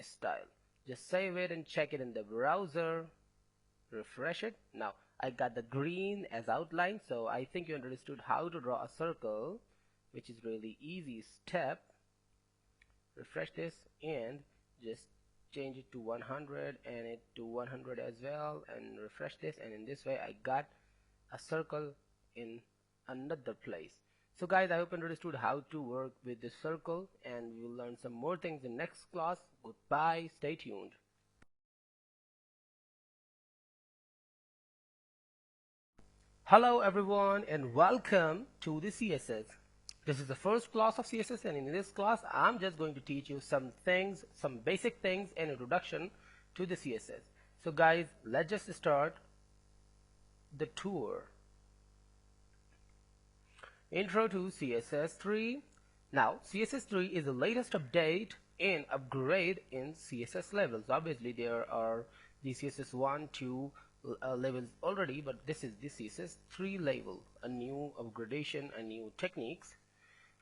Style. Just save it and check it in the browser. Refresh it. Now I got the green as outline, so I think you understood how to draw a circle, which is really easy step. Refresh this and just change it to 100 and it to 100 as well, and refresh this, and in this way I got a circle in another place. So guys, I hope you understood how to work with this circle, and we will learn some more things in next class. Goodbye, stay tuned. Hello everyone and welcome to the CSS. This is the first class of CSS, and in this class I'm just going to teach you some things, some basic things, and introduction to the CSS. So guys, let's just start the tour. Intro to CSS3. Now CSS3 is the latest update and upgrade in CSS levels. Obviously there are the CSS 1, 2 levels already, but this is the CSS3 level, a new upgradation, a new techniques.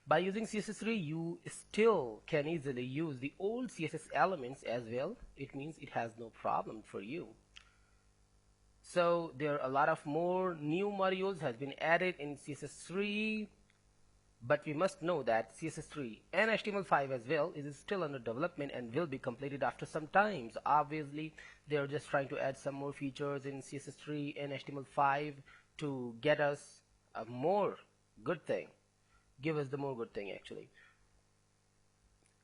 By using CSS3 you still can easily use the old CSS elements as well. It means it has no problem for you. So there are a lot of more new modules has been added in CSS3, but we must know that CSS3 and HTML5 as well is still under development and will be completed after some time. So obviously they are just trying to add some more features in CSS3 and HTML5 to get us a more good thing, give us the more good thing actually.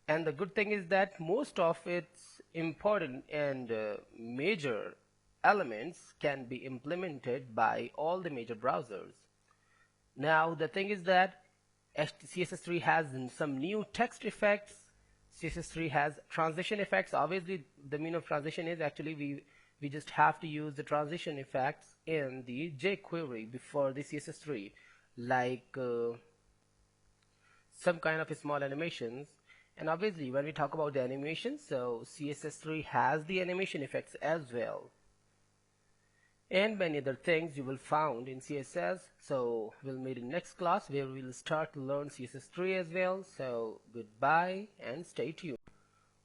And the good thing is that most of its important and major elements can be implemented by all the major browsers. Now the thing is that CSS3 has some new text effects. CSS3 has transition effects. Obviously the meaning of transition is actually we just have to use the transition effects in the jQuery before the CSS3, like some kind of small animations. And obviously when we talk about the animation, so CSS3 has the animation effects as well, and many other things you will found in CSS. So we'll meet in next class where we'll start to learn CSS3 as well. So goodbye and stay tuned.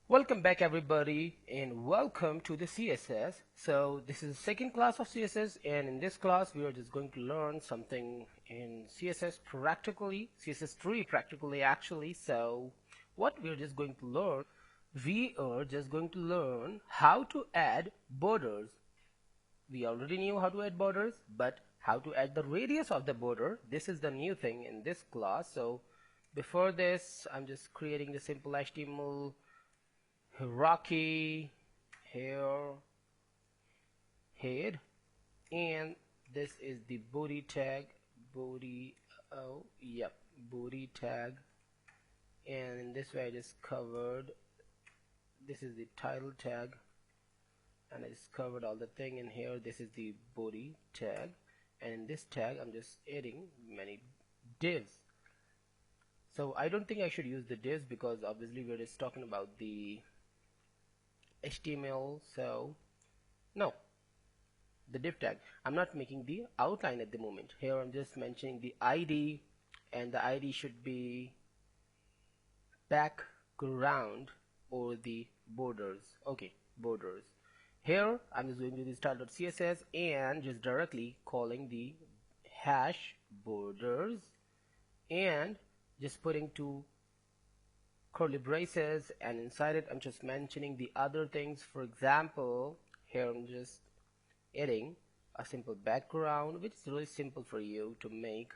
Welcome back everybody and welcome to the CSS. So this is the second class of CSS, and in this class we are just going to learn something in CSS practically, CSS3 practically actually. So what we are just going to learn, we are just going to learn how to add borders. We already knew how to add borders, but how to add the radius of the border, this is the new thing in this class. So before this I'm just creating the simple HTML hierarchy here, head, and this is the body tag, body tag, and in this way I just covered, this is the title tag, and I just covered all the thing in here. This is the body tag, and in this tag I'm just adding many divs. So I don't think I should use the divs because obviously we're just talking about the HTML. So no, the div tag, I'm not making the outline at the moment. Here I'm just mentioning the ID, and the ID should be background or the borders. Okay, borders. Here I'm just going to the style.css and just directly calling the hash borders, and just putting two curly braces, and inside it I'm just mentioning the other things. For example, here I'm just adding a simple background, which is really simple for you to make.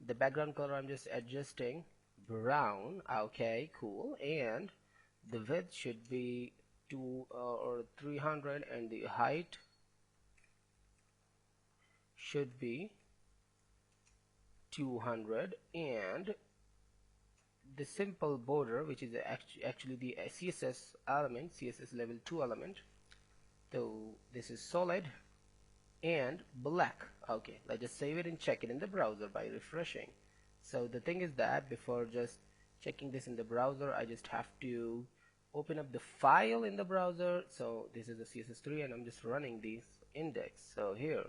The background color I'm just adjusting brown. Okay, cool. And the width should be 2 or 300, and the height should be 200, and the simple border, which is actually the CSS element, CSS level 2 element. So this is solid and black. Okay, let's just save it and check it in the browser by refreshing. So the thing is that before just checking this in the browser, I just have to open up the file in the browser. So this is the CSS3, and I'm just running this index. So here,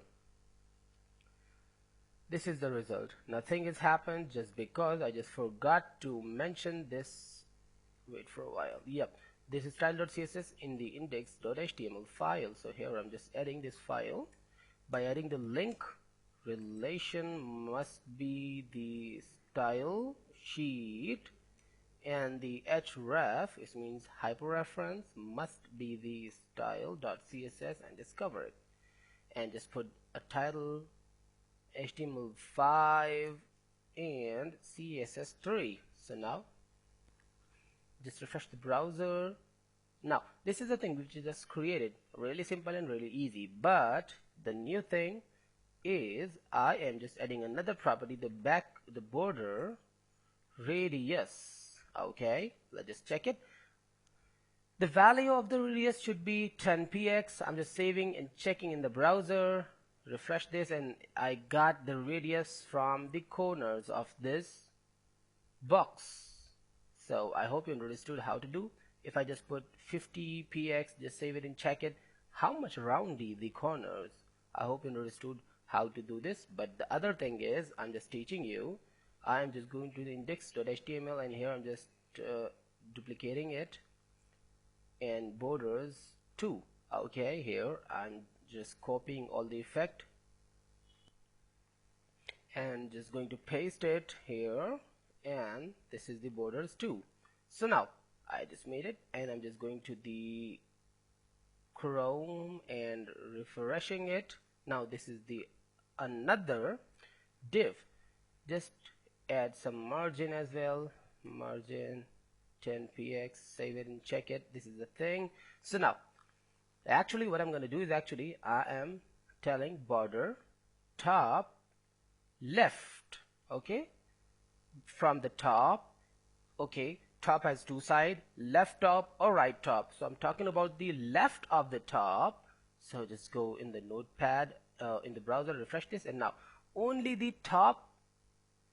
this is the result. Nothing has happened just because I just forgot to mention this. Wait for a while. Yep, this is style.css in the index.html file. So here I'm just adding this file by adding the link relation must be the style sheet, and the href, it means hyperreference, must be the style.css, and discover it, and just put a title HTML5 and CSS3. So now just refresh the browser. Now this is the thing which is just created, really simple and really easy. But the new thing is I am just adding another property, the border radius. Okay, let's just check it. The value of the radius should be 10px. I'm just saving and checking in the browser. Refresh this, and I got the radius from the corners of this box. So I hope you understood how to do. If I just put 50px, just save it and check it, how much roundy the corners. I hope you understood how to do this. But the other thing is, I'm just teaching you. I'm just going to the index.html, and here I'm just duplicating it, and borders too. Okay, here I'm just copying all the effect and just going to paste it here, and this is the borders too. So now I just made it, and I'm just going to the Chrome and refreshing it. Now this is the another div. Just add some margin as well, margin 10px, save it and check it. This is the thing. So now actually what I'm going to do is actually I am telling border top left. Okay, from the top. Okay, top has two sides, left top or right top. So I'm talking about the left of the top. So just go in the notepad in the browser, refresh this, and now only the top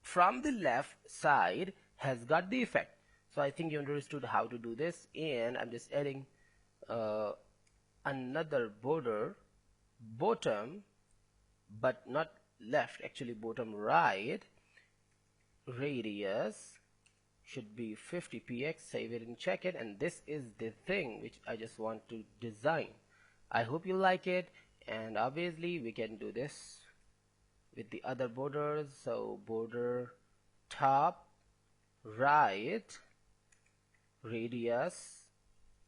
from the left side has got the effect. So I think you understood how to do this, and I'm just adding another border bottom, but not left, actually bottom right, radius should be 50px, save it and check it. And this is the thing which I just want to design. I hope you like it, and obviously we can do this with the other borders. So border top right radius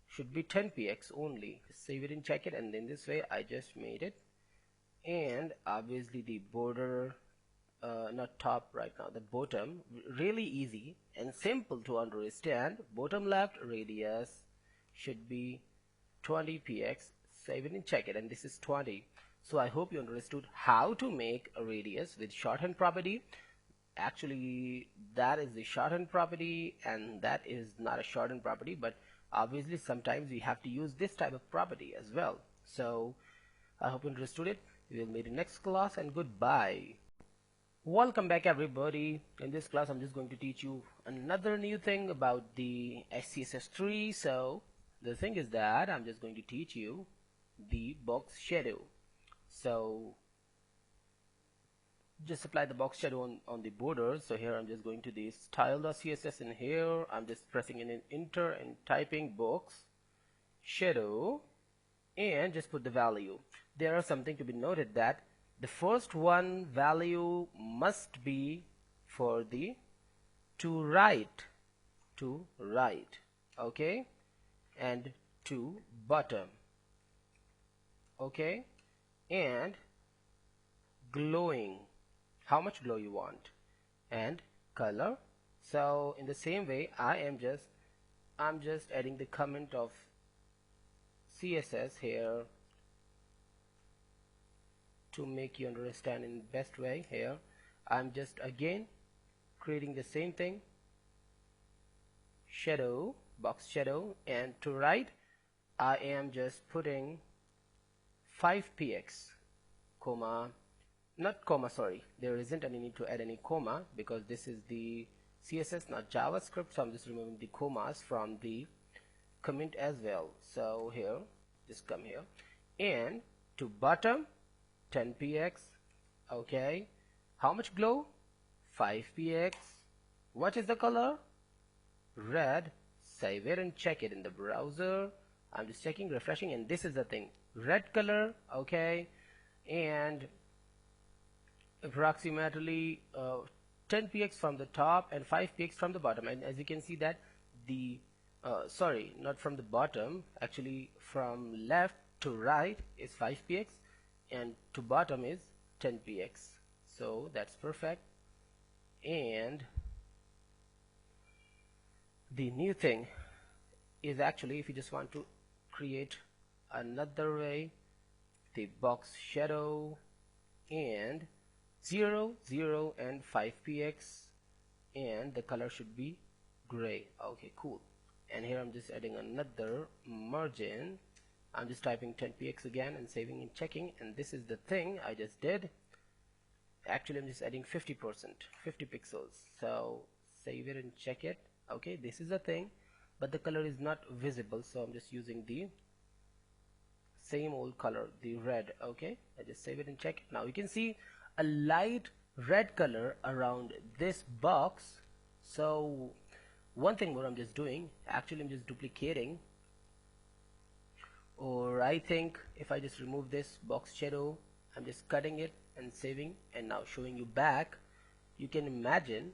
should be 10px only. Save it and check it, and in this way I just made it. And obviously the border not top right now, the bottom, really easy and simple to understand. Bottom left radius should be 20px, save it and check it, and this is 20. So I hope you understood how to make a radius with shorthand property. Actually that is the shorthand property, and that is not a shorthand property, but obviously sometimes we have to use this type of property as well. So I hope you understood it. We will meet in next class, and goodbye. Welcome back everybody. In this class I'm just going to teach you another new thing about the CSS3. So the thing is that I'm just going to teach you the box shadow. So just apply the box shadow on the borders. So here I'm just going to the style.css, and here I'm just pressing in enter and typing box shadow, and just put the value. There are something to be noted that the first one value must be for the to right, okay, and to bottom, okay, and glowing, how much glow you want, and color. So in the same way, I'm just adding the comment of CSS here to make you understand in the best way. Here I'm just again creating the same thing, shadow, box shadow, and to right I am just putting 5px, comma, not comma, sorry, there isn't any need to add any comma because this is the CSS, not JavaScript, so I'm just removing the commas from the comment as well. So here, just come here, and to bottom 10px, okay, how much glow, 5px, what is the color, red, save it and check it in the browser. I'm just checking, refreshing, and this is the thing, red color, okay, and approximately 10px from the top and 5px from the bottom. And as you can see that the sorry, not from the bottom, actually from left to right is 5px and to bottom is 10px, so that's perfect. And the new thing is actually, if you just want to create another way, the box shadow and 0, 0 and 5px, and the color should be gray. Okay, cool. And here I'm just adding another margin. I'm just typing 10px again and saving and checking, and this is the thing I just did. Actually I'm just adding 50%, 50 pixels, so save it and check it. Okay, this is the thing, but the color is not visible, so I'm just using the same old color, the red. Okay, I just save it and check it. Now you can see a light red color around this box. So one thing what I'm just doing, actually I'm just duplicating, or I think if I just remove this box shadow, I'm just cutting it and saving and now showing you back. You can imagine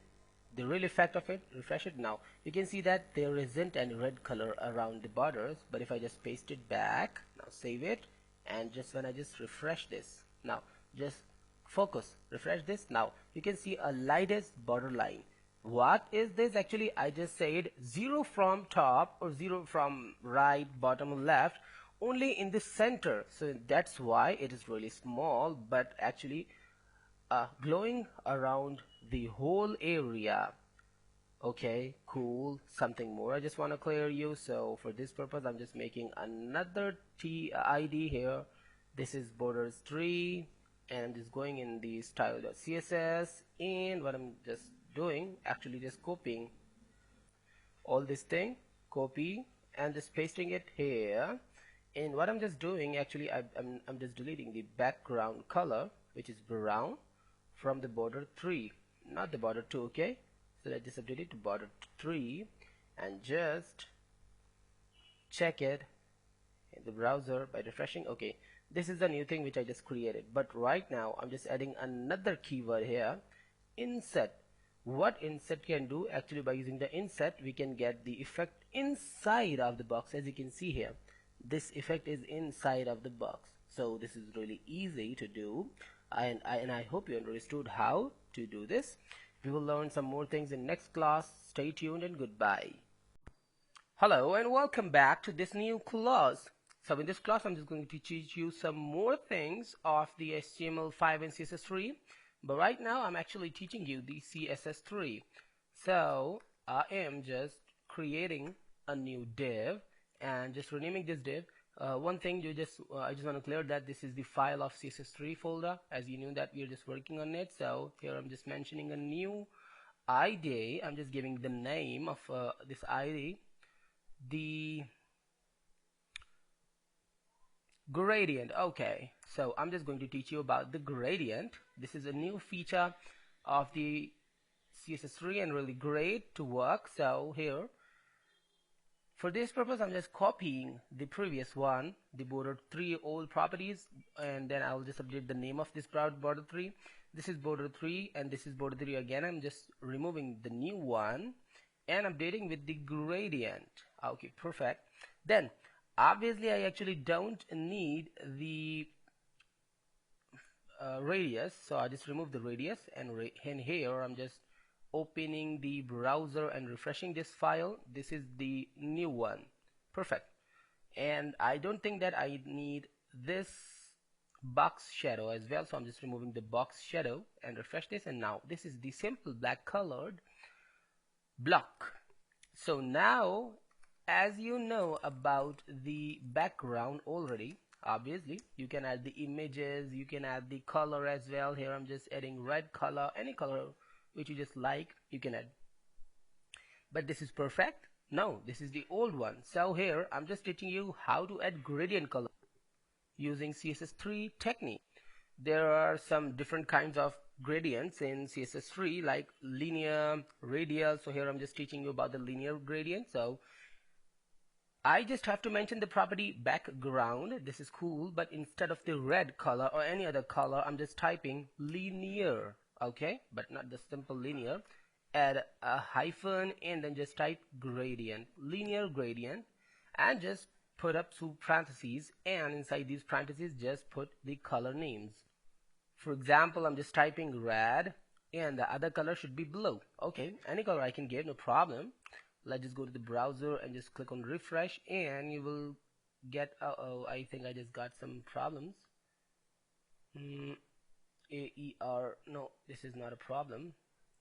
the real effect of it. Refresh it. Now you can see that there isn't any red color around the borders, but if I just paste it back, now save it, and just when I just refresh this, now just focus, refresh this, now you can see a lightest border line. What is this? Actually I just said 0 from top or 0 from right, bottom or left, only in the center, so that's why it is really small, but actually glowing around the whole area. Okay, cool. Something more I just want to clear you. So for this purpose I'm just making another ID here. This is borders 3, and I'm just going in the style.css, and what I'm just doing, actually just copying all this thing, copy, and just pasting it here. And what I'm just doing, actually I'm just deleting the background color, which is brown, from the border 3, not the border 2. Okay, so I just update it to border 3 and just check it in the browser by refreshing. Okay, this is the new thing which I just created, but right now I'm just adding another keyword here, inset. What inset can do, actually by using the inset we can get the effect inside of the box. As you can see here, this effect is inside of the box, so this is really easy to do, and I hope you understood how to do this. We will learn some more things in next class. Stay tuned and goodbye. Hello and welcome back to this new class. So in this class I'm just going to teach you some more things of the HTML5 and CSS3, but right now I'm actually teaching you the CSS3. So I am just creating a new div and just renaming this div. One thing I just want to clear that this is the file of CSS3 folder, as you knew that we are just working on it. So here I'm just mentioning a new ID. I'm just giving the name of this ID, the gradient. Okay, so I'm just going to teach you about the gradient. This is a new feature of the CSS3 and really great to work. So here For this purpose, I'm just copying the previous one, the border 3 old properties, and then I'll just update the name of this border 3. This is border 3 and this is border 3 again. I'm just removing the new one and updating with the gradient. Okay, perfect. Then obviously I actually don't need the radius, so I just remove the radius, and here I'm just opening the browser and refreshing this file. This is the new one. Perfect. And I don't think that I need this box shadow as well, so I'm just removing the box shadow and refresh this, and now this is the simple black colored block. So now, as you know about the background already, obviously you can add the images, you can add the color as well. Here I'm just adding red color, any color which you just like you can add. But this is perfect? No, this is the old one. So here I'm just teaching you how to add gradient color using CSS3 technique. There are some different kinds of gradients in CSS3 like linear, radial. So here I'm just teaching you about the linear gradient. So I just have to mention the property background. This is cool, but instead of the red color or any other color, I'm just typing linear. Okay, but not the simple linear. Add a hyphen and then just type gradient, linear gradient, and just put up two parentheses, and inside these parentheses just put the color names. For example, I'm just typing red and the other color should be blue. Okay, any color I can give, no problem. Let's just go to the browser and just click on refresh, and you will get, I think I just got some problems. No, this is not a problem.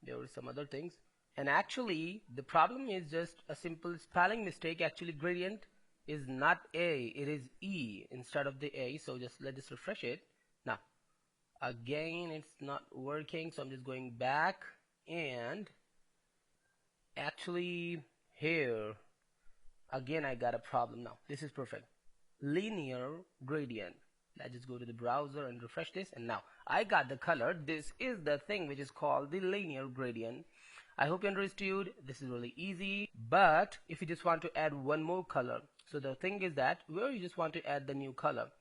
There were some other things, and actually the problem is just a simple spelling mistake. Actually gradient is not A, it is E instead of the A. So just let's just refresh it. Now again it's not working, so I'm just going back, and actually here again I got a problem. Now this is perfect, linear gradient. Let's just go to the browser and refresh this, and now I got the color. This is the thing which is called the linear gradient. I hope you understood. This is really easy, but if you just want to add one more color, so the thing is that where you just want to add the new color,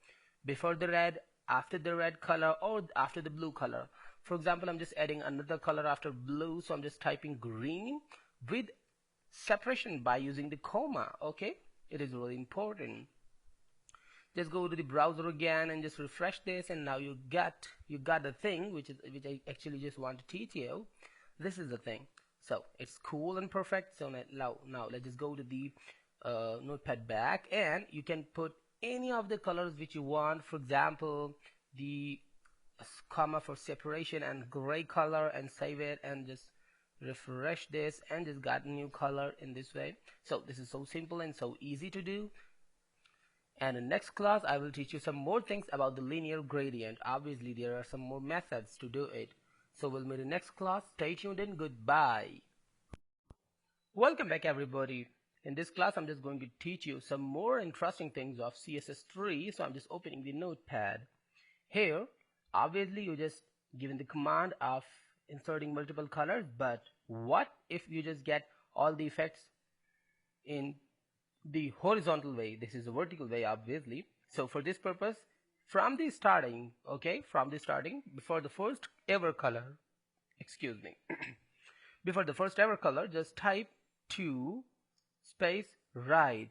before the red, after the red color, or after the blue color. For example, I'm just adding another color after blue, so I'm just typing green with separation by using the comma. Okay, it is really important. Just go to the browser again and just refresh this, and now you got the thing which I actually just want to teach you. This is the thing. So it's cool and perfect. So now let's just go to the notepad back, and you can put any of the colors which you want. For example, the comma for separation and gray color, and save it and just refresh this and just got a new color in this way. So this is so simple and so easy to do. And in next class I will teach you some more things about the linear gradient. Obviously there are some more methods to do it. So we'll meet in next class. Stay tuned and goodbye. Welcome back everybody. In this class I'm just going to teach you some more interesting things of CSS3. So I'm just opening the notepad. Here obviously you just given the command of inserting multiple colors, but what if you just get all the effects in the horizontal way? This is a vertical way obviously. So for this purpose, from the starting, before the first ever color, before the first ever color, just type to space right,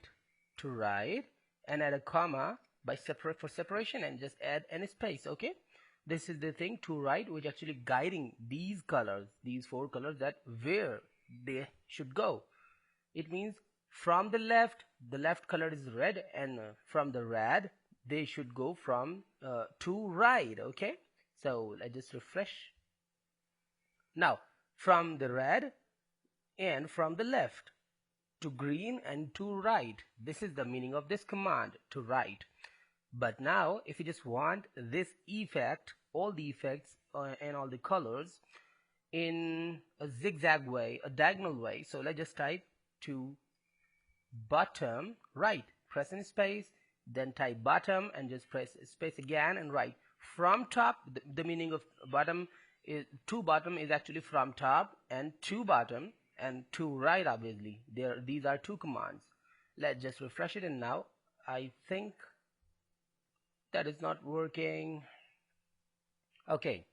to right, and add a comma by for separation, and just add any space. Okay, this is the thing to right, which actually guiding these colors, these four colors, that where they should go. It means from the left color is red, and from the red they should go from to right. Okay, so let's just refresh. Now from the red and from the left to green and to right. This is the meaning of this command, to right. But now if you just want this effect, all the effects and all the colors in a zigzag way, a diagonal way, so let's just type to bottom right, press in space, then type bottom and just press space again and right. From top, the meaning of bottom is to bottom is actually from top, and to bottom and to right obviously. These are two commands. Let's just refresh it, and now I think that is not working. Okay,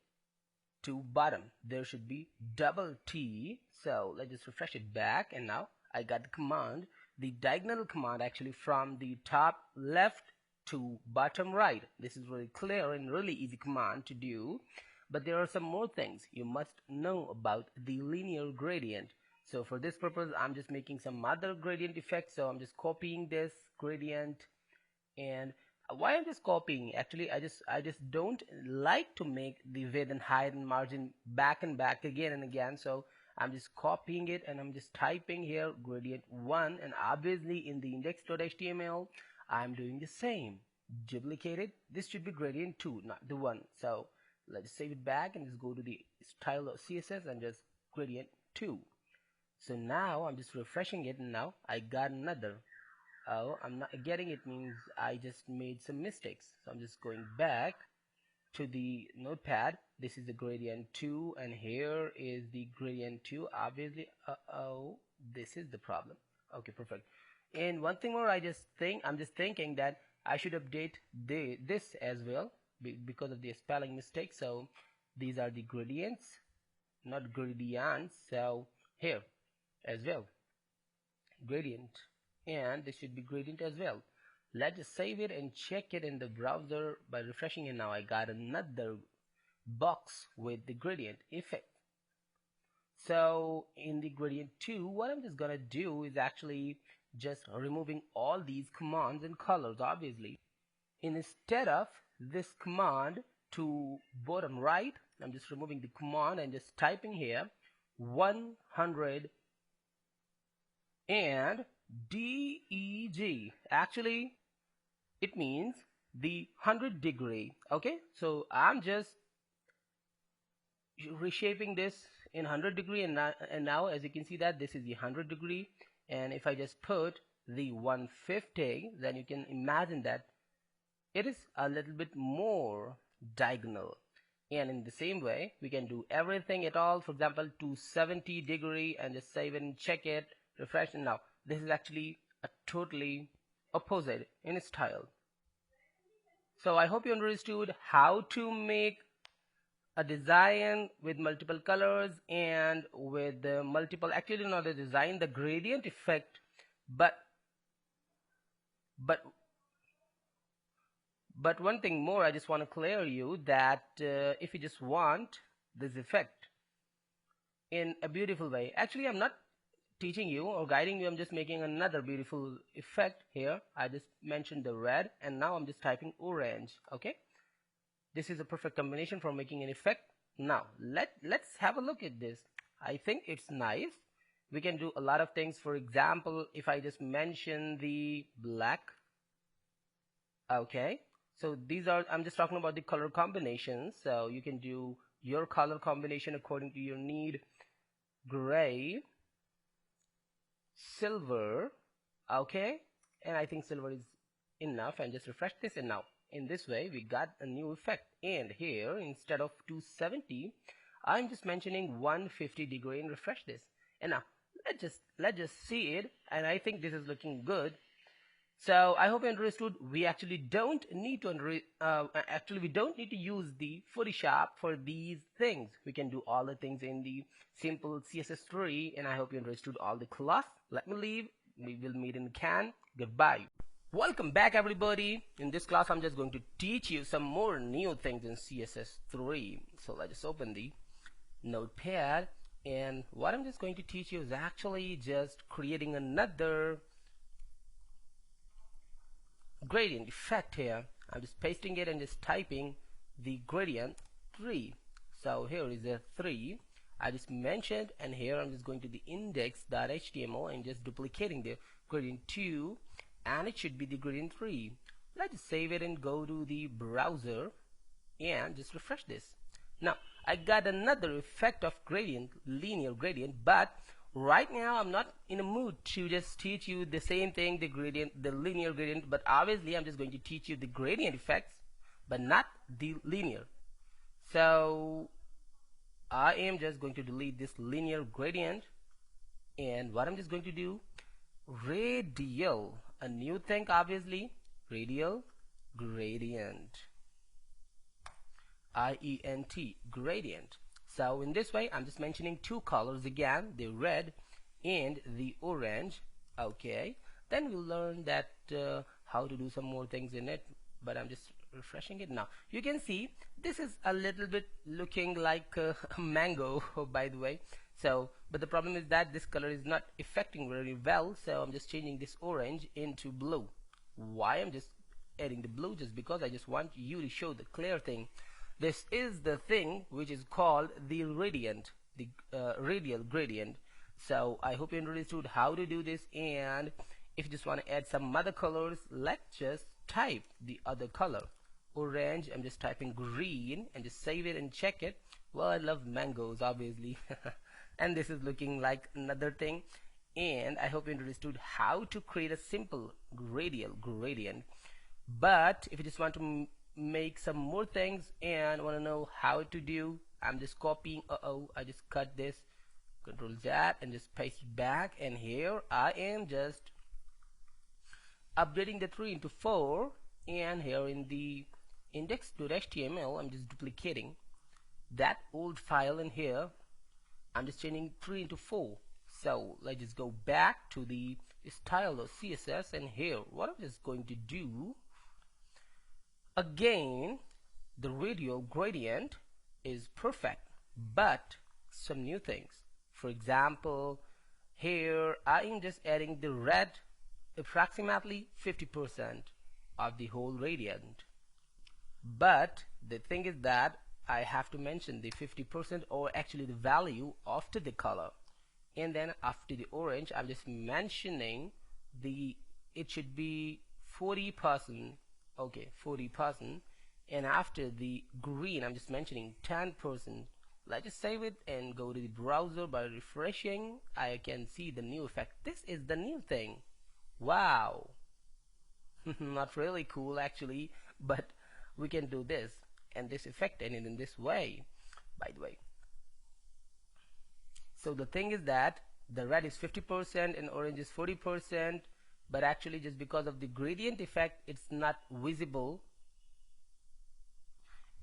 to bottom there should be double T, so let's just refresh it back, and now I got the command, the diagonal command actually, from the top left to bottom right. This is really clear and really easy command to do, but there are some more things you must know about the linear gradient. So for this purpose I'm just making some other gradient effect, so I'm just copying this gradient. And why I'm just copying, actually I just don't like to make the width and height and margin back and back again and again, so I'm just copying it and I'm just typing here gradient 1, and obviously in the index.html I'm doing the same, duplicate it. This should be gradient 2, not the 1. So let's save it back and just go to the style of CSS and just gradient 2. So now I'm just refreshing it, and now I got another. Oh, I'm not getting it, means I just made some mistakes. So I'm just going back to the notepad. This is the gradient 2 and here is the gradient 2, obviously. This is the problem. Okay, perfect. And one thing more, I'm just thinking that I should update this as well because of the spelling mistake. So these are the gradients, not gradients. So here as well, gradient, and this should be gradient as well. Let's just save it and check it in the browser by refreshing it. Now I got another box with the gradient effect. So in the gradient 2, what I'm just gonna do is actually just removing all these commands and colors, obviously. Instead of this command to bottom right, I'm just removing the command and just typing here 100 and DEG. Actually it means the 100 degree. Okay, so I'm just reshaping this in 100 degree, and now as you can see that this is the 100 degree, and if I just put the 150, then you can imagine that it is a little bit more diagonal. And in the same way we can do everything at all. For example, 270 degree, and just save it and check it, refresh, and now this is actually a totally opposite in style. So I hope you understood how to make a design with multiple colors and with multiple, actually not the design, the gradient effect, but one thing more I just want to clear you that if you just want this effect in a beautiful way, actually I'm not teaching you or guiding you, I'm just making another beautiful effect here. I just mentioned the red, and now I'm just typing orange. Okay, this is a perfect combination for making an effect. Now let's have a look at this. I think it's nice. We can do a lot of things. For example, if I just mention the black, okay, so these are, I'm just talking about the color combinations, so you can do your color combination according to your need. Gray, silver, okay, and I think silver is enough, and just refresh this, and now in this way we got a new effect. And here instead of 270 I'm just mentioning 150 degree, and refresh this, and now let's just see it, and I think this is looking good. So I hope you understood. We actually don't need to we don't need to use the Photoshop for these things. We can do all the things in the simple CSS3, and I hope you understood all the class. Let me leave. We will meet in Can. Goodbye. Welcome back, everybody. In this class I'm just going to teach you some more new things in CSS3. So let's just open the notepad, and what I'm just going to teach you is actually just creating another gradient effect here. I'm just pasting it and just typing the gradient 3. So here is a 3 I just mentioned, and here I'm just going to the index.html and just duplicating the gradient 2, and it should be the gradient 3. Let's just save it and go to the browser and just refresh this. Now I got another effect of gradient, linear gradient, but right now I'm not in a mood to just teach you the same thing, the gradient, the linear gradient, but obviously I'm just going to teach you the gradient effects but not the linear. So I am just going to delete this linear gradient, and what I'm just going to do, radial, a new thing obviously, radial gradient, IENT, gradient. So in this way I'm just mentioning two colors again, the red and the orange. Okay, then we'll learn that how to do some more things in it, but I'm just refreshing it now. You can see this is a little bit looking like a mango by the way. So but the problem is that this color is not affecting very well, so I'm just changing this orange into blue. Why I'm just adding the blue? Just because I just want you to show the clear thing. This is the thing which is called the radiant, the radial gradient. So I hope you understood how to do this, and if you just want to add some other colors, let's just type the other color. Orange, I'm just typing green and just save it and check it. Well, I love mangoes obviously. And this is looking like another thing, and I hope you understood how to create a simple radial gradient. But if you just want to make some more things and want to know how to do, I'm just copying. I just cut this, Control Z, and just paste it back, and here I am just updating the 3 into 4, and here in the index.html I'm just duplicating that old file in here. I'm just changing 3 into 4. So let's just go back to the style of CSS, and here what I'm just going to do again, the radial gradient is perfect, but some new things. For example, here I am just adding the red, approximately 50% of the whole gradient. But the thing is that I have to mention the 50%, or actually the value after the color, and then after the orange I'm just mentioning it should be 40%. Okay, 40%, and after the green I'm just mentioning 10%. Let's just save it and go to the browser. By refreshing, I can see the new effect. This is the new thing. Wow. Not really cool actually, but we can do this and this effect and in this way, by the way. So the thing is that the red is 50% and orange is 40%, but actually just because of the gradient effect it's not visible.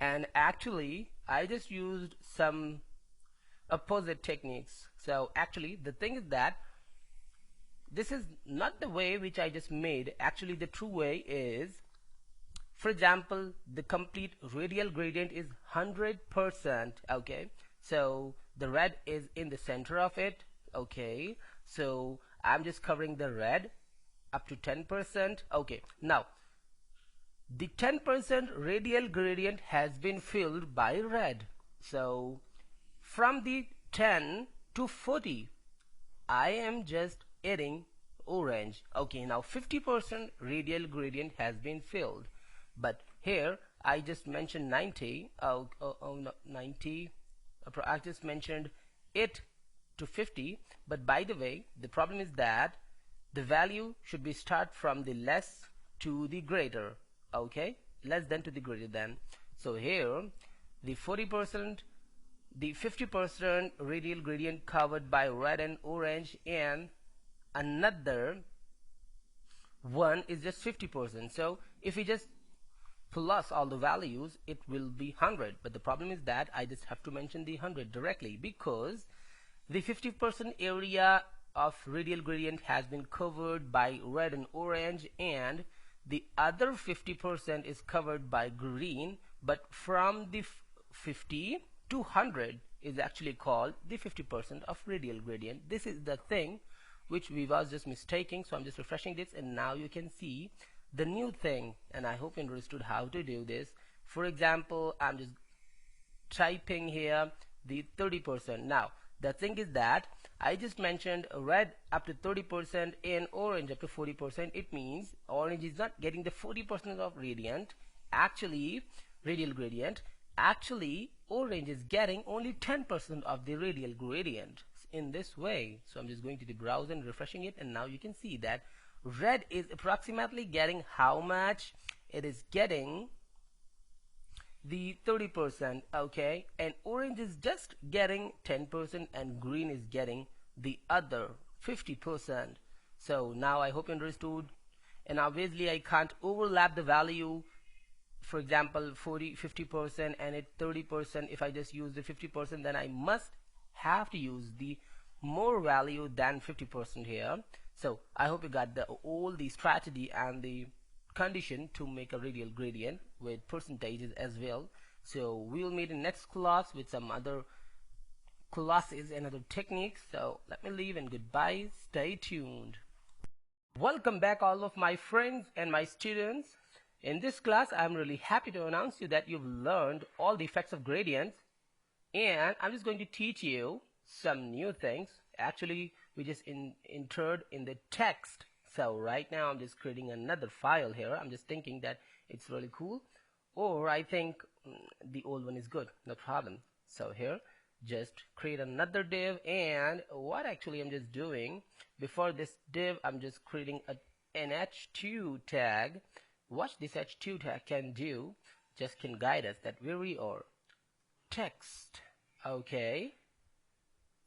And actually I just used some opposite techniques. So actually the thing is that this is not the way which I just made. Actually the true way is, for example, the complete radial gradient is 100%. Okay, so the red is in the center of it. Okay, so I'm just covering the red up to 10%. Okay, now the 10% radial gradient has been filled by red. So from the 10 to 40 I am just adding orange. Okay, now 50% radial gradient has been filled, but here I just mentioned 90. No, 90. I just mentioned it to 50, but by the way the problem is that the value should be start from the less to the greater. Okay, less than to the greater than. So here the 40%, the 50% radial gradient covered by red and orange, and another one is just 50%. So if we just plus all the values it will be 100, but the problem is that I just have to mention the 100 directly because the 50% area of radial gradient has been covered by red and orange, and the other 50% is covered by green. But from the 50 to 100 is actually called the 50% of radial gradient. This is the thing which we was just mistaking. So I'm just refreshing this, and now you can see the new thing, and I hope you understood how to do this. For example, I'm just typing here the 30%. Now the thing is that I just mentioned red up to 30% and orange up to 40%. It means orange is not getting the 40% of radiant, actually radial gradient. Actually orange is getting only 10% of the radial gradient in this way. So I'm just going to the browser and refreshing it, and now you can see that red is approximately getting how much? It is getting the 30%. Okay, and orange is just getting 10%, and green is getting the other 50%. So now I hope you understood, and obviously I can't overlap the value, for example 50% and it 30%. If I just use the 50%, then I must have to use the more value than 50% here. So I hope you got all the strategy and the condition to make a radial gradient with percentages as well. So we will meet in next class with some other classes and other techniques. So let me leave and goodbye. Stay tuned. Welcome back all of my friends and my students. In this class I'm really happy to announce you that you've learned all the effects of gradients, and I'm just going to teach you some new things. Actually we just entered in the text. So right now I'm just creating another file here. I'm just thinking that it's really cool, or I think the old one is good, no problem. So here just create another div, and what actually I'm just doing before this div, I'm just creating an h2 tag. What this h2 tag can do, just can guide us that where we are. Text, okay,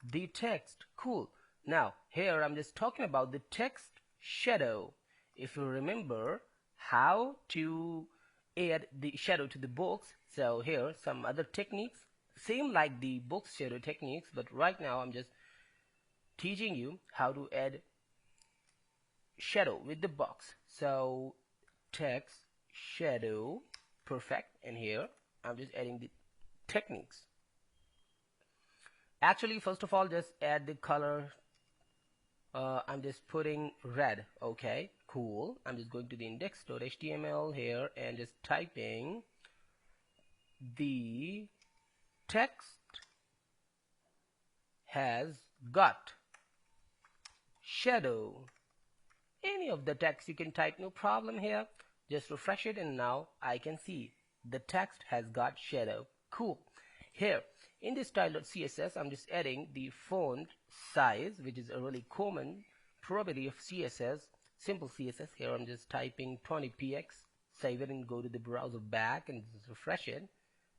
the text, cool. Now here I'm just talking about the text shadow. If you remember how to add the shadow to the box, so here some other techniques same like the box shadow techniques, but right now I'm just teaching you how to add shadow with the box. So text shadow, perfect, and here I'm just adding the techniques. Actually first of all just add the color. I'm just putting red, okay, cool. I'm just going to the index.html here and just typing the text has got shadow. Any of the text you can type, no problem here. Just refresh it and now I can see the text has got shadow. Cool. Here in this style.css I'm just adding the font size, which is a really common property of CSS, simple CSS. Here I'm just typing 20px, save it and go to the browser back and just refresh it.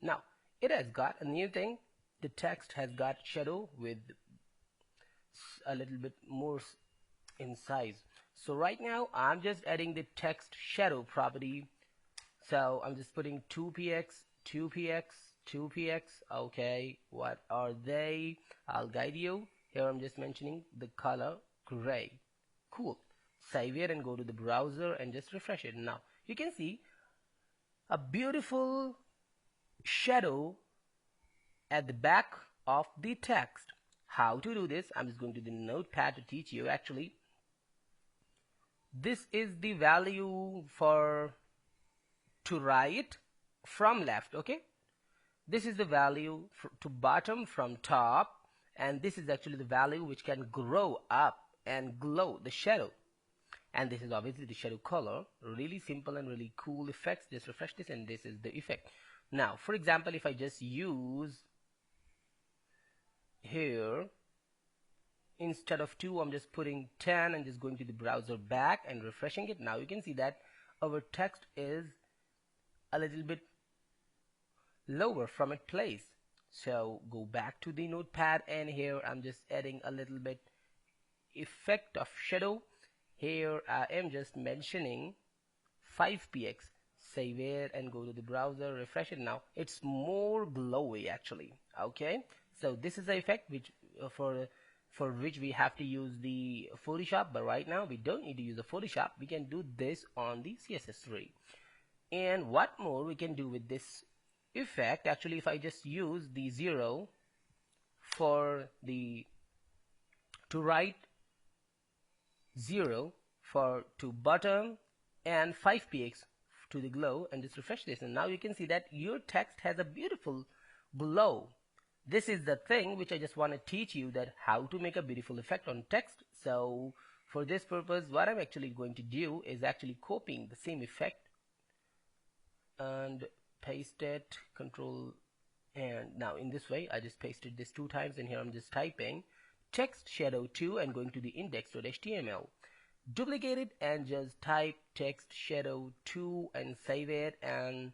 Now it has got a new thing. The text has got shadow with a little bit more in size. So right now I'm just adding the text shadow property. So I'm just putting 2px, 2px, 2px. Okay, what are they? I'll guide you. Here I'm just mentioning the color gray. Cool. Save it and go to the browser and just refresh it. Now you can see a beautiful shadow at the back of the text. How to do this? I'm just going to the notepad to teach you. Actually this is the value for to right from left, okay, this is the value to bottom from top, and this is actually the value which can grow up and glow the shadow, and this is obviously the shadow color. Really simple and really cool effects. Just refresh this and this is the effect. Now for example if I just use here instead of 2 I'm just putting 10 and just going to the browser back and refreshing it. Now you can see that our text is a little bit lower from its place. So go back to the notepad and here I'm just adding a little bit effect of shadow. Here I am just mentioning 5px, save it and go to the browser, refresh it. Now it's more glowy actually, okay. So this is the effect which for which we have to use the Photoshop, but right now we don't need to use the Photoshop. We can do this on the CSS3. And what more we can do with this effect, actually if I just use the 0 for the to right, 0 for to bottom, and 5px to the glow, and just refresh this, and now you can see that your text has a beautiful glow. This is the thing which I just want to teach you, that how to make a beautiful effect on text. So for this purpose what I'm actually going to do is actually copying the same effect and paste it, control, and now in this way I just pasted this 2 times, and here I'm just typing text shadow 2 and going to the index.html, duplicate it and just type text shadow 2 and save it, and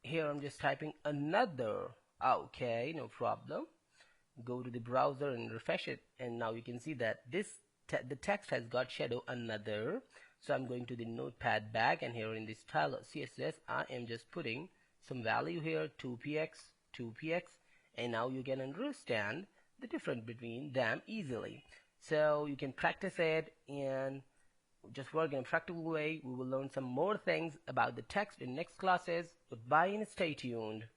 here I'm just typing another, okay, no problem. go to the browser and refresh it, and now you can see that the text has got shadow another. So I'm going to the notepad back, and here in the style of CSS I am just putting some value here, 2px, and now you can understand the difference between them easily. So you can practice it and just work in a practical way. We will learn some more things about the text in next classes. Goodbye and stay tuned.